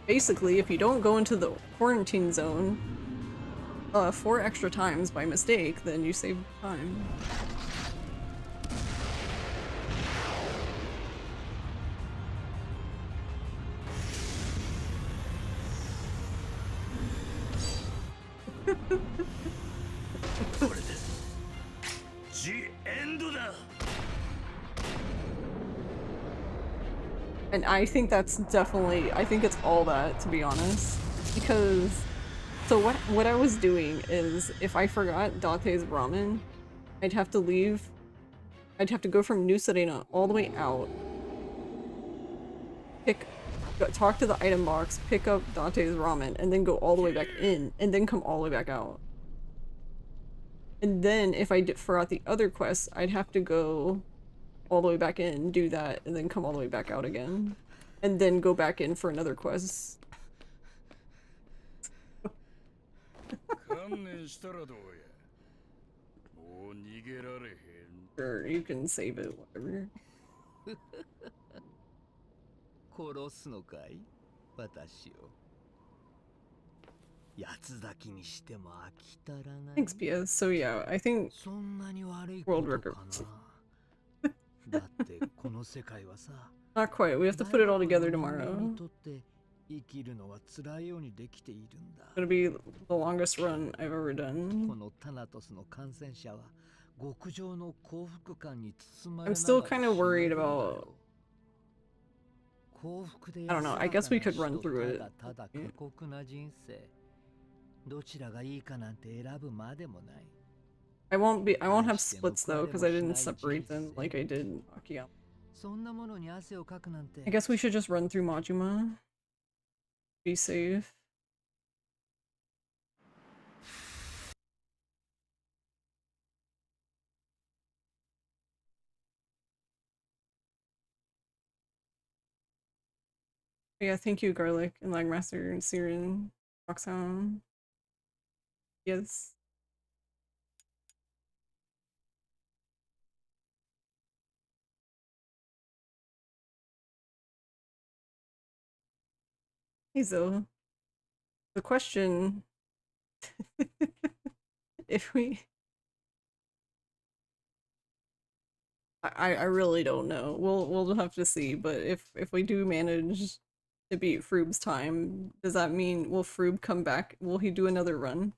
Basically, if you don't go into the quarantine zone 4 extra times by mistake, then you save time. And I think that's definitely, I think it's all that, to be honest. Because, so what I was doing is, if I forgot Date's ramen, I'd have to leave, I'd have to go from New Serena all the way out, talk to the item box, pick up Date's ramen, and then go all the way back in, and then come all the way back out. And then, if I forgot the other quests, I'd have to go all the way back in, do that, and then come all the way back out again. And then go back in for another quest. Sure, you can save it, whatever. 殺すのかい私を。八つ咲きにしても飽きたらない。 Thanks, PS. So yeah, I think そんなに悪い world こと record. かな。だってこの世界はさ、 Not quite. We have to put it all together 大部分の人間に tomorrow. とって生きるのは辛いようにできているんだ。 It'll be the longest run I've ever こ done. のタナトスの感染者は極上の幸福感に包まれ I'm な still がら kind of 死ぬん worried だ about. よ。幸福で I don't know. I 安 guess we らか could な run 死と through た it. だただ過酷な人生。どちらがいいかなんて選ぶまでもない。 I won't have splits though, because I didn't separate them like I did Akiyama. そんなものに汗をかくなんて。 I guess we should just run through Majima. Be safe. Yeah, thank you, Garlic and Lagmaster and Siren, Roxanne. Yes. Hey Zoe. The question if we I really don't know. We'll have to see, but if we do manage to beat Froob's time, does that mean will Froob come back? Will he do another run?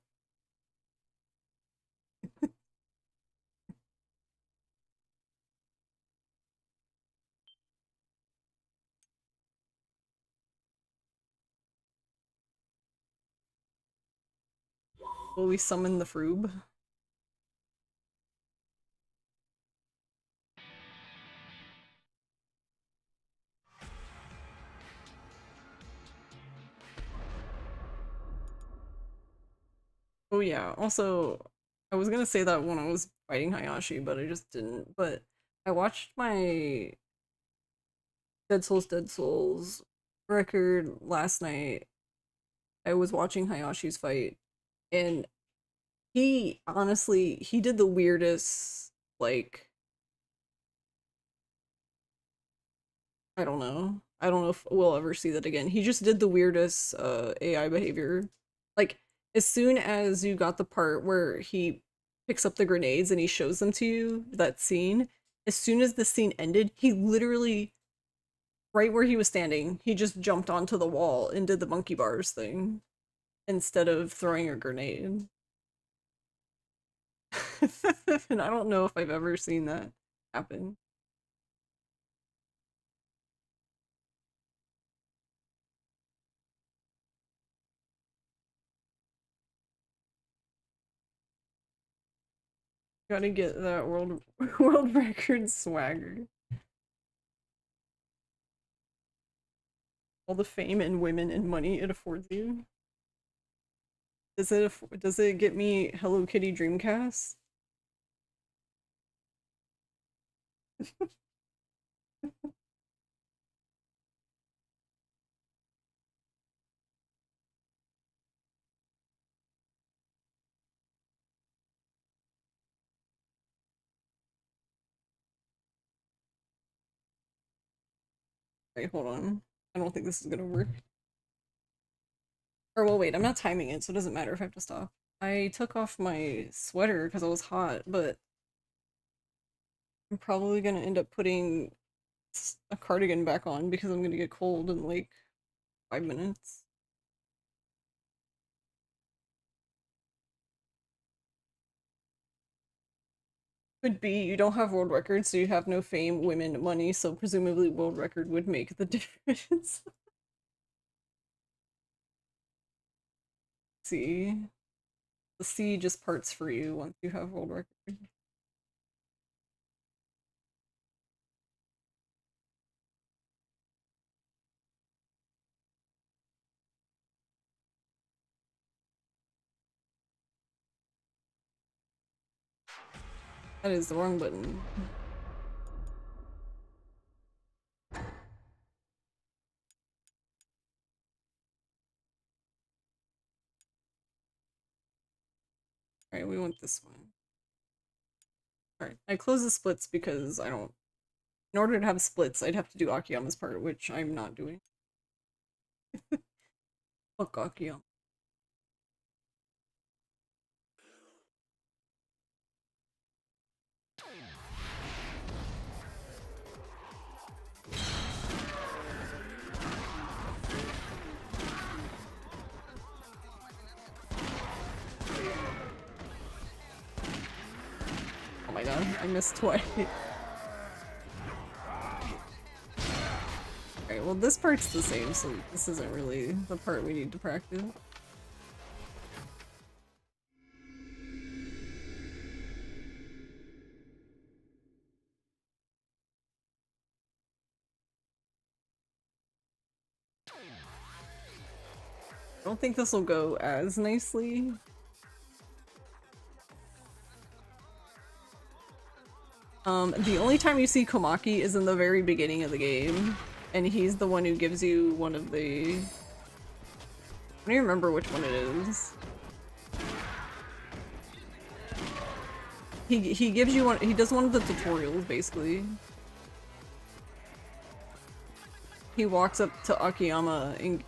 Will we summon the Froob? Oh yeah, also, I was gonna say that when I was fighting Hayashi, but I just didn't. But I watched my Dead Souls record last night. I was watching Hayashi's fight, and he honestly, he did the weirdest, like, I don't know. I don't know if we'll ever see that again. He just did the weirdest AI behavior. Like, as soon as you got the part where he picks up the grenades and he shows them to you, that scene, as soon as the scene ended, he literally, right where he was standing, he just jumped onto the wall and did the monkey bars thing instead of throwing a grenade. And I don't know if I've ever seen that happen. Gotta get that world record swagger. All the fame and women and money it affords you. Does it get me Hello Kitty Dreamcast? Wait, hold on. I don't think this is gonna work. Or well, wait, I'm not timing it, so it doesn't matter if I have to stop. I took off my sweater because I was hot, but I'm probably gonna end up putting a cardigan back on because I'm gonna get cold in like 5 minutes. Could be you don't have world records, so you have no fame, women, money, so presumably world record would make the difference. See, the sea just parts for you once you have world record. That is the wrong button. Alright, we went this way. Alright, I close the splits because I don't... In order to have splits, I'd have to do Akiyama's part, which I'm not doing. Fuck Akiyama. Oh my god, I missed twice. Alright, well this part's the same, so this isn't really the part we need to practice. I don't think this will go as nicely. The only time you see Komaki is in the very beginning of the game, and he's the one who gives you one of the... I don't even remember which one it is. He gives you one- he does one of the tutorials, basically. He walks up to Akiyama and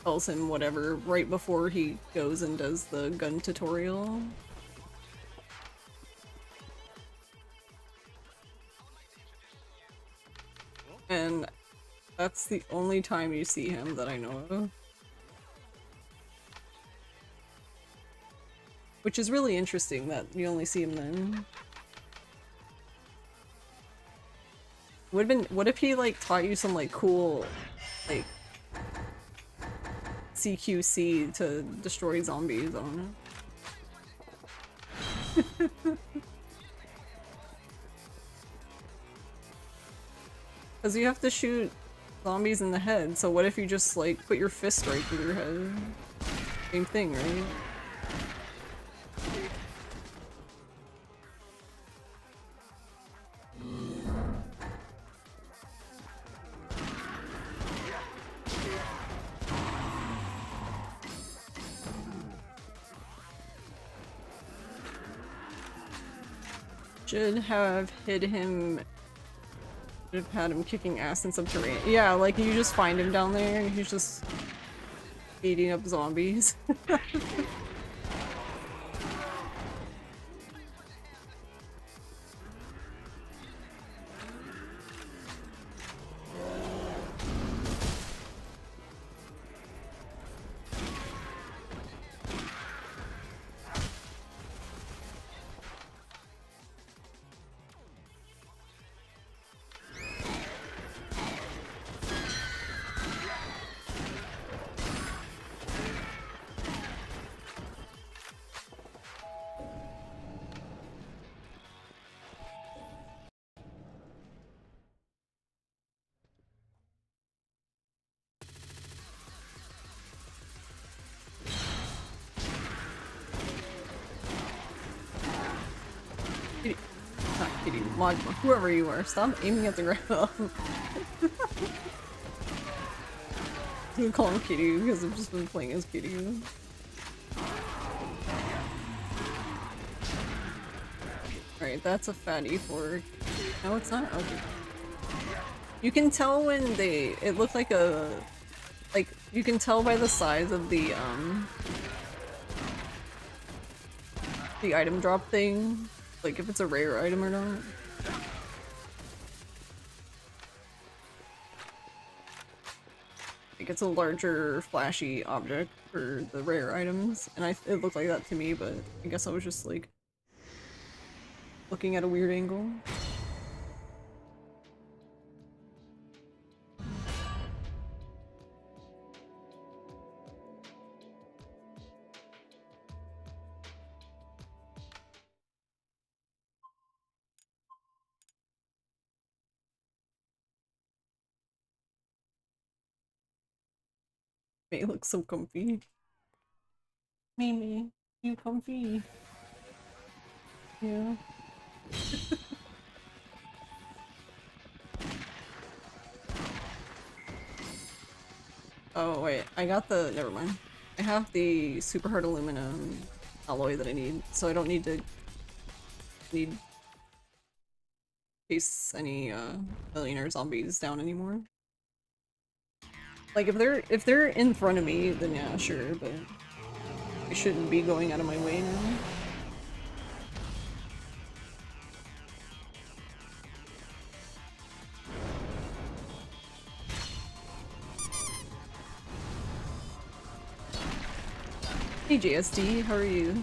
tells him whatever right before he goes and does the gun tutorial. And that's the only time you see him that I know of. Which is really interesting that you only see him then. Would've been- what if he like taught you some like cool like CQC to destroy zombies? I don't know. Because you have to shoot zombies in the head, so what if you just like put your fist right through their head? Same thing, right? Should have hid him. Should have had him kicking ass in subterranean. Yeah, like you just find him down there and he's just beating up zombies. Not Kitty, Magma, whoever you are, stop aiming at the ground. I'm gonna call him Kitty because I've just been playing as Kitty. Alright, that's a fatty for... No, it's not? Okay. You can tell when they... It looked like a... Like, you can tell by the size of the item drop thing. Like, if it's a rare item or not. Like, it's a larger, flashy object for the rare items. And it looked like that to me, but I guess I was just, like, looking at a weird angle. May looks so comfy. Mimi, you comfy. Yeah. Oh wait, I got the- never mind. I have the super hard aluminum alloy that I need, so I don't need to chase any millionaire zombies down anymore. Like if they're in front of me, then yeah, sure, but I shouldn't be going out of my way now. Hey JSD, how are you?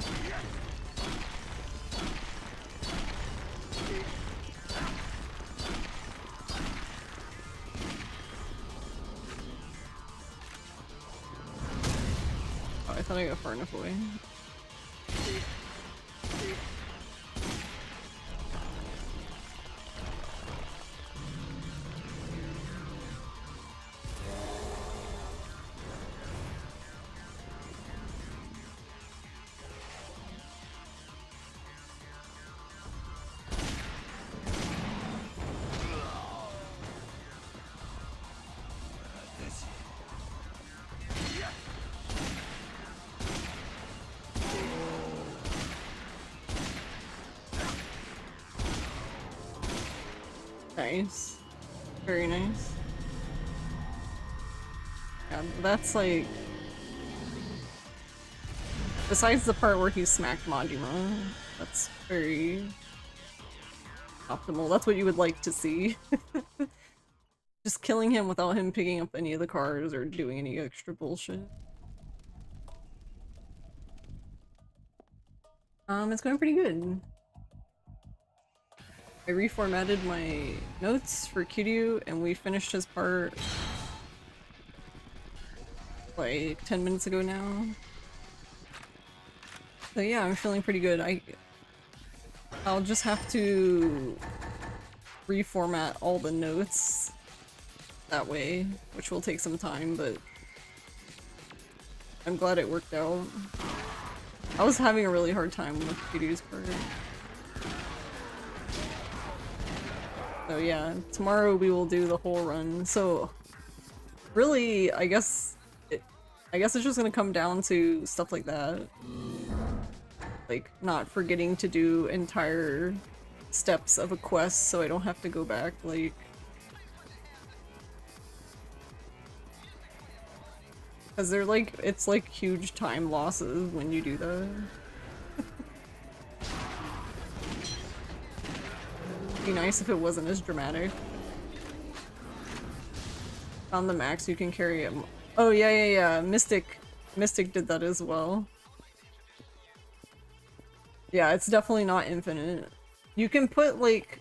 Oh, I thought I got far enough away. Nice. Very nice. Yeah, that's like... Besides the part where he smacked Majima, that's very optimal. That's what you would like to see. Just killing him without him picking up any of the cars or doing any extra bullshit. It's going pretty good. I reformatted my notes for Kiryu and we finished his part like 10 minutes ago now. So yeah, I'm feeling pretty good. I'll just have to reformat all the notes that way, which will take some time, but I'm glad it worked out. I was having a really hard time with Kiryu's part. So yeah, tomorrow we will do the whole run. So really, I guess it's just gonna come down to stuff like that. Like not forgetting to do entire steps of a quest so I don't have to go back, like... Because they're like, it's like huge time losses when you do that. It'd be nice if it wasn't as dramatic. On the max you can carry it. Oh yeah. Mystic did that as well. Yeah, it's definitely not infinite. You can put like,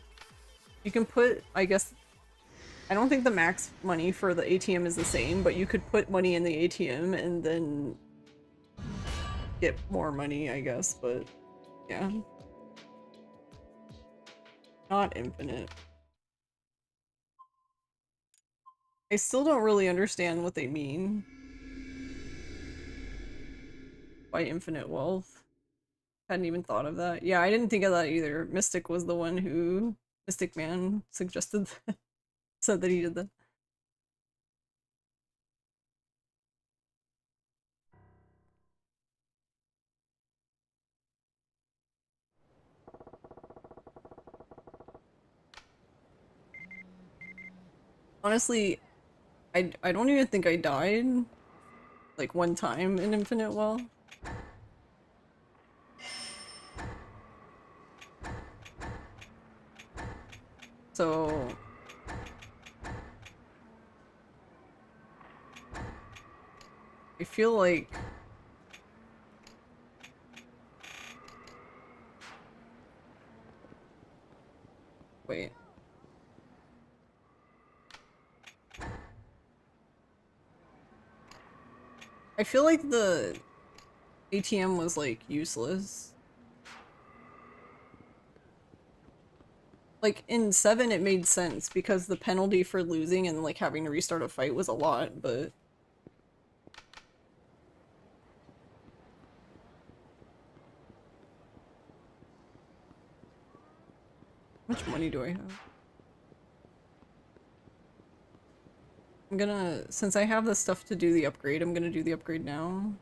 I guess, I don't think the max money for the ATM is the same, but you could put money in the ATM and then get more money, I guess, but yeah. Not infinite. I still don't really understand what they mean by infinite wealth. Hadn't even thought of that. Yeah, I didn't think of that either. Mystic was the one who... Mystic Man suggested that. Said that he did that. Honestly, I don't even think I died like one time in Infinite Well. So I feel like wait. I feel like the ATM was like useless. Like in 7 it made sense because the penalty for losing and like having to restart a fight was a lot, but how much money do I have? I'm gonna, since I have the stuff to do the upgrade, I'm gonna do the upgrade now.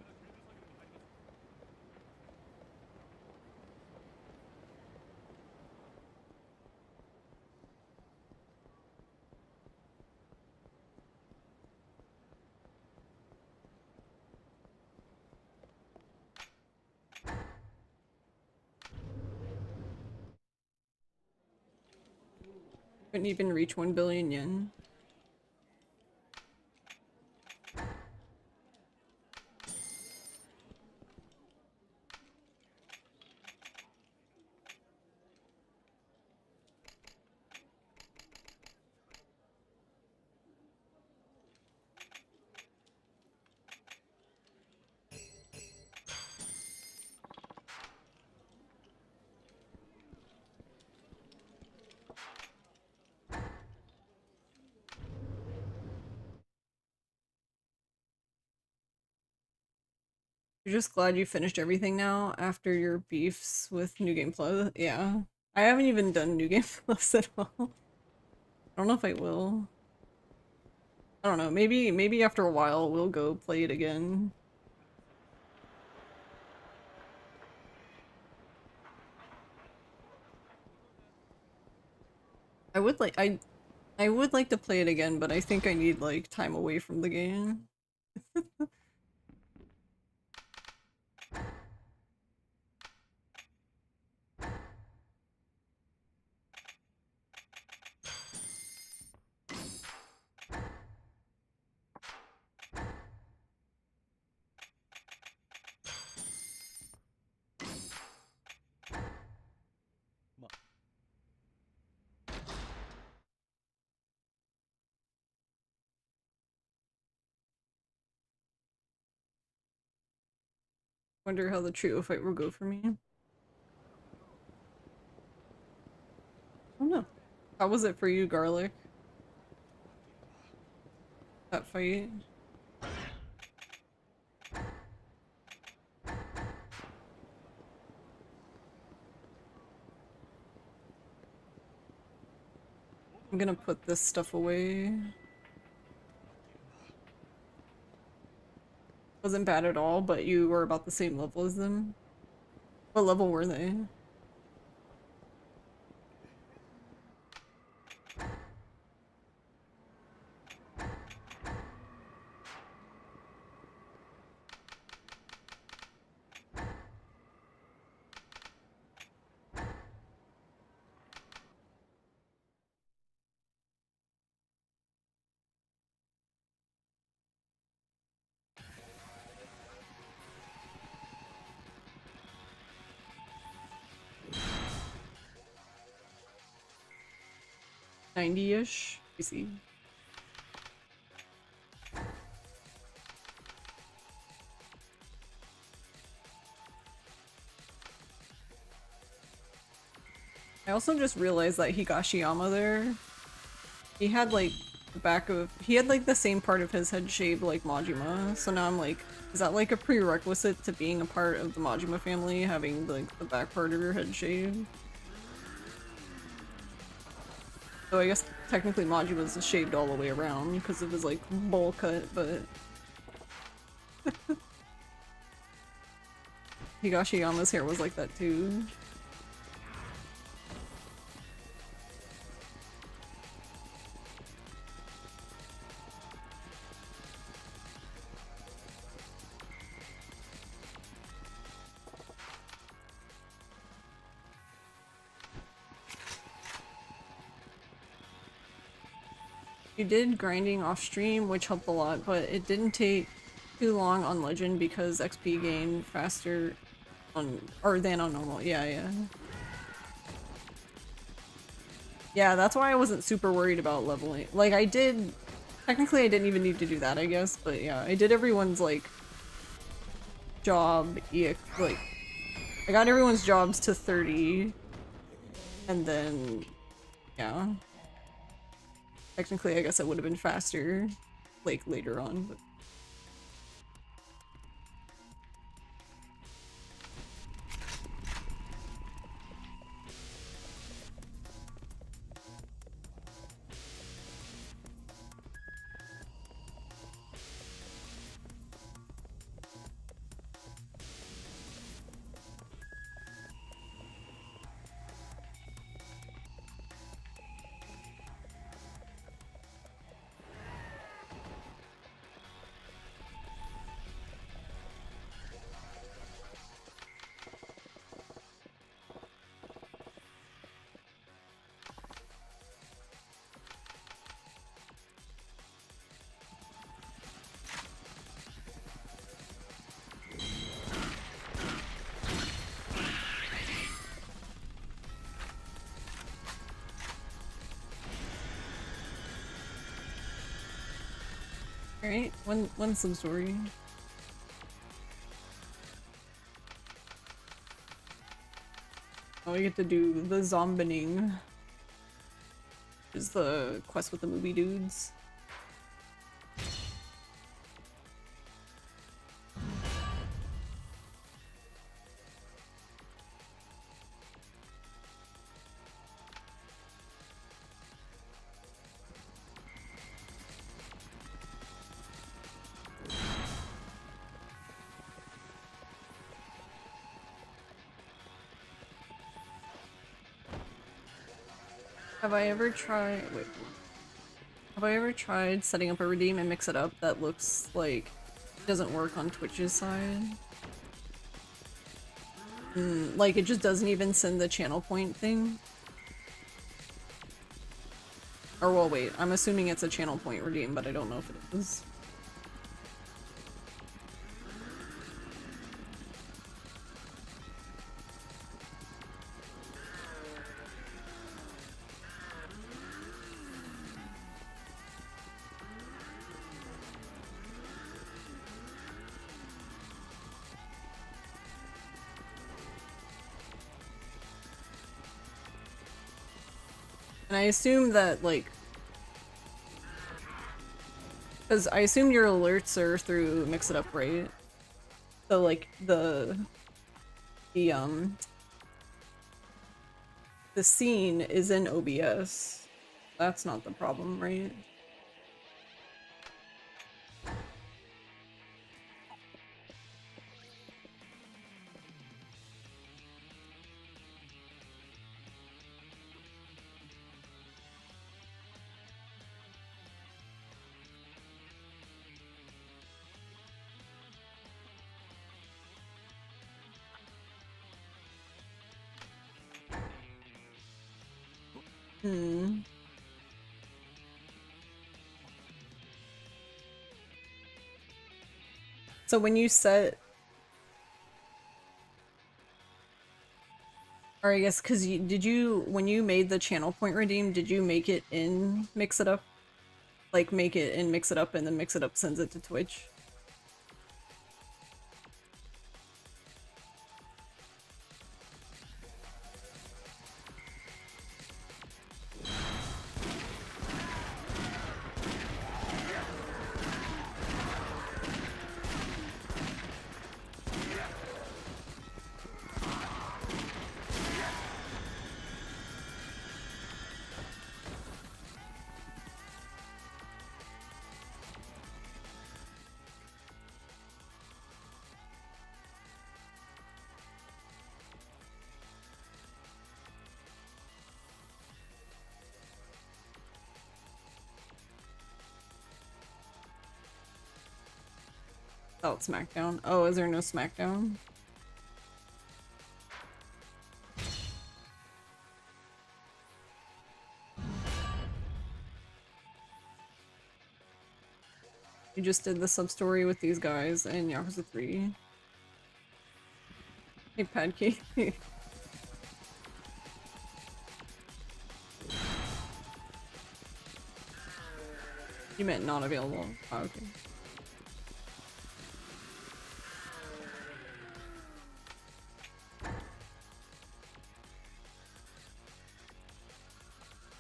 Couldn't even reach 1 billion yen. You're just glad you finished everything now after your beefs with New Game Plus? Yeah. I haven't even done New Game Plus at all. I don't know if I will. I don't know, maybe after a while we'll go play it again. I would like to play it again, but I think I need like time away from the game. Wonder how the trio fight will go for me. I don't know. How was it for you, Garlic? That fight? I'm gonna put this stuff away. Wasn't bad at all, but you were about the same level as them. What level were they? $90-ish? You see. I also just realized that Higashiyama there, he had like he had like the same part of his head shaved like Majima, so now I'm like, is that like a prerequisite to being a part of the Majima family, having like the back part of your head shaved? So I guess technically Majima's shaved all the way around because of his like bowl cut, but Higashiyama's hair was like that too. You did grinding off stream, which helped a lot, but it didn't take too long on Legend because XP gained faster on than on normal. Yeah, yeah. Yeah, that's why I wasn't super worried about leveling. Like technically I didn't even need to do that, I guess, but yeah, I did everyone's like job, like I got everyone's jobs to 30 and then yeah. Technically, I guess it would have been faster, like, later on, but... Alright, one sub-story. Oh, we get to do the zombining. Which is the quest with the movie dudes. Have I ever tried setting up a redeem and mix it up that looks like it doesn't work on Twitch's side? Like it just doesn't even send the channel point thing? Or well wait, I'm assuming it's a channel point redeem, but I don't know if it is. And I assume that, like... Because I assume your alerts are through Mix It Up, right? So, like, the scene is in OBS. That's not the problem, right? So when you set... Or I guess, because when you made the channel point redeem, did you make it in Mix It Up? Like, make it in Mix It Up and then Mix It Up sends it to Twitch? Oh, SmackDown. Oh, is there no SmackDown? You just did the sub-story with these guys in Yakuza 3. Hey, Padkey. You meant not available. Oh, okay.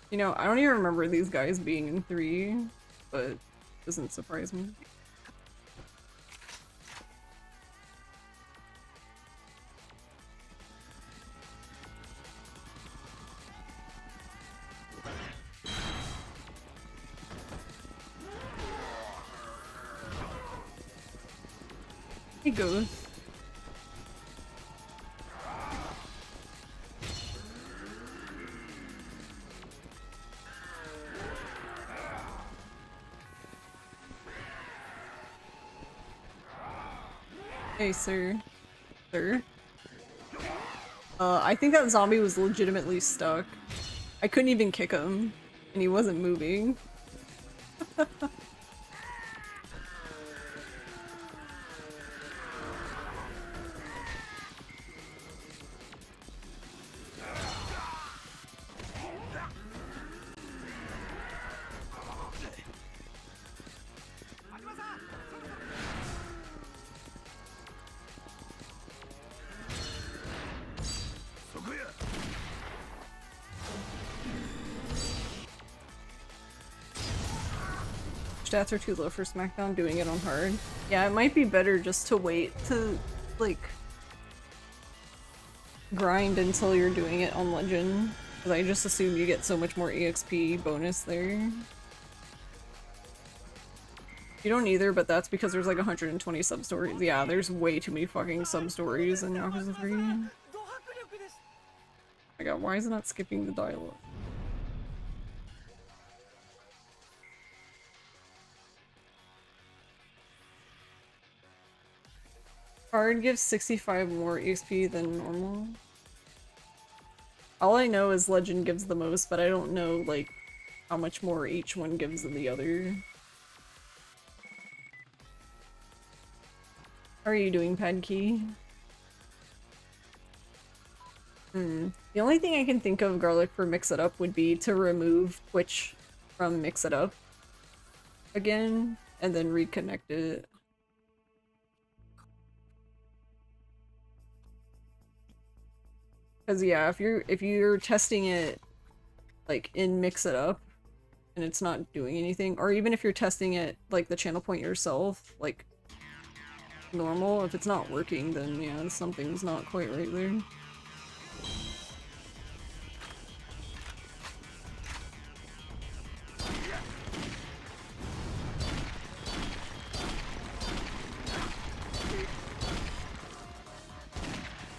You know, I don't even remember these guys being in 3, but it doesn't surprise me. He goes. Hey, sir. Sir? I think that zombie was legitimately stuck. I couldn't even kick him, and he wasn't moving. stats are too low for SmackDown doing it on hard. Yeah, it might be better just to wait to, like, grind until you're doing it on Legend. Because I just assume you get so much more EXP bonus there. You don't either, but that's because there's like 120 sub-stories. Yeah, there's way too many fucking sub-stories in Yakuza 3. Oh my god, why is it not skipping the dialogue? Hard gives 65 more EXP than normal. All I know is Legend gives the most, but I don't know, like, how much more each one gives than the other. How are you doing, Padkey? The only thing I can think of, Garlic, for Mix It Up would be to remove Twitch from Mix It Up again, and then reconnect it. Because yeah, if you're testing it like in Mix It Up and it's not doing anything, or even if you're testing it like the channel point yourself, like normal, if it's not working, then yeah, something's not quite right there.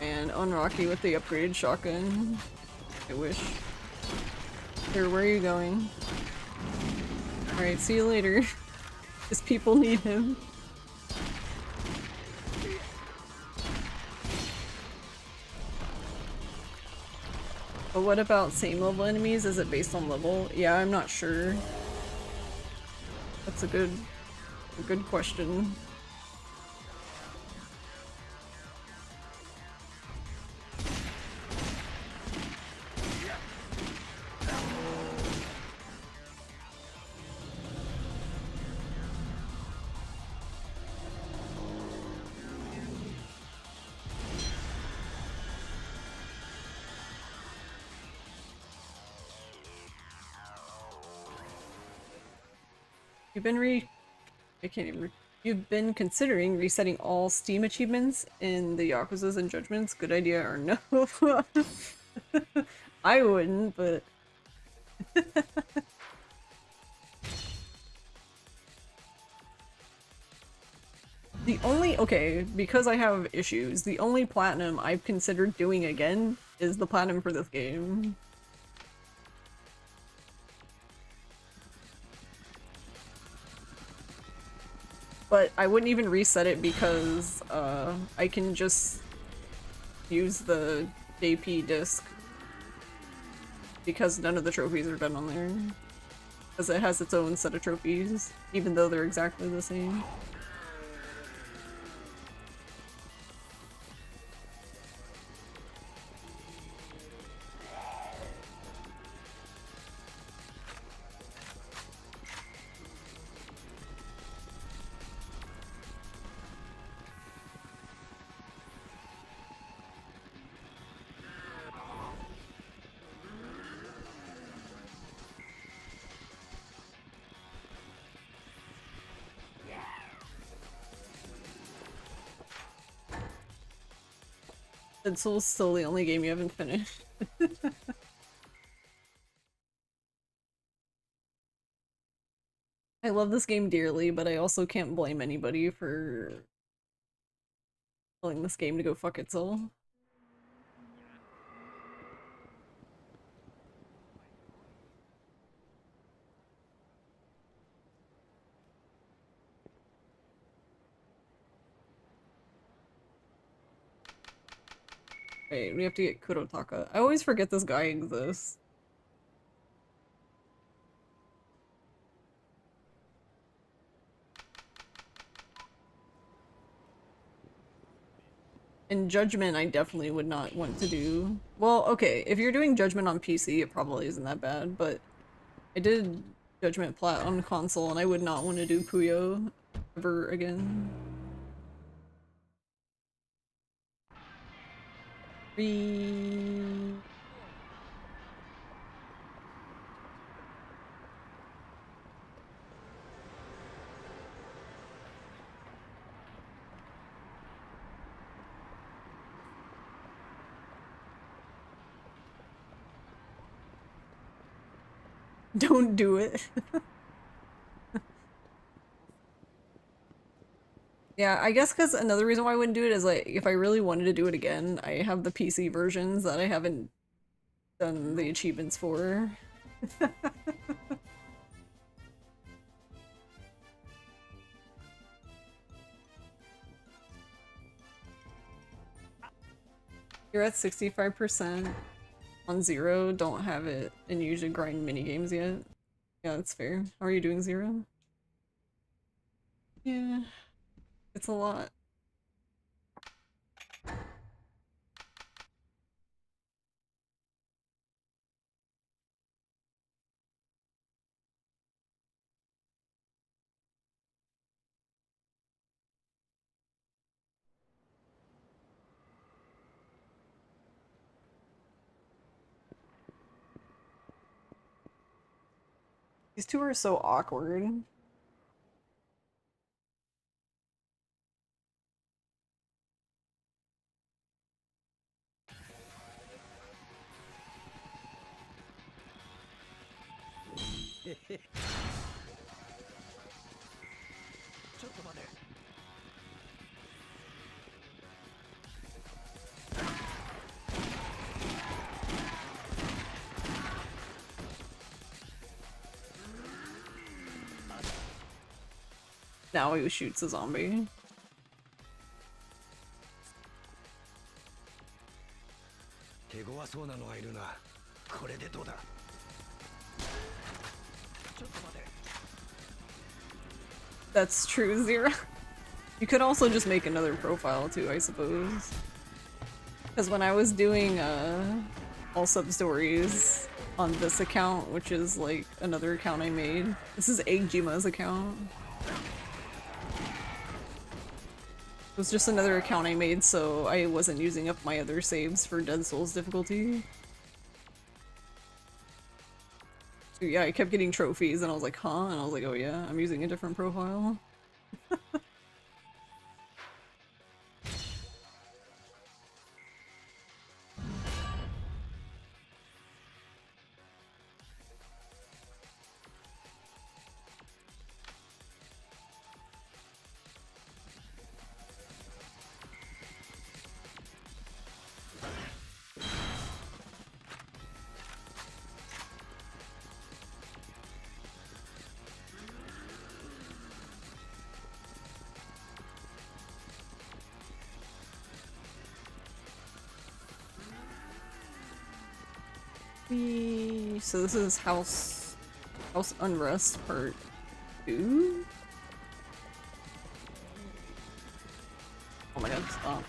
And Unrocky with the upgraded shotgun. I wish. Here, where are you going? Alright, see you later. His people need him. But what about same level enemies? Is it based on level? Yeah, I'm not sure. That's a good question. You've been considering resetting all Steam achievements in the Yakuza's and Judgments? Good idea or no? I wouldn't, but... Okay, because I have issues, the only platinum I've considered doing again is the platinum for this game. But I wouldn't even reset it because I can just use the JP disc because none of the trophies are done on there. Because it has its own set of trophies, even though they're exactly the same. Dead Souls still the only game you haven't finished. I love this game dearly, but I also can't blame anybody for telling this game to go fuck itself. Wait, we have to get Kurotaka. I always forget this guy exists. In Judgment, I definitely would not want to do... Well, okay, if you're doing Judgment on PC, it probably isn't that bad, but I did Judgment Plat on console, and I would not want to do Puyo ever again. Don't do it. Yeah, I guess because another reason why I wouldn't do it is like if I really wanted to do it again, I have the PC versions that I haven't done the achievements for. You're at 65% on Zero, don't have it, and you should grind minigames yet. Yeah, that's fair. How are you doing, Zero? Yeah, it's a lot. These two are so awkward. Now he shoots a zombie. That's true, Zero. You could also just make another profile too, I suppose. Because when I was doing All Substories on this account, which is like another account I made. This is Egjima's account. It was just another account I made so I wasn't using up my other saves for Dead Souls difficulty. So yeah, I kept getting trophies and I was like, huh? And I was like, oh yeah, I'm using a different profile. So this is House Unrest Part 2? Oh my god, stop.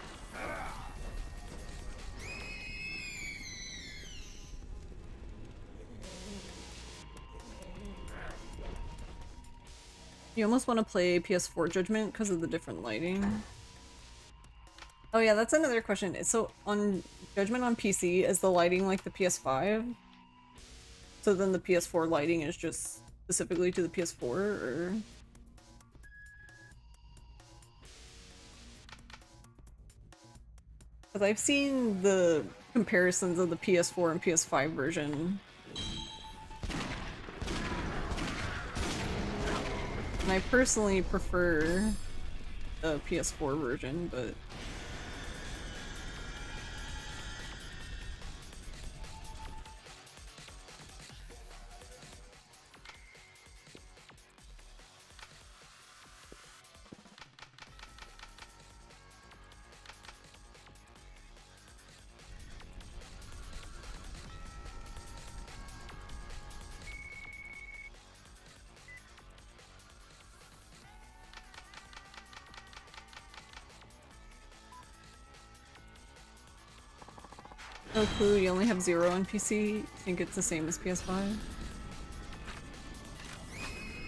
You almost want to play PS4 Judgment because of the different lighting. Oh yeah, that's another question. So on Judgment on PC, is the lighting like the PS5? So then the PS4 lighting is just specifically to the PS4, or? Because I've seen the comparisons of the PS4 and PS5 version. And I personally prefer the PS4 version, but... No clue, you only have 0 on PC? Think it's the same as PS5?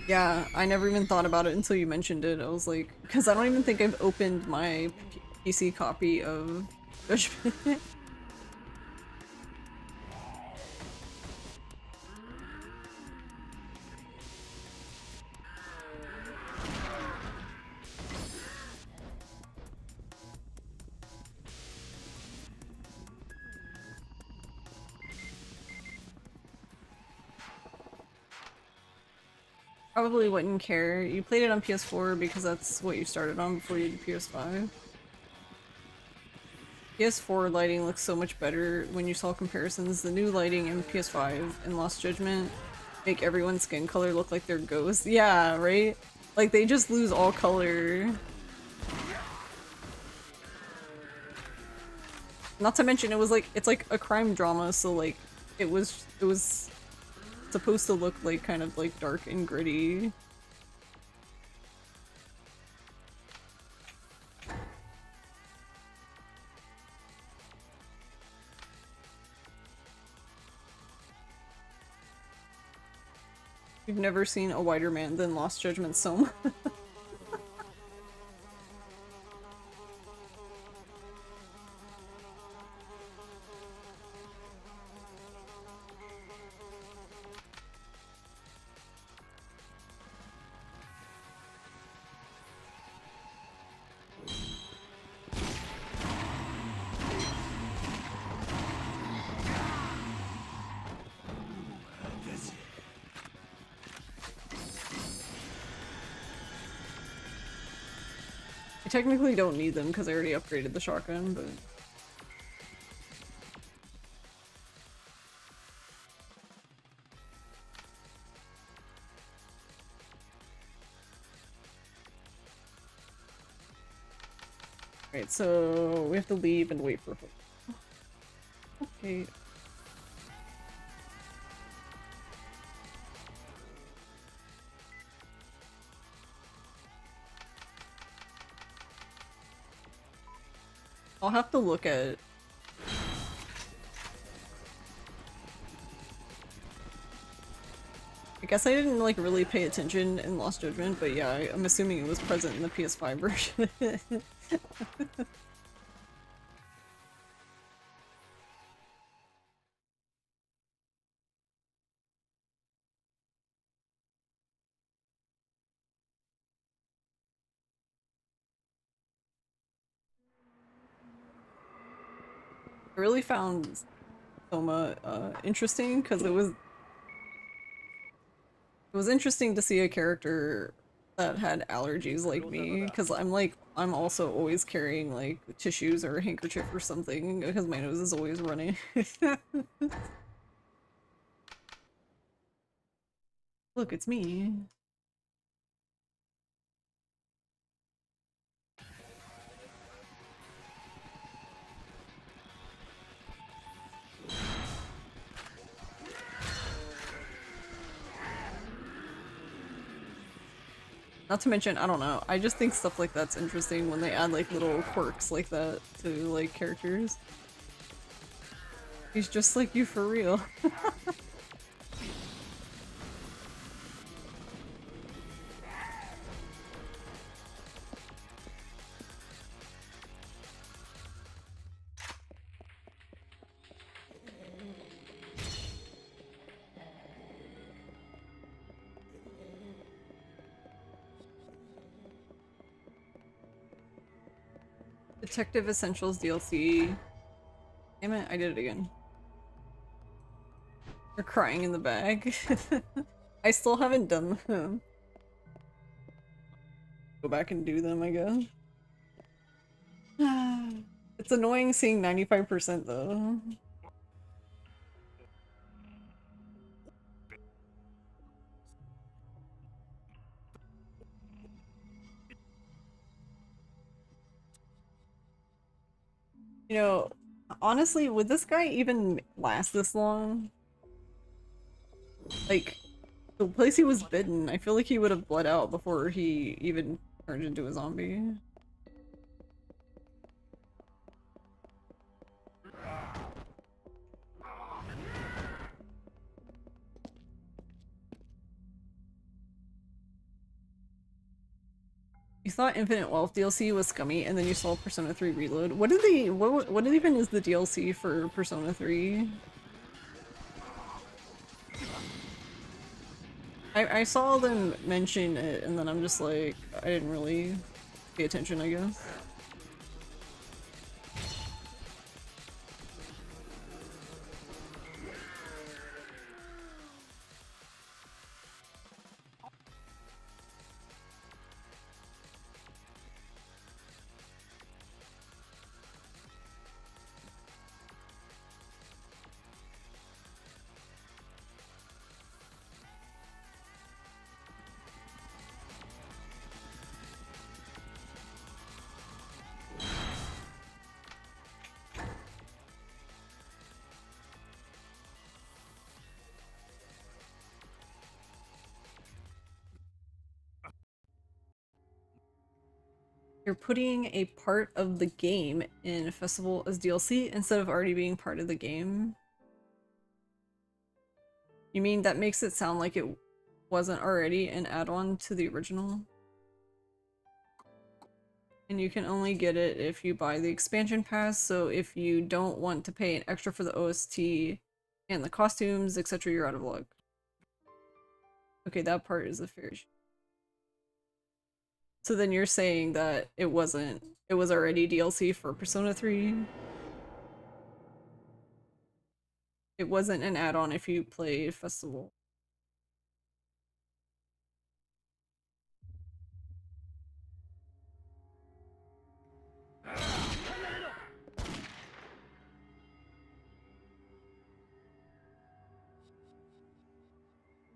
Yeah, I never even thought about it until you mentioned it. I was like, because I don't even think I've opened my PC copy of Judgment. Probably wouldn't care. You played it on PS4 because that's what you started on before you did PS5. PS4 lighting looks so much better when you saw comparisons. The new lighting in PS5 and Lost Judgment make everyone's skin color look like they're ghosts. Yeah, right? Like they just lose all color. Not to mention it's like a crime drama, so like it was supposed to look like kind of like dark and gritty. You've never seen a whiter man than Lost Judgment so much. I technically don't need them because I already upgraded the shotgun, but... Right, so we have to leave and wait for... Okay. I'll have to look at it. I guess I didn't like really pay attention in Lost Judgment, but yeah, I'm assuming it was present in the PS5 version. I really found Soma interesting because it was interesting to see a character that had allergies like me, because I'm also always carrying like tissues or a handkerchief or something because my nose is always running. Look, it's me. Not to mention, I don't know, I just think stuff like that's interesting when they add like little quirks like that to like characters. He's just like you for real. Detective Essentials DLC. Damn it, I did it again. You're crying in the bag. I still haven't done them. Go back and do them, I guess. It's annoying seeing 95% though. You know, honestly, would this guy even last this long? Like, the place he was bitten, I feel like he would have bled out before he even turned into a zombie. You thought Infinite Wealth DLC was scummy, and then you saw Persona 3 Reload. What even is the DLC for Persona 3? I saw them mention it, and then I'm just like, I didn't really pay attention, I guess. You're putting a part of the game in a festival as DLC instead of already being part of the game. You mean that makes it sound like it wasn't already an add-on to the original? And you can only get it if you buy the expansion pass, so if you don't want to pay an extra for the OST and the costumes, etc., you're out of luck. Okay, that part is a fair issue. So then you're saying that it was already DLC for Persona 3? It wasn't an add-on if you played Festival.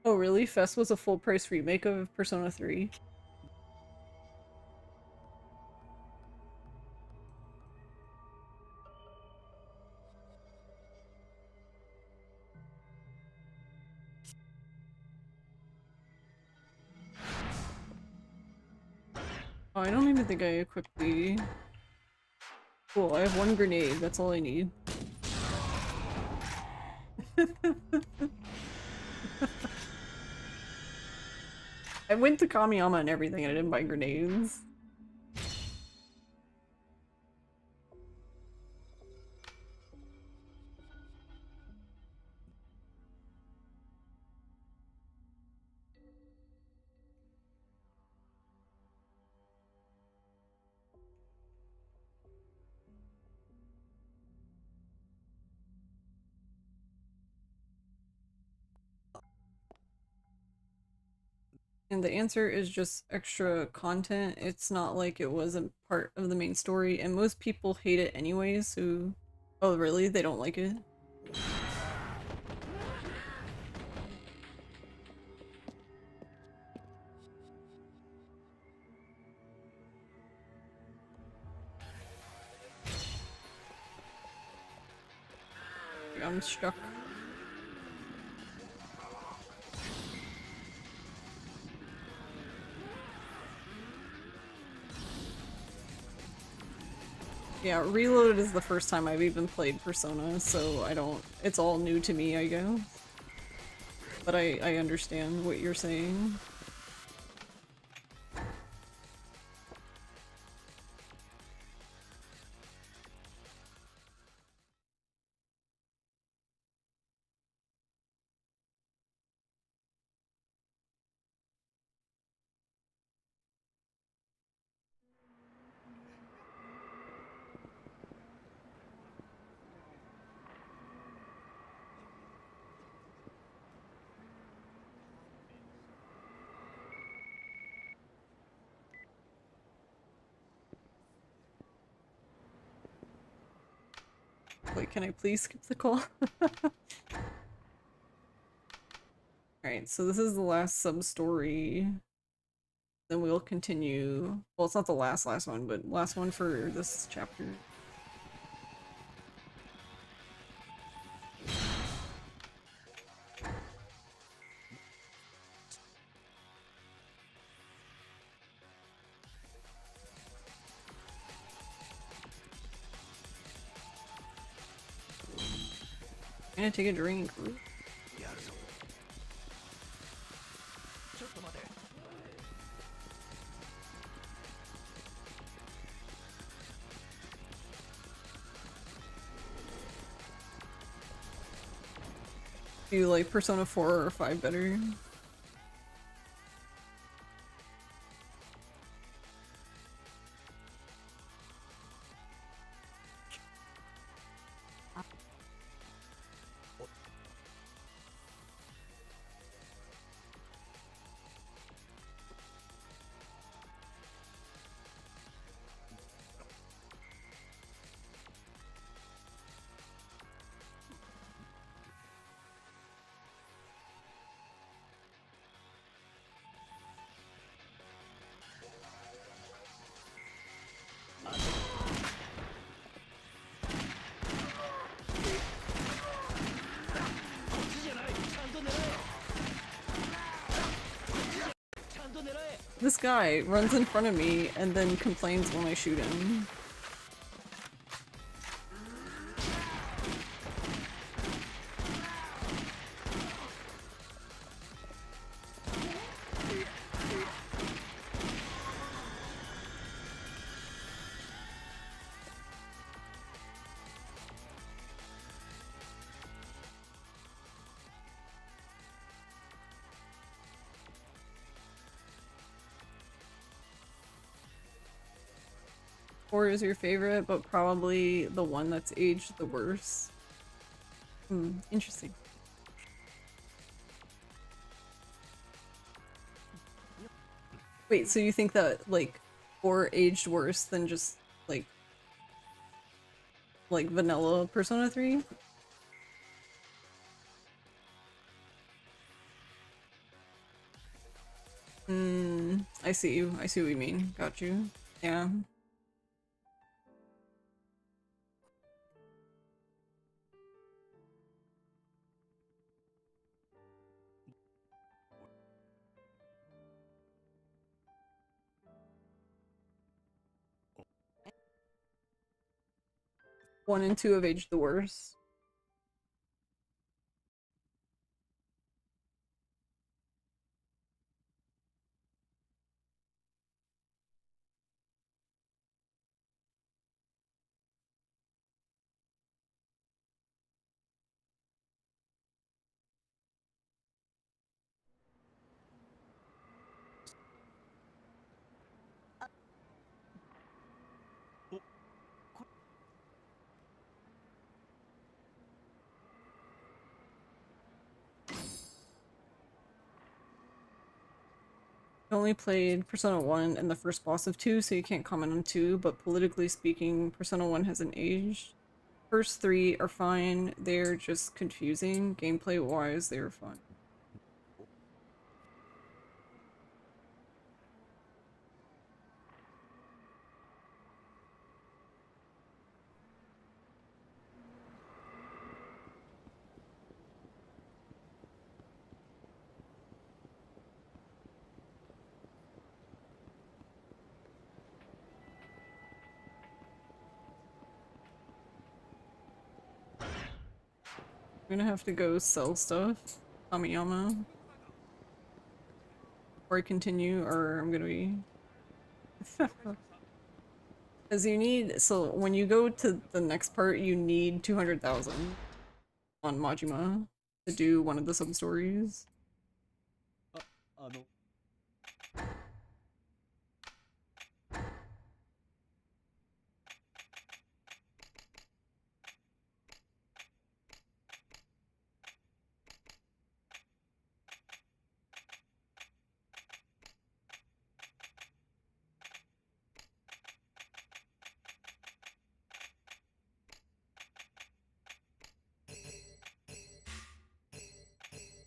Oh really? Fest was a full price remake of Persona 3? Oh, I don't even think I equipped the... Cool, I have one grenade, that's all I need. I went to Kamiyama and everything and I didn't buy grenades. And the answer is just extra content. It's not like it was a part of the main story, and most people hate it anyways, so... Oh really? They don't like it? I'm stuck. Yeah, Reloaded is the first time I've even played Persona, so I don't... It's all new to me, I guess. But I understand what you're saying. Wait, can I please skip the call? Alright, so this is the last sub-story. Then we'll continue... Well, it's not the last one, but last one for this chapter. I'm gonna take a drink. Do you like Persona 4 or 5 better? This guy runs in front of me and then complains when I shoot him. Or is your favorite, but probably the one that's aged the worst. Interesting. Wait, so you think that, like, 4 aged worse than just, like vanilla Persona 3? I see you. I see what you mean. Got you. Yeah. One and two have aged the worst. I only played Persona 1 and the first boss of 2, so you can't comment on 2, but politically speaking, Persona 1 hasn't aged. First 3 are fine, they're just confusing. Gameplay-wise, they were fine. I'm gonna have to go sell stuff. Kamiyama. Before I continue, or I'm gonna be... Because you need... So, when you go to the next part, you need 200,000 on Majima to do one of the sub-stories.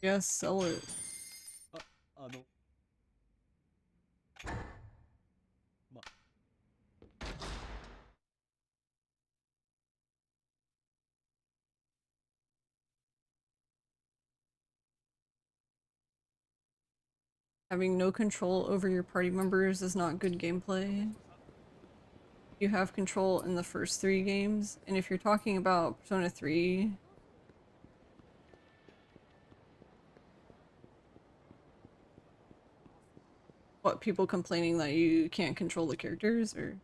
Yes, sell it. Having no control over your party members is not good gameplay. You have control in the first 3 games, and if you're talking about Persona 3... What, people complaining that you can't control the characters, or...?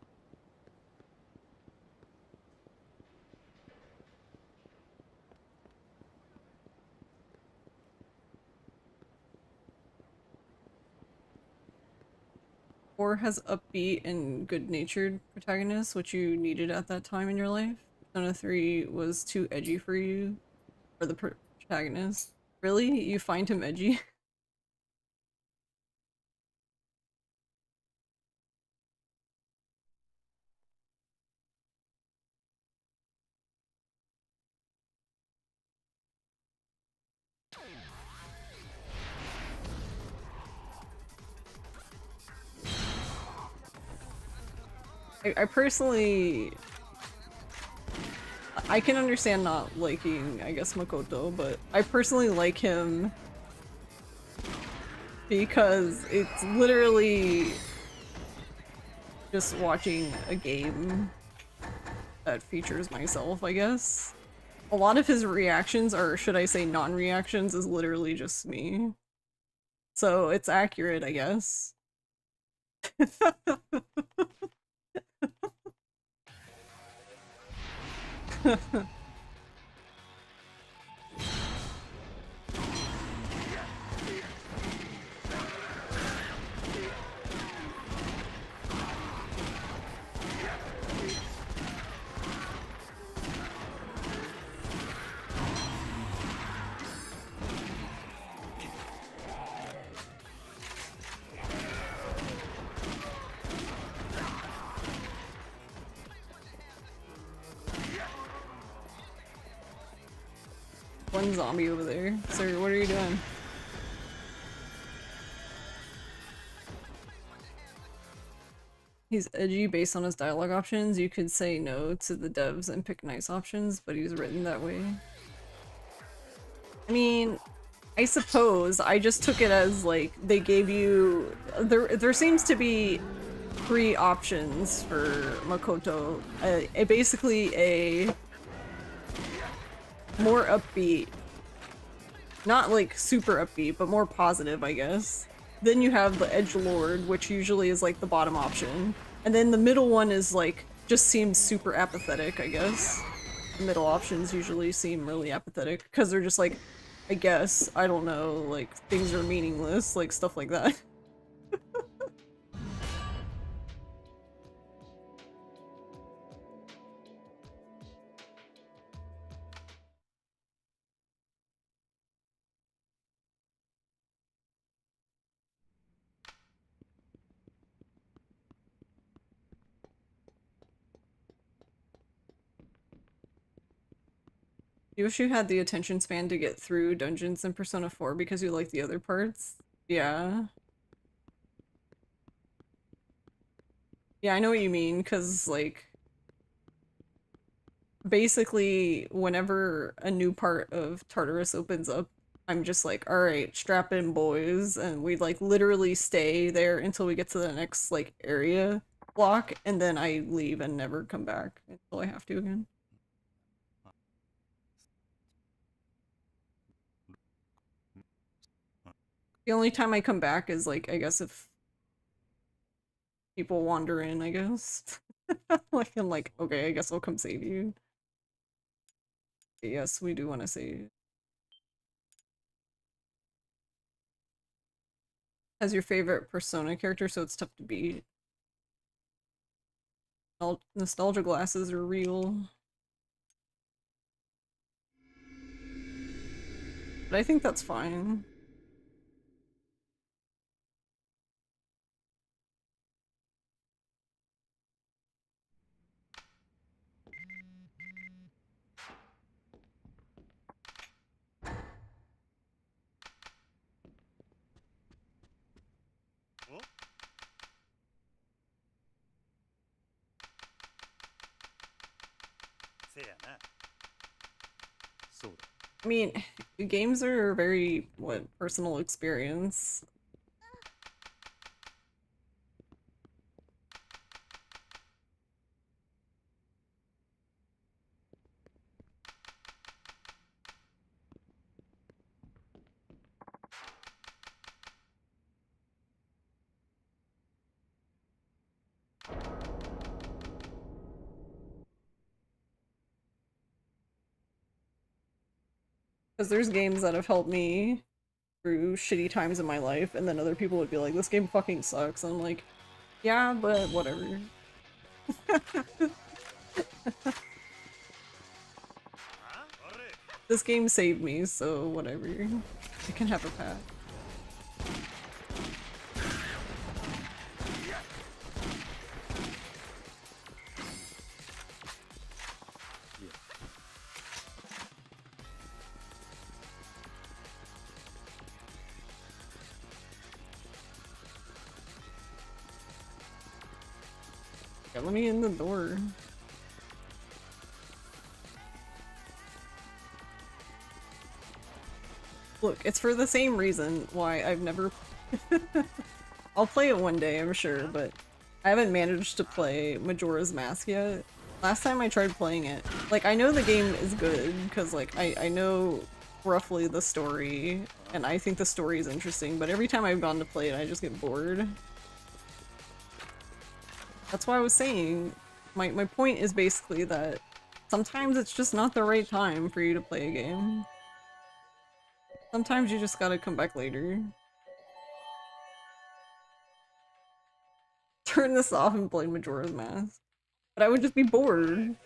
Or has upbeat and good-natured protagonists, which you needed at that time in your life. Persona 3 was too edgy for you, for the protagonist. Really? You find him edgy? I personally... I can understand not liking, I guess, Makoto, but I personally like him because it's literally just watching a game that features myself, I guess. A lot of his reactions, or should I say non-reactions, is literally just me. So it's accurate, I guess. One zombie over there. Sir, what are you doing? He's edgy based on his dialogue options. You could say no to the devs and pick nice options, but he's written that way. I mean, I suppose I just took it as like they gave you there seems to be 3 options for Makoto. Basically a more upbeat, not like super upbeat, but more positive, I guess. Then you have the edgelord, which usually is like the bottom option. And then the middle one is like, just seems super apathetic, I guess. The middle options usually seem really apathetic, because they're just like, I guess, I don't know, like, things are meaningless, like stuff like that. You wish you had the attention span to get through dungeons in Persona 4 because you like the other parts? Yeah. Yeah, I know what you mean, because, like, basically, whenever a new part of Tartarus opens up, I'm just like, alright, strap in, boys, and we, like, literally stay there until we get to the next, like, area block, and then I leave and never come back until I have to again. The only time I come back is, like, I guess if people wander in, I guess. Like, I'm like, okay, I guess I'll come save you. Yes, we do want to save. As your favorite Persona character, so it's tough to beat. Nostalgia glasses are real. But I think that's fine. I mean, games are a very, what, personal experience. Because there's games that have helped me through shitty times in my life, and then other people would be like, this game fucking sucks. And I'm like, yeah, but whatever. This game saved me, so whatever. I can have a pack. Yeah, let me in the door. Look, it's for the same reason why I've never I'll play it one day, I'm sure, but I haven't managed to play Majora's Mask yet. Last time I tried playing it, like, I know the game is good, because, like, I know roughly the story, and I think the story is interesting, but every time I've gone to play it, I just get bored. That's why I was saying, my point is basically that sometimes it's just not the right time for you to play a game. Sometimes you just gotta come back later. Turn this off and play Majora's Mask. But I would just be bored.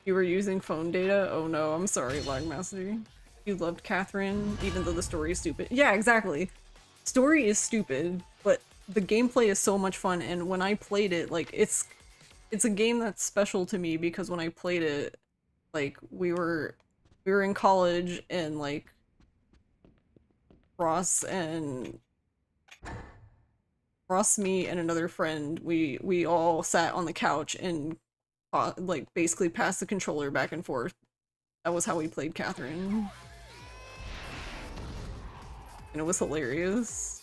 You were using phone data? Oh no, I'm sorry, Lagmaster. You loved Catherine, even though the story is stupid. Yeah, exactly. Story is stupid, but the gameplay is so much fun, and when I played it, like, it's a game that's special to me because when I played it, like, we were in college, and, like, Ross, me, and another friend, we all sat on the couch and, like, basically passed the controller back and forth. That was how we played Catherine. And it was hilarious.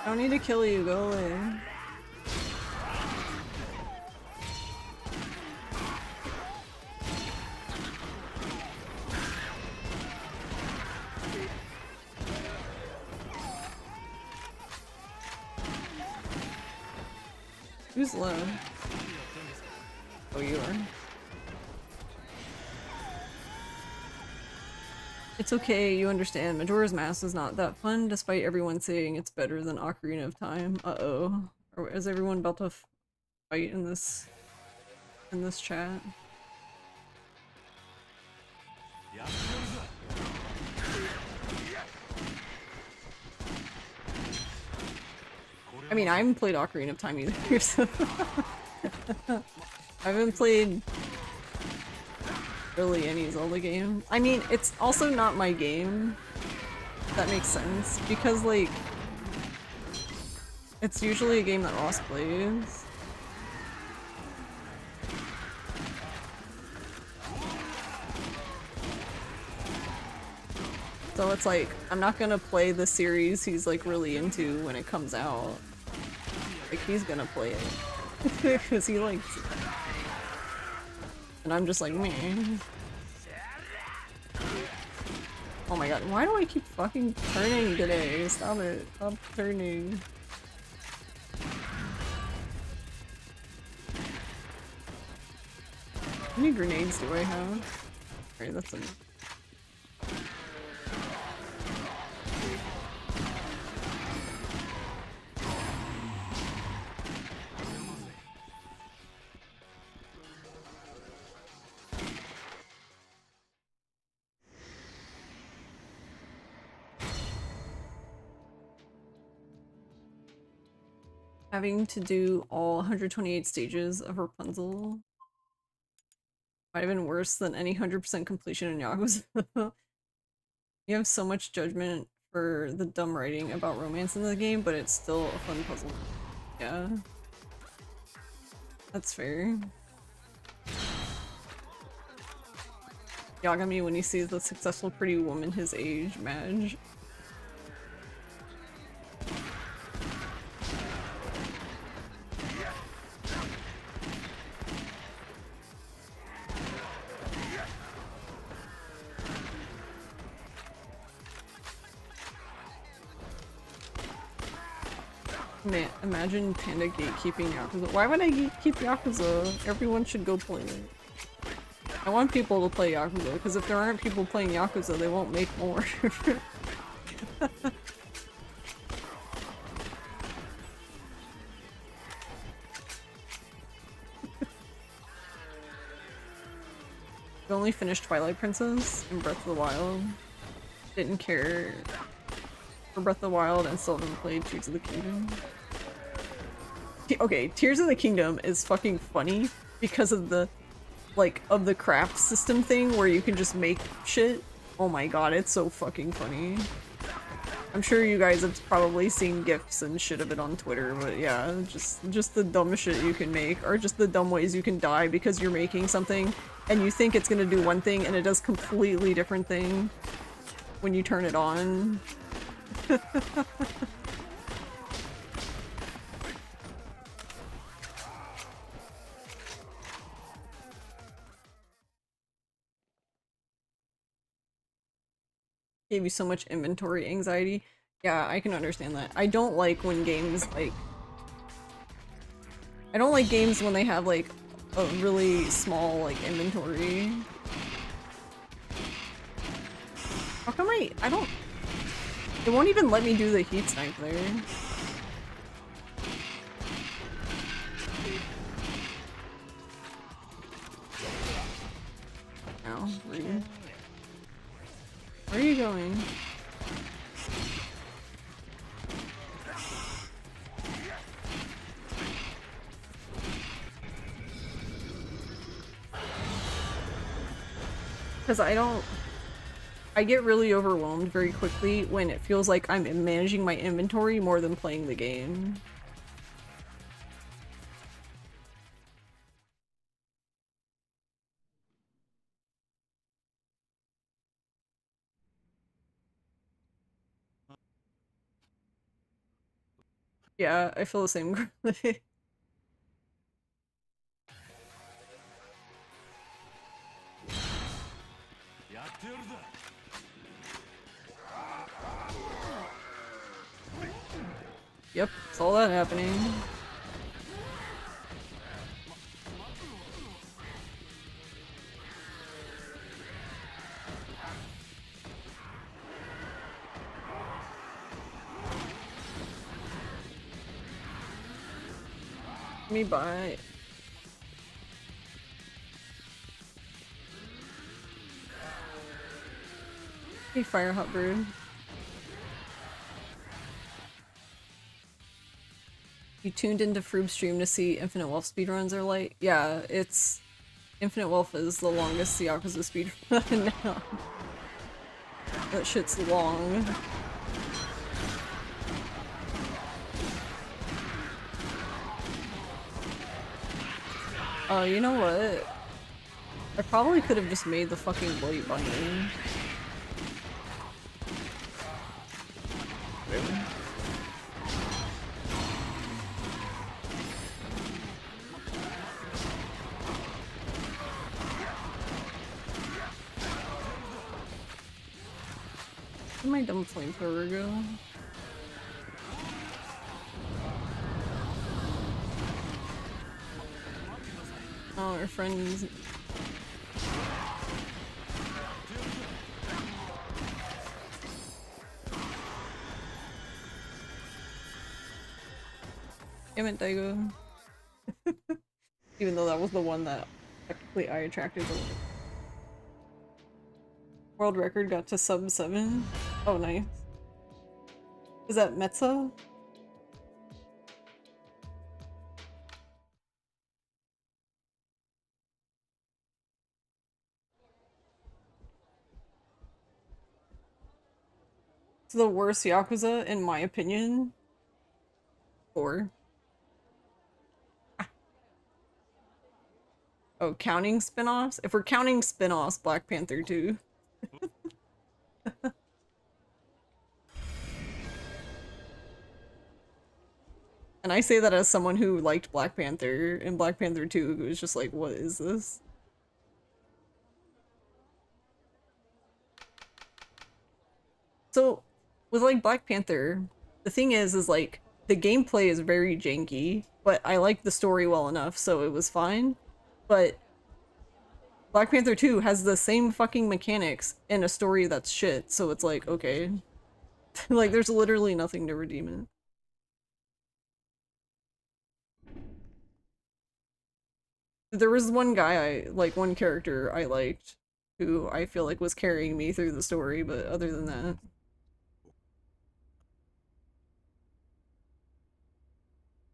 I don't need to kill you, go away. Who's low? Oh, you are. It's okay, you understand. Majora's Mask is not that fun, despite everyone saying it's better than Ocarina of Time. Uh-oh. Is everyone about to fight in this chat? I mean, I haven't played Ocarina of Time either, so I haven't played really any Zelda game. I mean, it's also not my game. If that makes sense. Because, like, it's usually a game that Ross plays. So it's like, I'm not gonna play the series he's, like, really into when it comes out. Like, he's gonna play it. Because he likes it. And I'm just like, meh. Oh my god, why do I keep fucking turning today? Stop it. Stop turning. How many grenades do I have? Alright, that's enough. Having to do all 128 stages of Rapunzel might have been worse than any 100% completion in Yakuza. You have so much judgment for the dumb writing about romance in the game, but it's still a fun puzzle. Yeah. That's fair. Yagami when he sees the successful pretty woman his age, Madge. Man, imagine Panda gatekeeping Yakuza. Why would I gatekeep Yakuza? Everyone should go play it. I want people to play Yakuza, because if there aren't people playing Yakuza, they won't make more. I only finished Twilight Princess and Breath of the Wild. Didn't care for Breath of the Wild and still haven't played Tears of the Kingdom. Okay, Tears of the Kingdom is fucking funny because of the of the craft system thing where you can just make shit. Oh my god, it's so fucking funny. I'm sure you guys have probably seen gifs and shit of it on Twitter, but yeah, just the dumb shit you can make, or just the dumb ways you can die because you're making something and you think it's gonna do one thing and it does completely different thing when you turn it on. Gave you so much inventory anxiety. Yeah, I can understand that. I don't like when games I don't like games when they have like a really small like inventory. How come I don't... It won't even let me do the heat snipe there. Ow, rude. Where are you going? Because I get really overwhelmed very quickly when it feels like I'm managing my inventory more than playing the game. Yeah, I feel the same. Yep, saw that happening. Let me buy. Hey, Fire Hot Brood. You tuned into Froob's stream to see Infinite Wealth speedruns are like? Yeah, it's... Infinite Wealth is the longest Yakuza speedrun now. That shit's long. Oh, you know what? I probably could have just made the fucking Blight bundle. Really? Where'd my dumb flamethrower go? Oh, our friends. Damn it, Daigo. Even though that was the one that technically I attracted the world record got to sub 7. Oh, nice. Is that Metza? It's the worst Yakuza, in my opinion. 4. Oh, counting spin-offs? If we're counting spin-offs, Black Panther 2. And I say that as someone who liked Black Panther and Black Panther 2, who was just like, what is this? So, with like Black Panther, the thing is like, the gameplay is very janky, but I liked the story well enough, so it was fine. But Black Panther 2 has the same fucking mechanics and a story that's shit, so it's like, okay. Like, there's literally nothing to redeem it. There was one guy one character I liked, who I feel like was carrying me through the story, but other than that.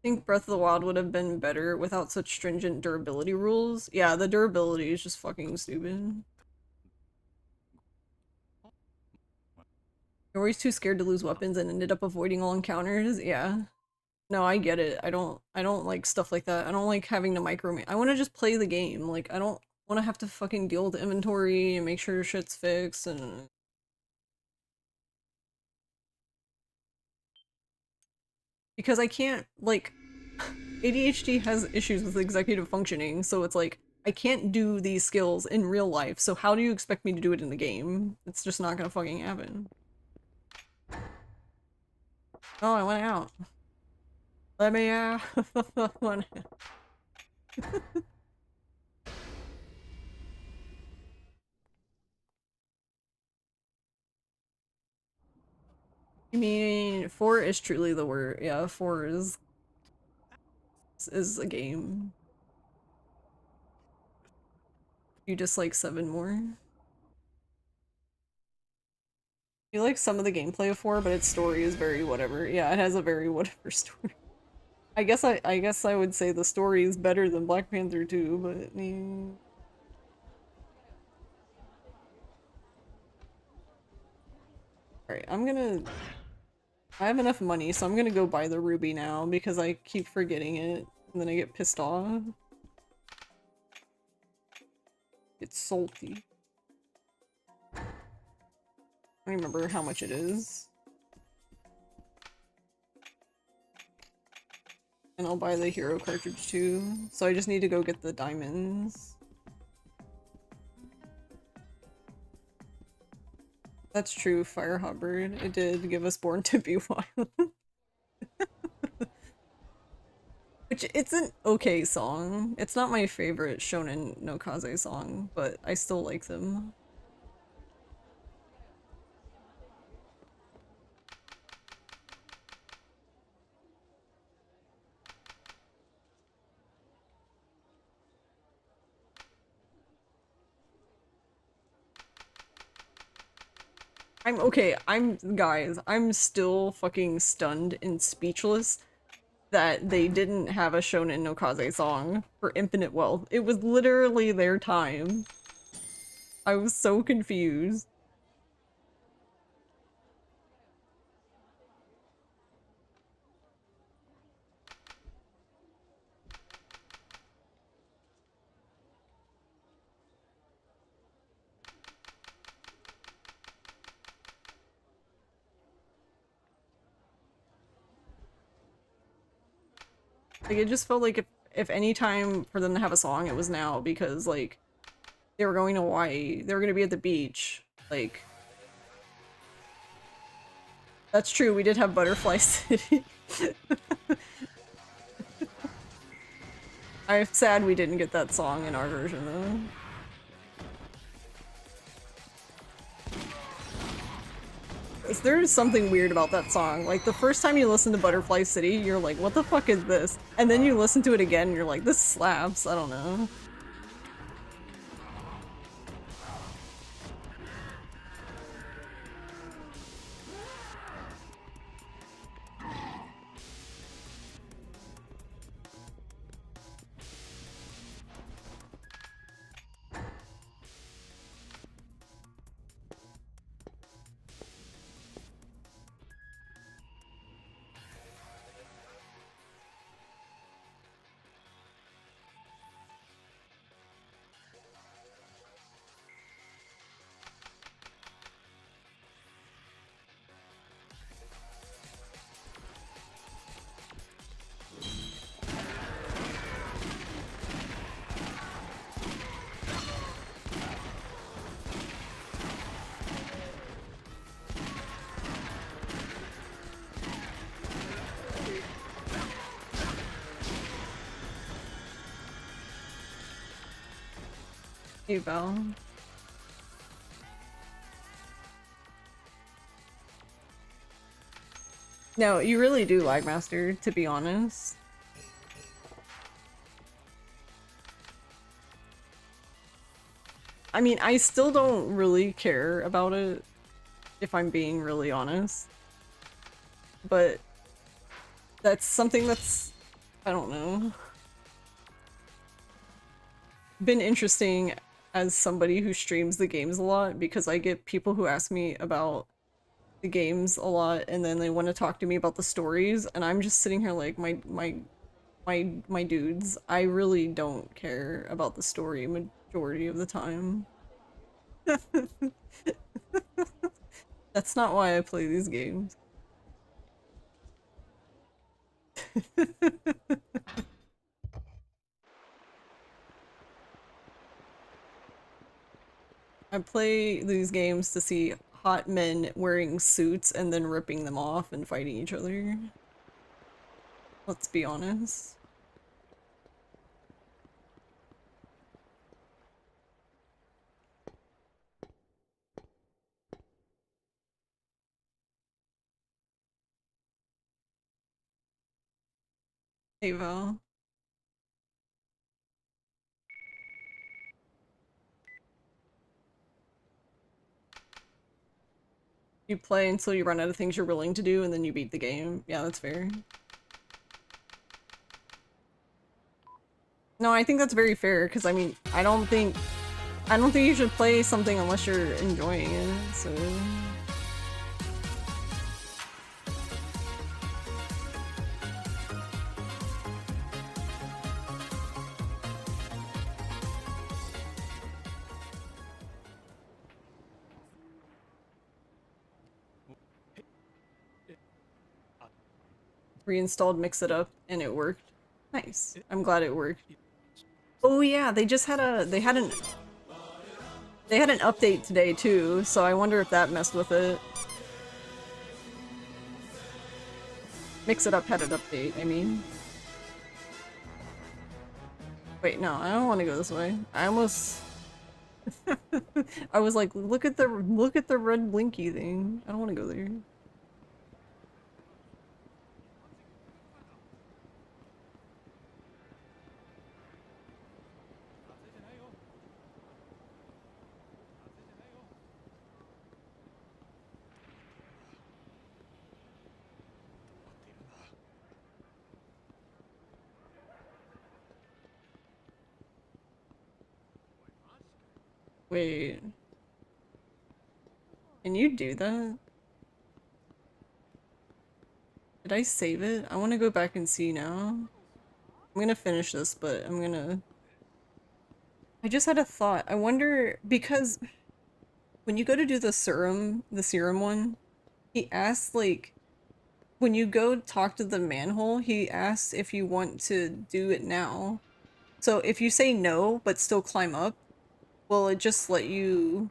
I think Breath of the Wild would have been better without such stringent durability rules. Yeah, the durability is just fucking stupid. You're always too scared to lose weapons and ended up avoiding all encounters. Yeah. No, I get it. I don't like stuff like that. I don't like having to micromanage. I want to just play the game. Like, I don't want to have to fucking deal with inventory and make sure shit's fixed and because I can't, like, ADHD has issues with executive functioning, so it's like I can't do these skills in real life. So how do you expect me to do it in the game? It's just not gonna fucking happen. Oh, I went out. Let me out. You mean 4 is truly the word? Yeah, 4 is a game. You dislike 7 more. You like some of the gameplay of 4, but its story is very whatever. Yeah, it has a very whatever story. I guess I would say the story is better than Black Panther 2, but I mean, alright, I have enough money, so I'm gonna go buy the ruby now because I keep forgetting it and then I get pissed off. It's salty. I don't remember how much it is. And I'll buy the hero cartridge too. So I just need to go get the diamonds. That's true, Fire Hot Bird. It did give us Born to Be Wild. Which, it's an okay song. It's not my favorite Shonen no Kaze song, but I still like them. Guys, I'm still fucking stunned and speechless that they didn't have a Shonen no Kaze song for Infinite Wealth. It was literally their time. I was so confused. Like, it just felt like if any time for them to have a song, it was now, because, like, they were going to Hawaii, they were gonna be at the beach, like... That's true, we did have Butterfly City. I'm sad we didn't get that song in our version, though. There's something weird about that song. Like, the first time you listen to Butterfly City, you're like, what the fuck is this? And then you listen to it again, and you're like, this slaps. I don't know. Hey, Val. No, you really do lag master, to be honest. I mean, I still don't really care about it, if I'm being really honest. But that's something that's, I don't know, been interesting as somebody who streams the games a lot, because I get people who ask me about the games a lot and then they want to talk to me about the stories, and I'm just sitting here like, my dudes, I really don't care about the story majority of the time. That's not why I play these games. I play these games to see hot men wearing suits and then ripping them off and fighting each other. Let's be honest. Hey Val. You play until you run out of things you're willing to do and then you beat the game. Yeah, that's fair. No, I think that's very fair, because I mean, I don't think you should play something unless you're enjoying it, so... Reinstalled Mix It Up and it worked. Nice. I'm glad it worked. Oh yeah, they just had they had an update today too, so I wonder if that messed with it. Mix It Up had an update, I mean. Wait, no, I don't want to go this way. I almost I was like, look at the red blinky thing. I don't want to go there. Wait. Can you do that? Did I save it? I want to go back and see now. I'm gonna finish this, but I just had a thought. I wonder, because when you go to do the serum one, he asks, like, when you go talk to the manhole, he asks if you want to do it now. So if you say no, but still climb up, will it just let you...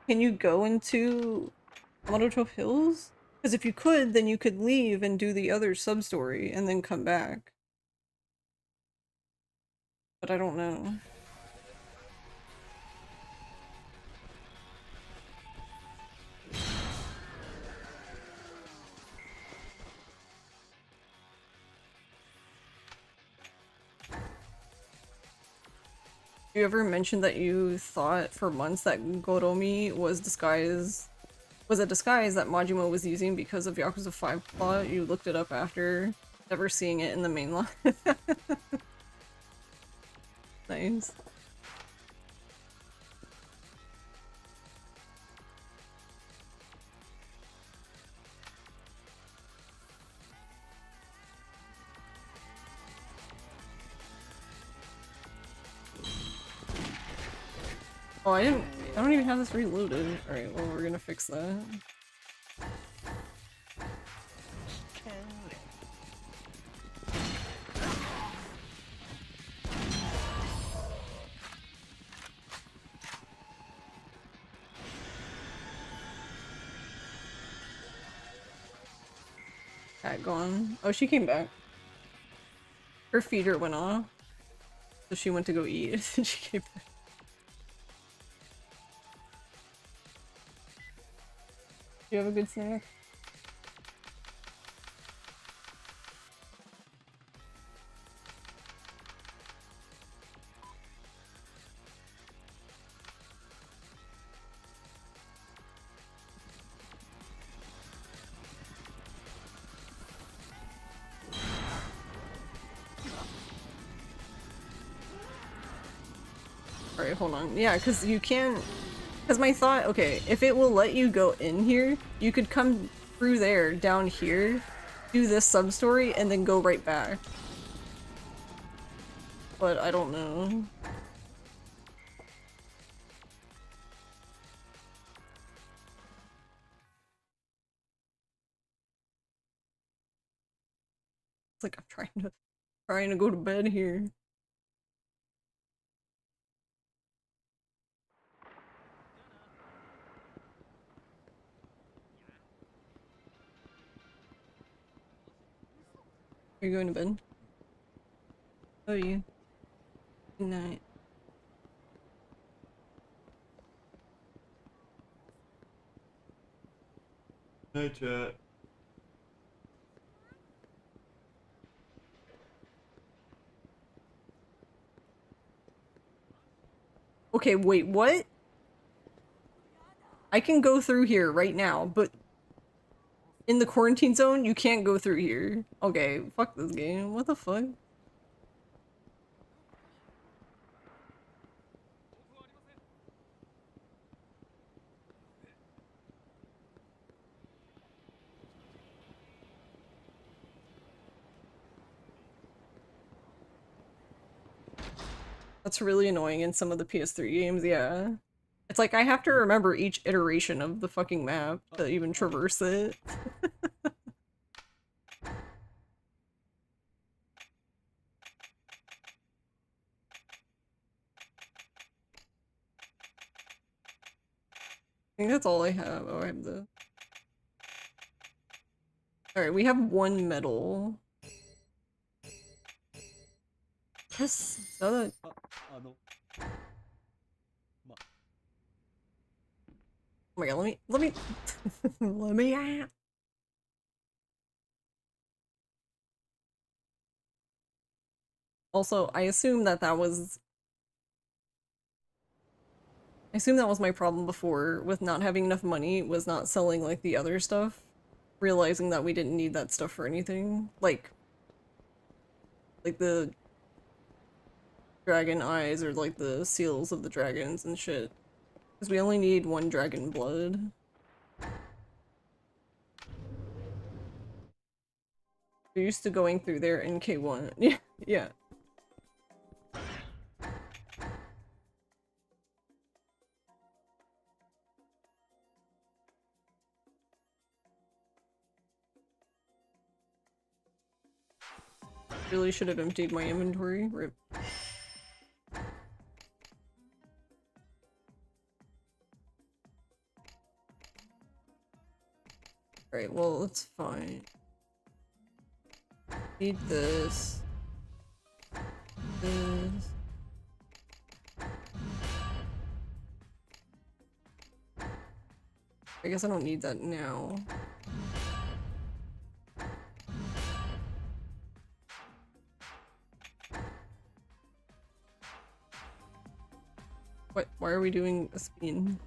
Can you go into Monotope Hills? Because if you could, then you could leave and do the other sub-story and then come back. But I don't know. You ever mentioned that you thought for months that Goromi was a disguise that Majima was using because of Yakuza 5 plot? You looked it up after never seeing it in the main line. Nice. Oh, I don't even have this reloaded. Alright, well, we're gonna fix that. Cat gone. Oh, she came back. Her feeder went off. So she went to go eat and she came back. Do you have a good snack? Alright, hold on. Yeah, because you can't... Because my thought, okay, if it will let you go in here, you could come through there, down here, do this sub-story, and then go right back. But I don't know. It's like I'm trying to go to bed here. Are you going to bed? Oh, you. Good night. Night, chat. Okay, wait, what? I can go through here right now, but in the quarantine zone, you can't go through here. Okay, fuck this game. What the fuck? That's really annoying in some of the PS3 games, yeah. It's like I have to remember each iteration of the fucking map to even traverse it. I think that's all I have. Oh, I have the... Alright, we have one medal. Yes, so that... Oh my god, let me let me out. Also, I assume that was my problem before with not having enough money, was not selling like the other stuff, realizing that we didn't need that stuff for anything, like the dragon eyes or like the seals of the dragons and shit, because we only need one dragon blood. We're used to going through there in K1. Yeah, yeah. Really should have emptied my inventory. Rip. Alright, well, it's fine. Need this. This. I guess I don't need that now. What? Why are we doing a spin?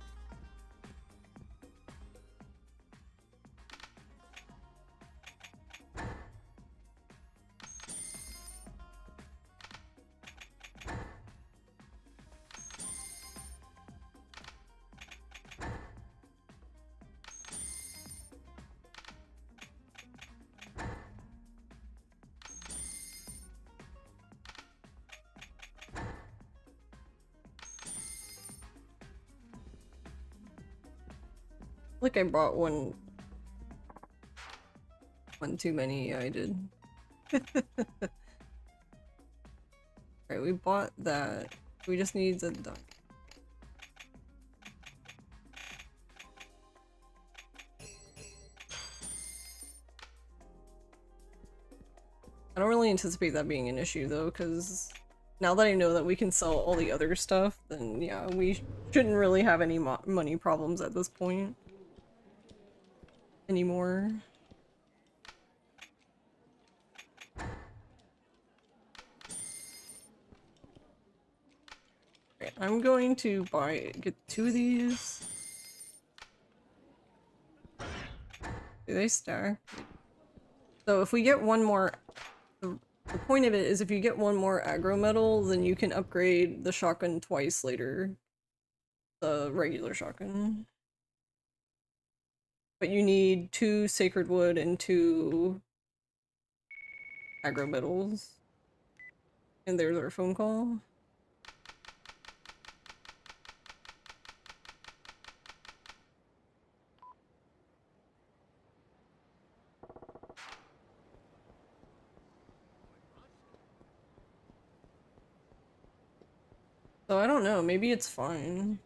Like I brought one too many. Yeah, I did. Alright, we bought that. We just need the duck. I don't really anticipate that being an issue though, because now that I know that we can sell all the other stuff, then yeah, we shouldn't really have any money problems at this point anymore. Okay, I'm going to get 2 of these. Do they stack? So if we get one more, the point of it is if you get one more aggro metal, then you can upgrade the shotgun twice later. The regular shotgun. But you need 2 sacred wood and 2 aggro metals. And there's our phone call. So I don't know, maybe it's fine.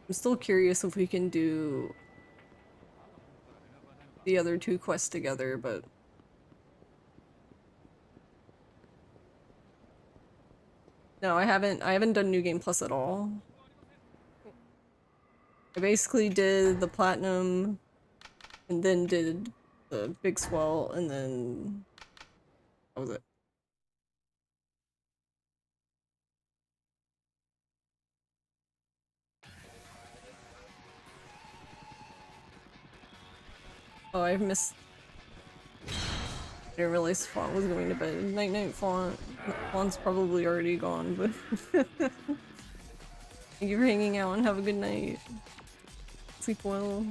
I'm still curious if we can do the other 2 quests together, but no, I haven't done New Game Plus at all. I basically did the platinum and then did the big swell and then that was it. Oh, I've missed. I didn't realize Font was going to bed. Night night, Font. Font's probably already gone, but thank you for hanging out and have a good night. Sleep well.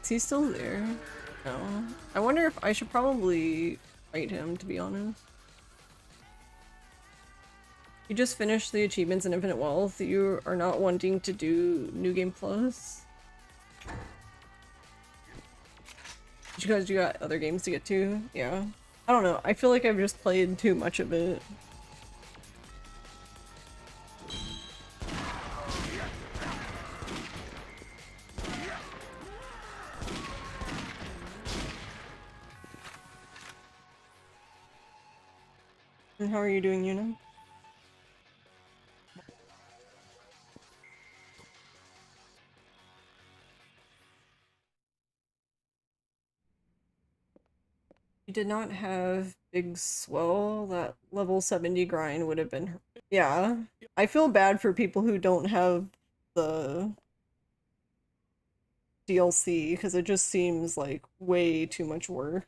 Is he still there? No. I wonder if I should probably fight him, to be honest. You just finished the achievements in Infinite Wealth. You are not wanting to do New Game Plus? Because you got other games to get to? Yeah. I don't know. I feel like I've just played too much of it. And how are you doing, Yuna? You did not have Big Swell. That level 70 grind would have been... Yeah. I feel bad for people who don't have the DLC, because it just seems like way too much work.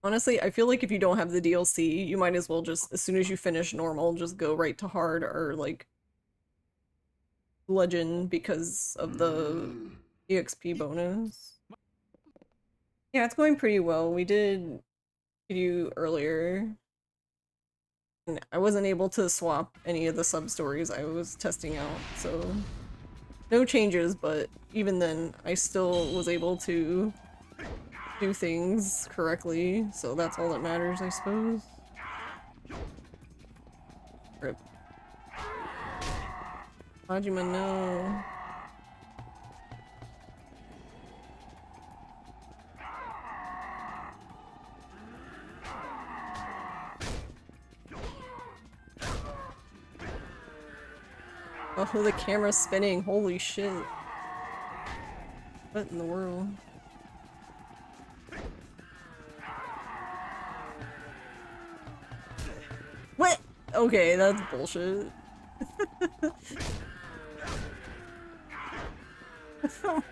Honestly, I feel like if you don't have the DLC, you might as well just, as soon as you finish normal, just go right to hard or, like, legend because of the EXP bonus. Yeah, it's going pretty well. We did Kiryu earlier. And I wasn't able to swap any of the sub-stories I was testing out, so... No changes, but even then, I still was able to do things correctly, so that's all that matters, I suppose. Rip. Majima, no. Oh, the camera's spinning. Holy shit. What in the world? What? Okay, that's bullshit.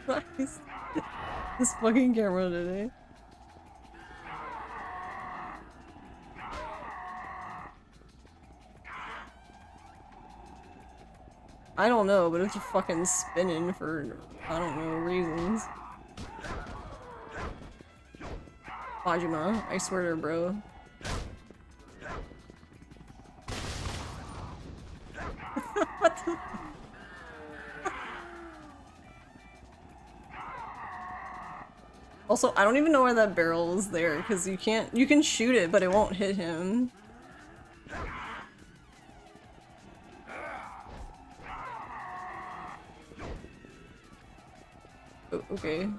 Nice. This fucking camera today. I don't know, but it's fucking spinning for, I don't know, reasons. Majima, I swear to bro. Also, I don't even know why that barrel is there, because you can shoot it, but it won't hit him. Oh, okay.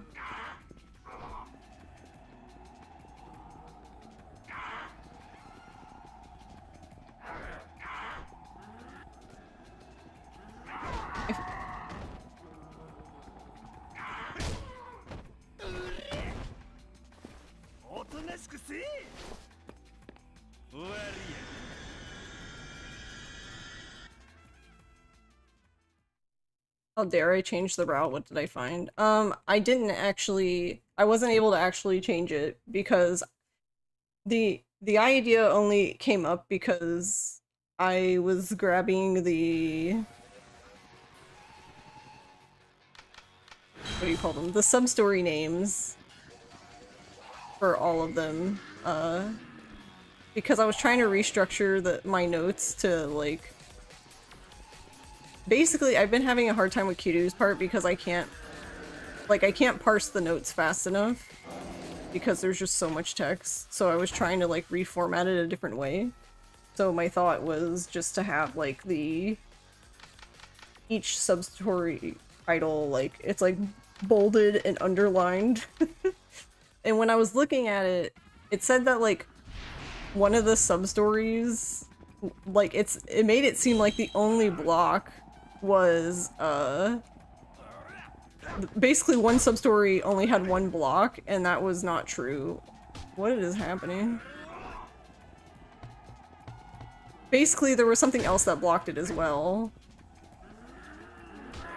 How dare I change the route? What did I find? I wasn't able to actually change it because the idea only came up because I was grabbing the, what do you call them? The sub-story names for all of them, because I was trying to restructure my notes to, like, basically, I've been having a hard time with Kiryu's part because I can't parse the notes fast enough because there's just so much text. So I was trying to, like, reformat it a different way. So my thought was just to have, like, each sub-story title, like, it's, like, bolded and underlined. And when I was looking at it, it said that, like, one of the sub-stories, like, it made it seem like the only block was, basically one sub-story only had one block, and that was not true. What is happening? Basically, there was something else that blocked it as well.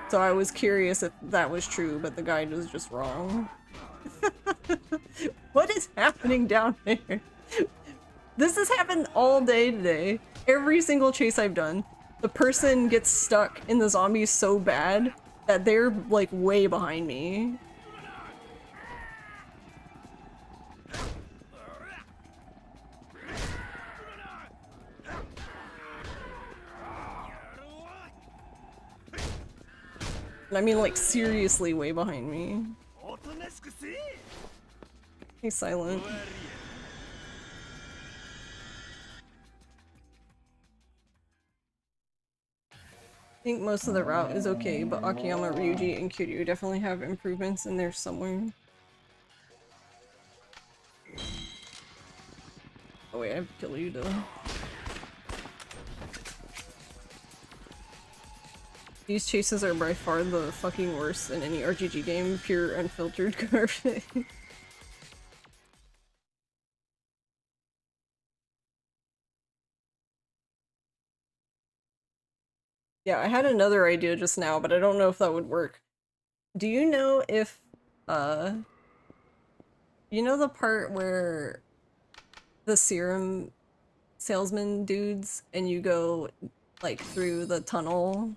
So I was curious if that was true, but the guide was just wrong. What is happening down there? This has happened all day today. Every single chase I've done, the person gets stuck in the zombies so bad that they're, like, way behind me. And I mean, like, seriously way behind me. He's silent. I think most of the route is okay, but Akiyama, Ryuji, and Kiryu definitely have improvements in there somewhere. Oh wait, I have to kill you though. These chases are by far the fucking worst in any RPG game, pure unfiltered garbage. Yeah, I had another idea just now, but I don't know if that would work. Do you know if, you know the part where the serum salesman dudes and you go, like, through the tunnel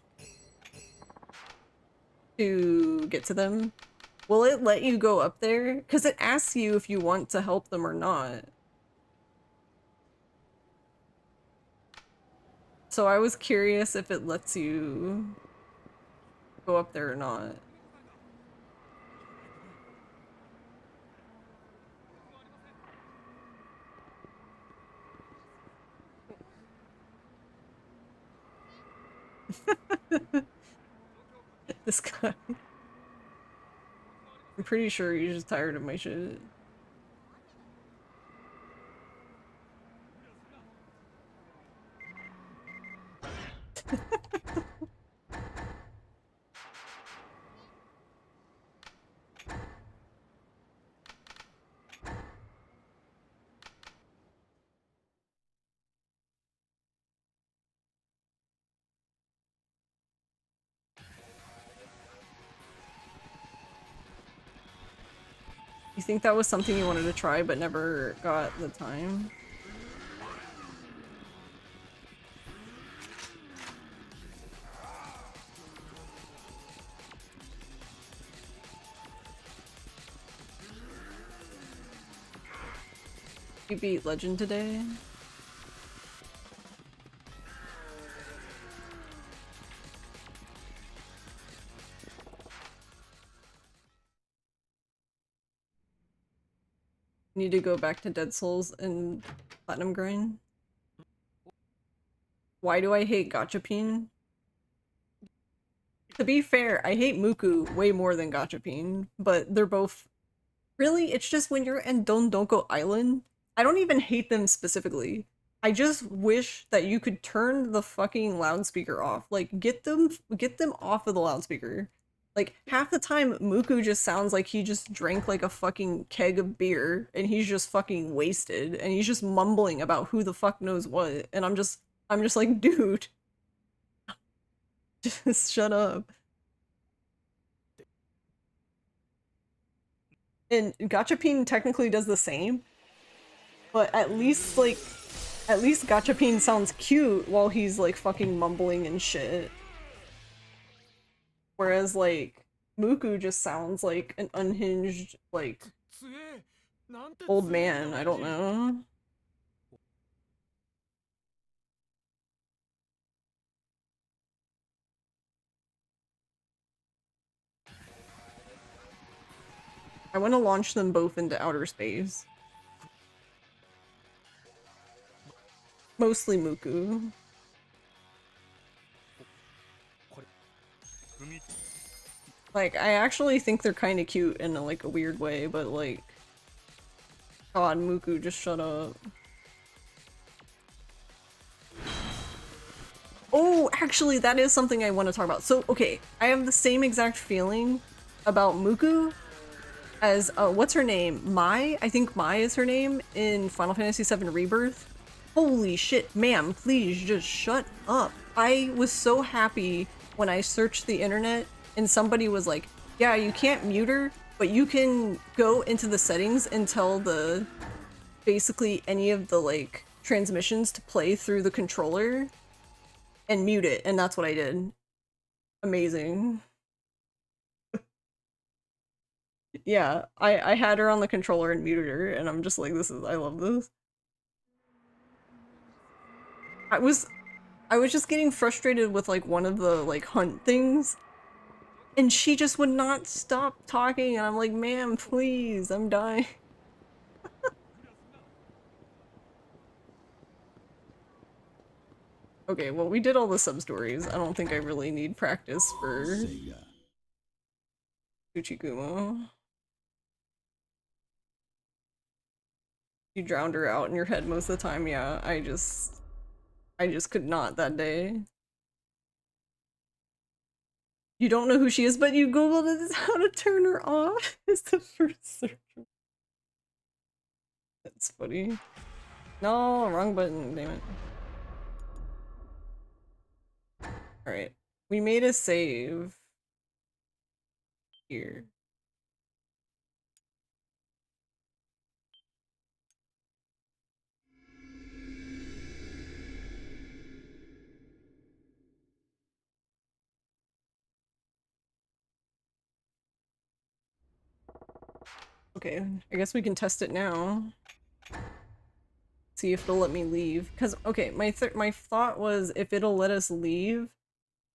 to get to them? Will it let you go up there? Because it asks you if you want to help them or not. So I was curious if it lets you go up there or not. This guy. I'm pretty sure he's just tired of my shit. You think that was something you wanted to try but never got the time? You beat Legend today? Need to go back to Dead Souls and Platinum Grind. Why do I hate Gachapin? To be fair, I hate Muku way more than Gachapin, but they're both... Really, it's just when you're in Dondonko Island, I don't even hate them specifically. I just wish that you could turn the fucking loudspeaker off. Like, get them off of the loudspeaker. Like, half the time, Muku just sounds like he just drank like a fucking keg of beer, and he's just fucking wasted, and he's just mumbling about who the fuck knows what, and I'm just like, dude. Just shut up. And Gachapin technically does the same, but at least Gachapin sounds cute while he's like fucking mumbling and shit. Whereas like Muku just sounds like an unhinged like old man, I don't know. I want to launch them both into outer space. Mostly Muku. Like, I actually think they're kind of cute in like a weird way, but like, God, Muku, just shut up. Oh, actually, that is something I want to talk about. So, okay, I have the same exact feeling about Muku as, what's her name? Mai? I think Mai is her name in Final Fantasy VII Rebirth. Holy shit, ma'am, please just shut up. I was so happy when I searched the internet and somebody was like, yeah, you can't mute her, but you can go into the settings and tell the, basically any of the like transmissions to play through the controller and mute it, and that's what I did. Amazing. Yeah, I had her on the controller and muted her, and I'm just like, I love this. I was just getting frustrated with like one of the like hunt things, and she just would not stop talking, and I'm like, ma'am, please, I'm dying. Okay, well, we did all the sub-stories. I don't think I really need practice for Uchikumo. You drowned her out in your head most of the time, yeah. I just could not that day. You don't know who she is, but you googled how to turn her off. It's the first search. That's funny. No, wrong button, damn it. Alright. We made a save. Here. Okay, I guess we can test it now. See if it'll let me leave. Cause okay, my thought was if it'll let us leave,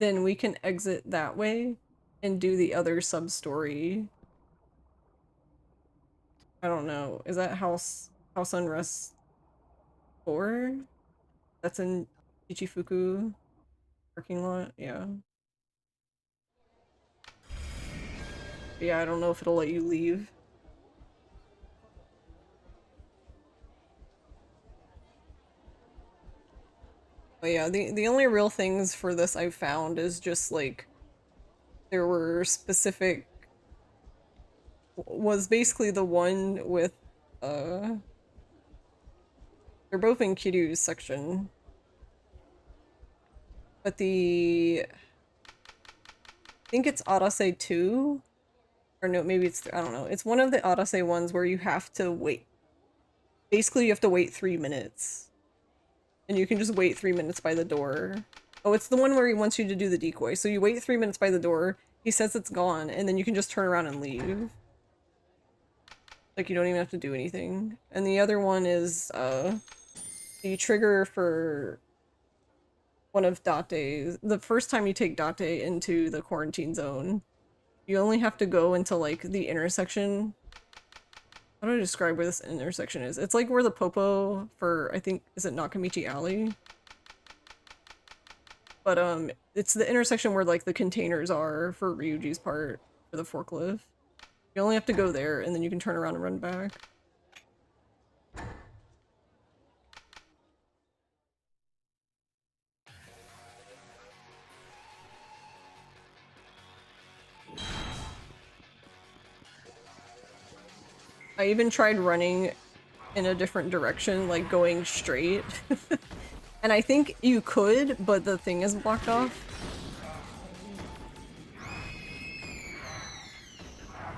then we can exit that way and do the other sub-story. I don't know. Is that House Unrest 4? That's in Ichifuku parking lot? Yeah. Yeah, I don't know if it'll let you leave. But yeah, the only real things for this I've found is just like there were specific was basically the one with they're both in Kiryu's section. But I think it's Arase 2 or no, maybe it's I don't know. It's one of the Arase ones where you have to wait. Basically, you have to wait 3 minutes. And you can just wait 3 minutes by the door. Oh, it's the one where he wants you to do the decoy. So you wait 3 minutes by the door, he says it's gone, and then you can just turn around and leave. Like, you don't even have to do anything. And the other one is, the trigger for one of Date's. The first time you take Date into the quarantine zone, you only have to go into, like, the intersection How do I describe where this intersection is? It's like where the popo for, I think, is it Nakamichi Alley? But it's the intersection where like the containers are for Ryuji's part for the forklift. You only have to go there and then you can turn around and run back. I even tried running in a different direction, like going straight. And I think you could, but the thing is blocked off.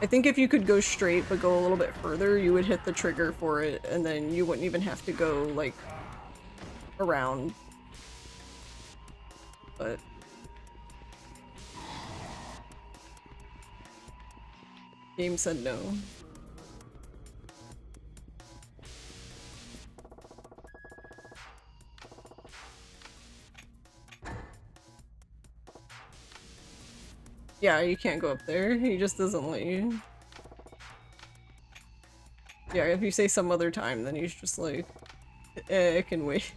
I think if you could go straight but go a little bit further, you would hit the trigger for it, and then you wouldn't even have to go, like, around. But... game said no. Yeah, you can't go up there. He just doesn't let you. Yeah, if you say some other time, then he's just like, it can wait.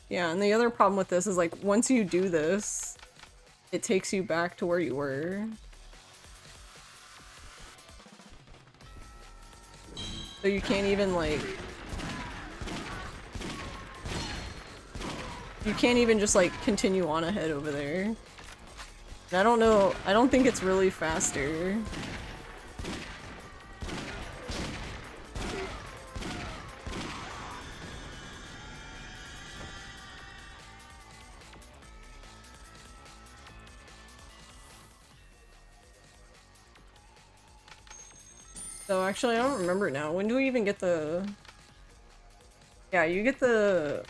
Yeah, and the other problem with this is like, once you do this, it takes you back to where you were. So you can't even like... you can't even just like continue on ahead over there. And I don't know, I don't think it's really faster. So actually, I don't remember now. When do we even get the... yeah, you get the...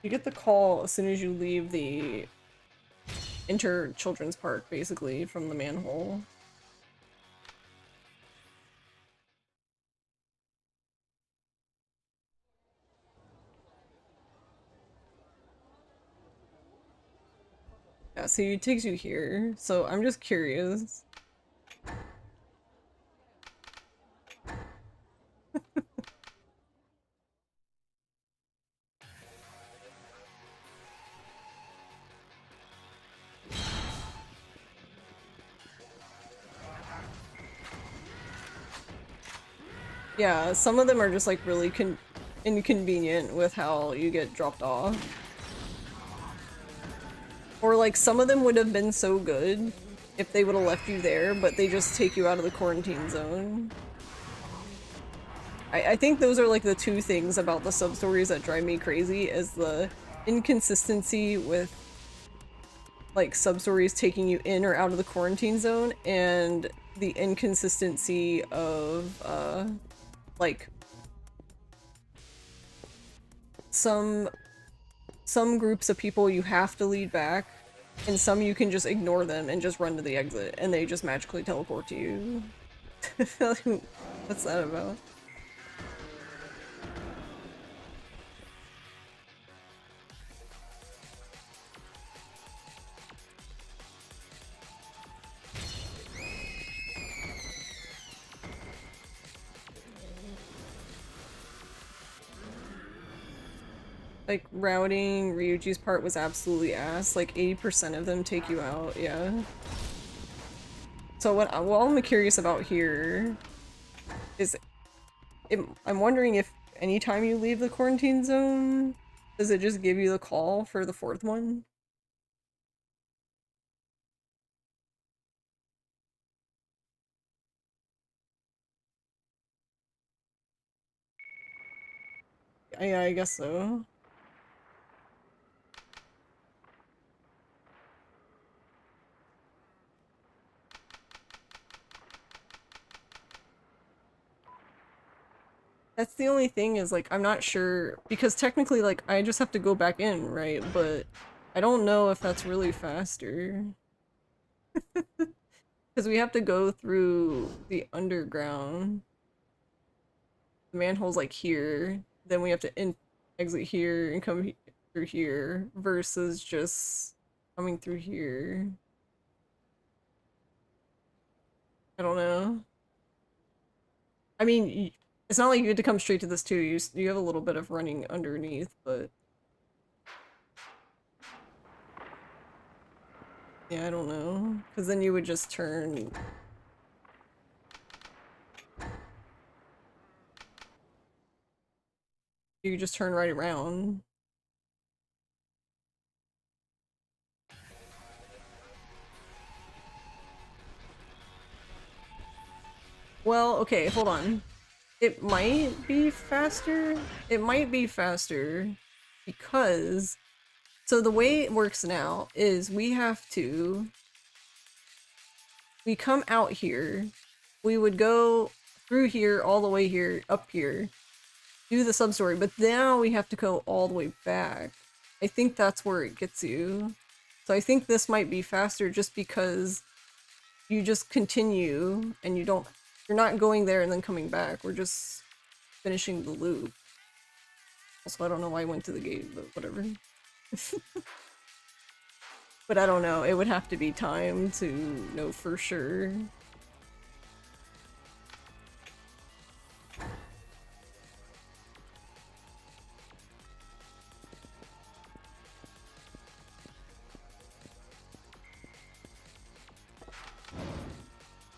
you get the call as soon as you leave the Children's Park, basically, from the manhole. Yeah, see, it takes you here, so I'm just curious. Yeah, some of them are just like really inconvenient with how you get dropped off. Or like some of them would have been so good if they would have left you there, but they just take you out of the quarantine zone. I think those are like the two things about the sub-stories that drive me crazy, is the inconsistency with like sub-stories taking you in or out of the quarantine zone, and the inconsistency of like some groups of people you have to lead back, and some you can just ignore them and just run to the exit and they just magically teleport to you. What's that about? Like, routing Ryuji's part was absolutely ass. Like, 80% of them take you out, yeah. So what I'm curious about here is, I'm wondering if anytime you leave the quarantine zone, does it just give you the call for the fourth one? Yeah, I guess so. That's the only thing is, like, I'm not sure, because technically, like, I just have to go back in, right? But I don't know if that's really faster. Because we have to go through the underground. The manhole's, like, here. Then we have to exit here and come through here, versus just coming through here. I don't know. I mean, it's not like you had to come straight to this too. You have a little bit of running underneath, but yeah, I don't know. Because then you would just turn. You could just turn right around. Well, okay, hold on. It might be faster. It might be faster because, so the way it works now is we come out here, we would go through here, all the way here, up here, do the substory, but now we have to go all the way back. I think that's where it gets you. So I think this might be faster just because you just continue and you're not going there and then coming back. We're just finishing the loop. Also, I don't know why I went to the gate, but whatever. But I don't know, it would have to be time to know for sure.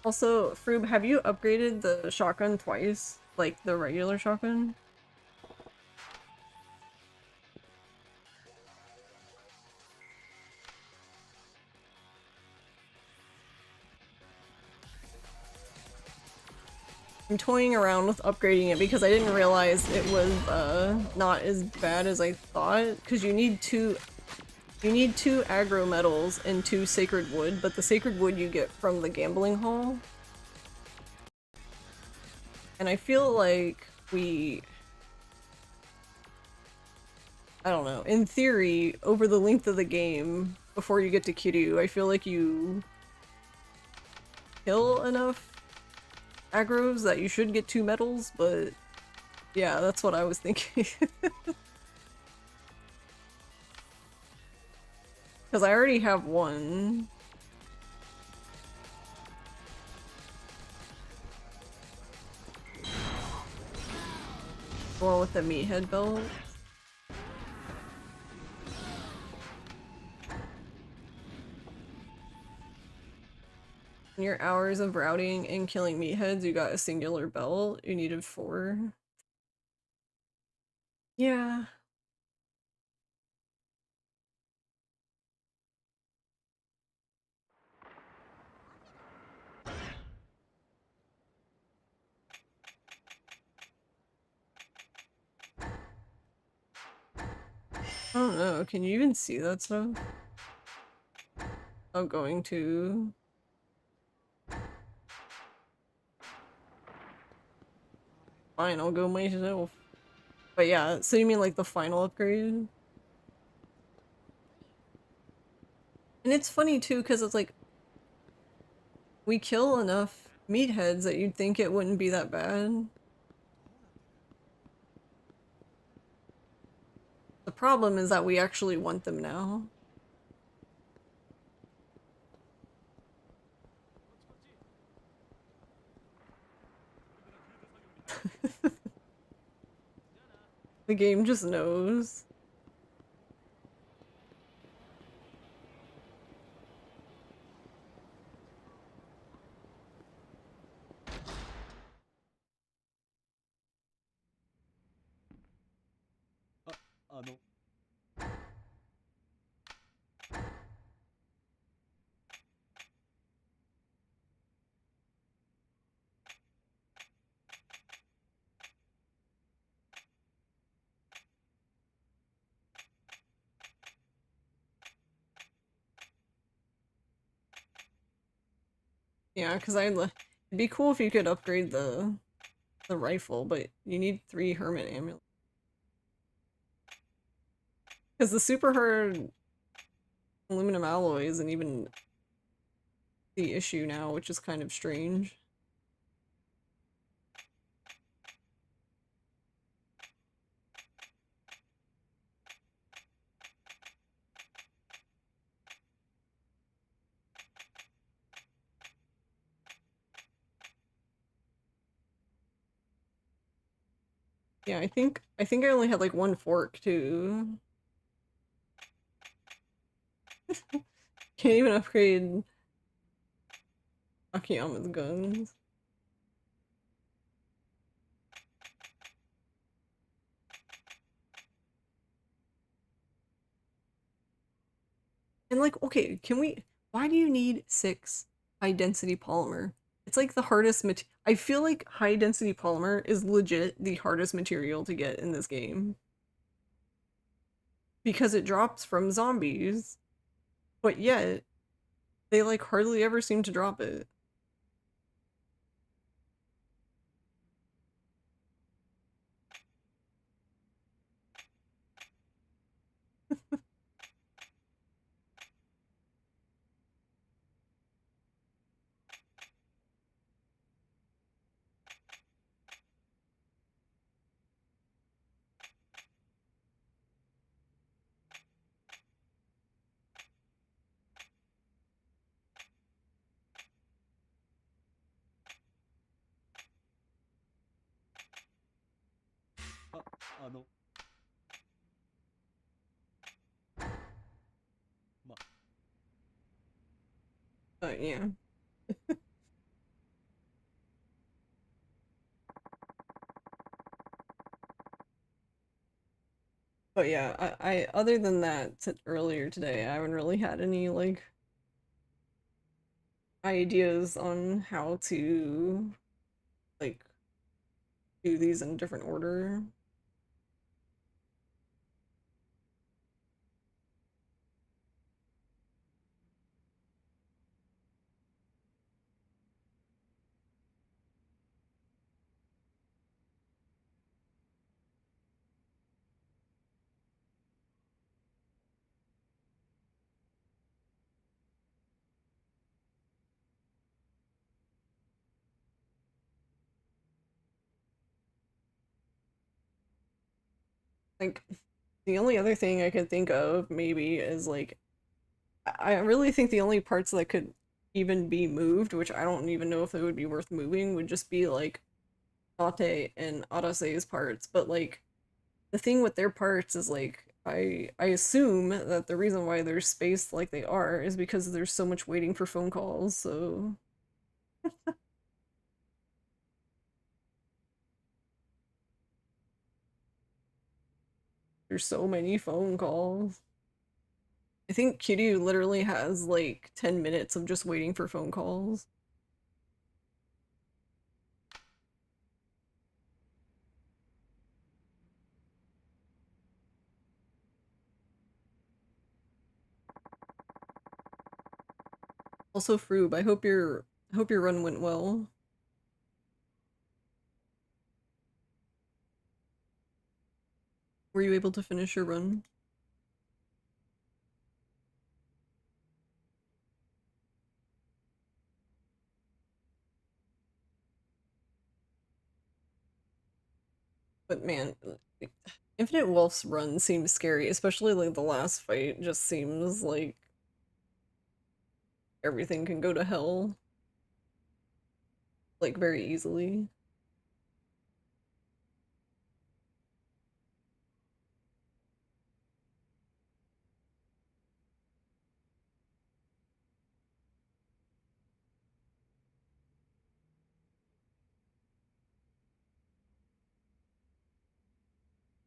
Also, Froob, have you upgraded the shotgun twice? Like the regular shotgun? I'm toying around with upgrading it because I didn't realize it was not as bad as I thought. Because you need two aggro metals and 2 sacred wood, but the sacred wood you get from the gambling hall. And I feel like I don't know, in theory, over the length of the game, before you get to Kiryu, I feel like you kill enough aggros that you should get 2 medals, but yeah, that's what I was thinking. Because I already have 1. The one with the meathead belt. In your hours of routing and killing meatheads, you got a singular belt. You needed 4. Yeah. I don't know, can you even see that stuff? I'm going to. Fine, I'll go myself. But yeah, so you mean like the final upgrade? And it's funny too, because it's like, we kill enough meatheads that you'd think it wouldn't be that bad. The problem is that we actually want them now. The game just knows. Yeah, because it'd be cool if you could upgrade the the rifle, but you need 3 hermit amulets. Because the super hard aluminum alloy isn't even the issue now, which is kind of strange. Yeah, I think I only had like 1 fork too. Can't even upgrade Akiyama's guns. And like, okay, why do you need 6 high density polymer? It's like the hardest I feel like high density polymer is legit the hardest material to get in this game. Because it drops from zombies, but yet they like hardly ever seem to drop it. Yeah. But yeah, I other than that earlier today, I haven't really had any like ideas on how to like do these in different order. Like the only other thing I could think of maybe is like I really think the only parts that could even be moved, which I don't even know if they would be worth moving, would just be like Ate and Arase's parts. But like the thing with their parts is like I assume that the reason why they're spaced like they are is because there's so much waiting for phone calls, so there's so many phone calls. I think Kiryu literally has like 10 minutes of just waiting for phone calls. Also, Froob, I hope your run went well. Were you able to finish your run? But man, Infinite Wolf's run seems scary, especially like the last fight just seems like everything can go to hell like very easily.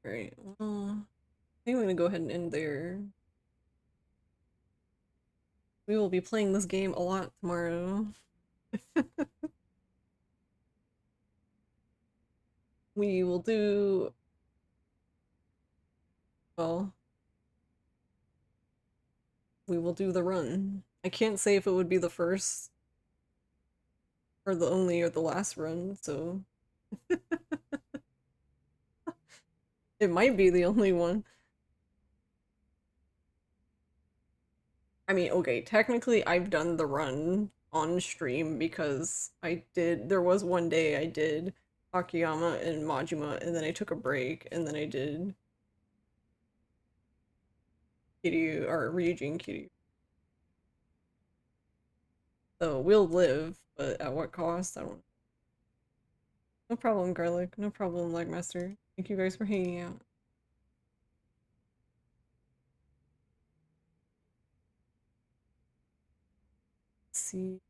Right. Well, I think I'm gonna go ahead and end there. We will be playing this game a lot tomorrow. We will do, well, we will do the run. I can't say if it would be the first or the only or the last run, so It might be the only one. I mean, okay, technically I've done the run on stream because there was one day I did Akiyama and Majima, and then I took a break, and then I did Kiryu, or Ryuji and Kiryu. So we'll live, but at what cost? I don't know. No problem, Garlic. No problem, Legmaster. Thank you guys for hanging out. Let's see.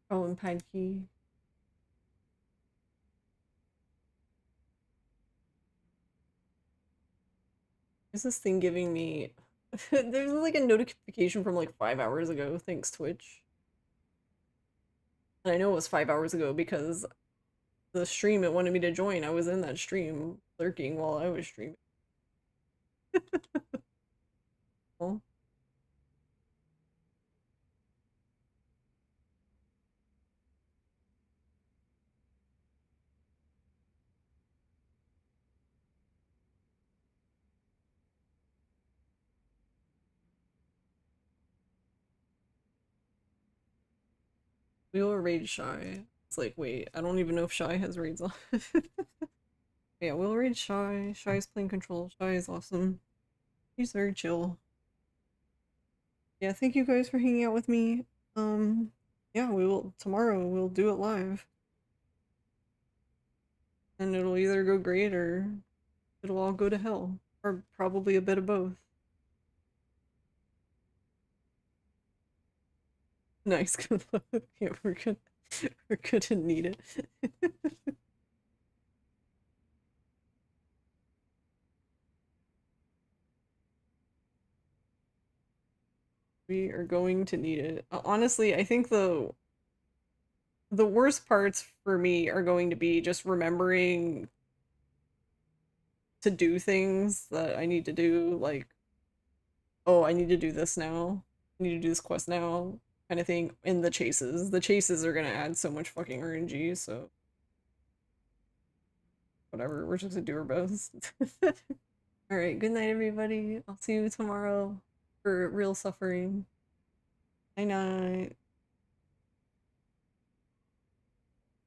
Oh, and Padkey. Is this thing giving me... There's like a notification from like 5 hours ago. Thanks, Twitch. And I know it was 5 hours ago because the stream it wanted me to join, I was in that stream lurking while I was streaming. Well, we will raid Shy. It's like, wait, I don't even know if Shy has raids on. Yeah, we'll raid Shy. Shy's playing control. Shy is awesome. He's very chill. Yeah, thank you guys for hanging out with me. Yeah, tomorrow we'll do it live. And it'll either go great or it'll all go to hell. Or probably a bit of both. Nice, good luck. Yeah, we're gonna need it. We are going to need it. Honestly, I think the worst parts for me are going to be just remembering to do things that I need to do, like, oh, I need to do this now. I need to do this quest now, kind of thing. In the chases. The chases are gonna add so much fucking RNG, so whatever, we're just gonna do our best. Alright, good night everybody. I'll see you tomorrow for real suffering. Night night.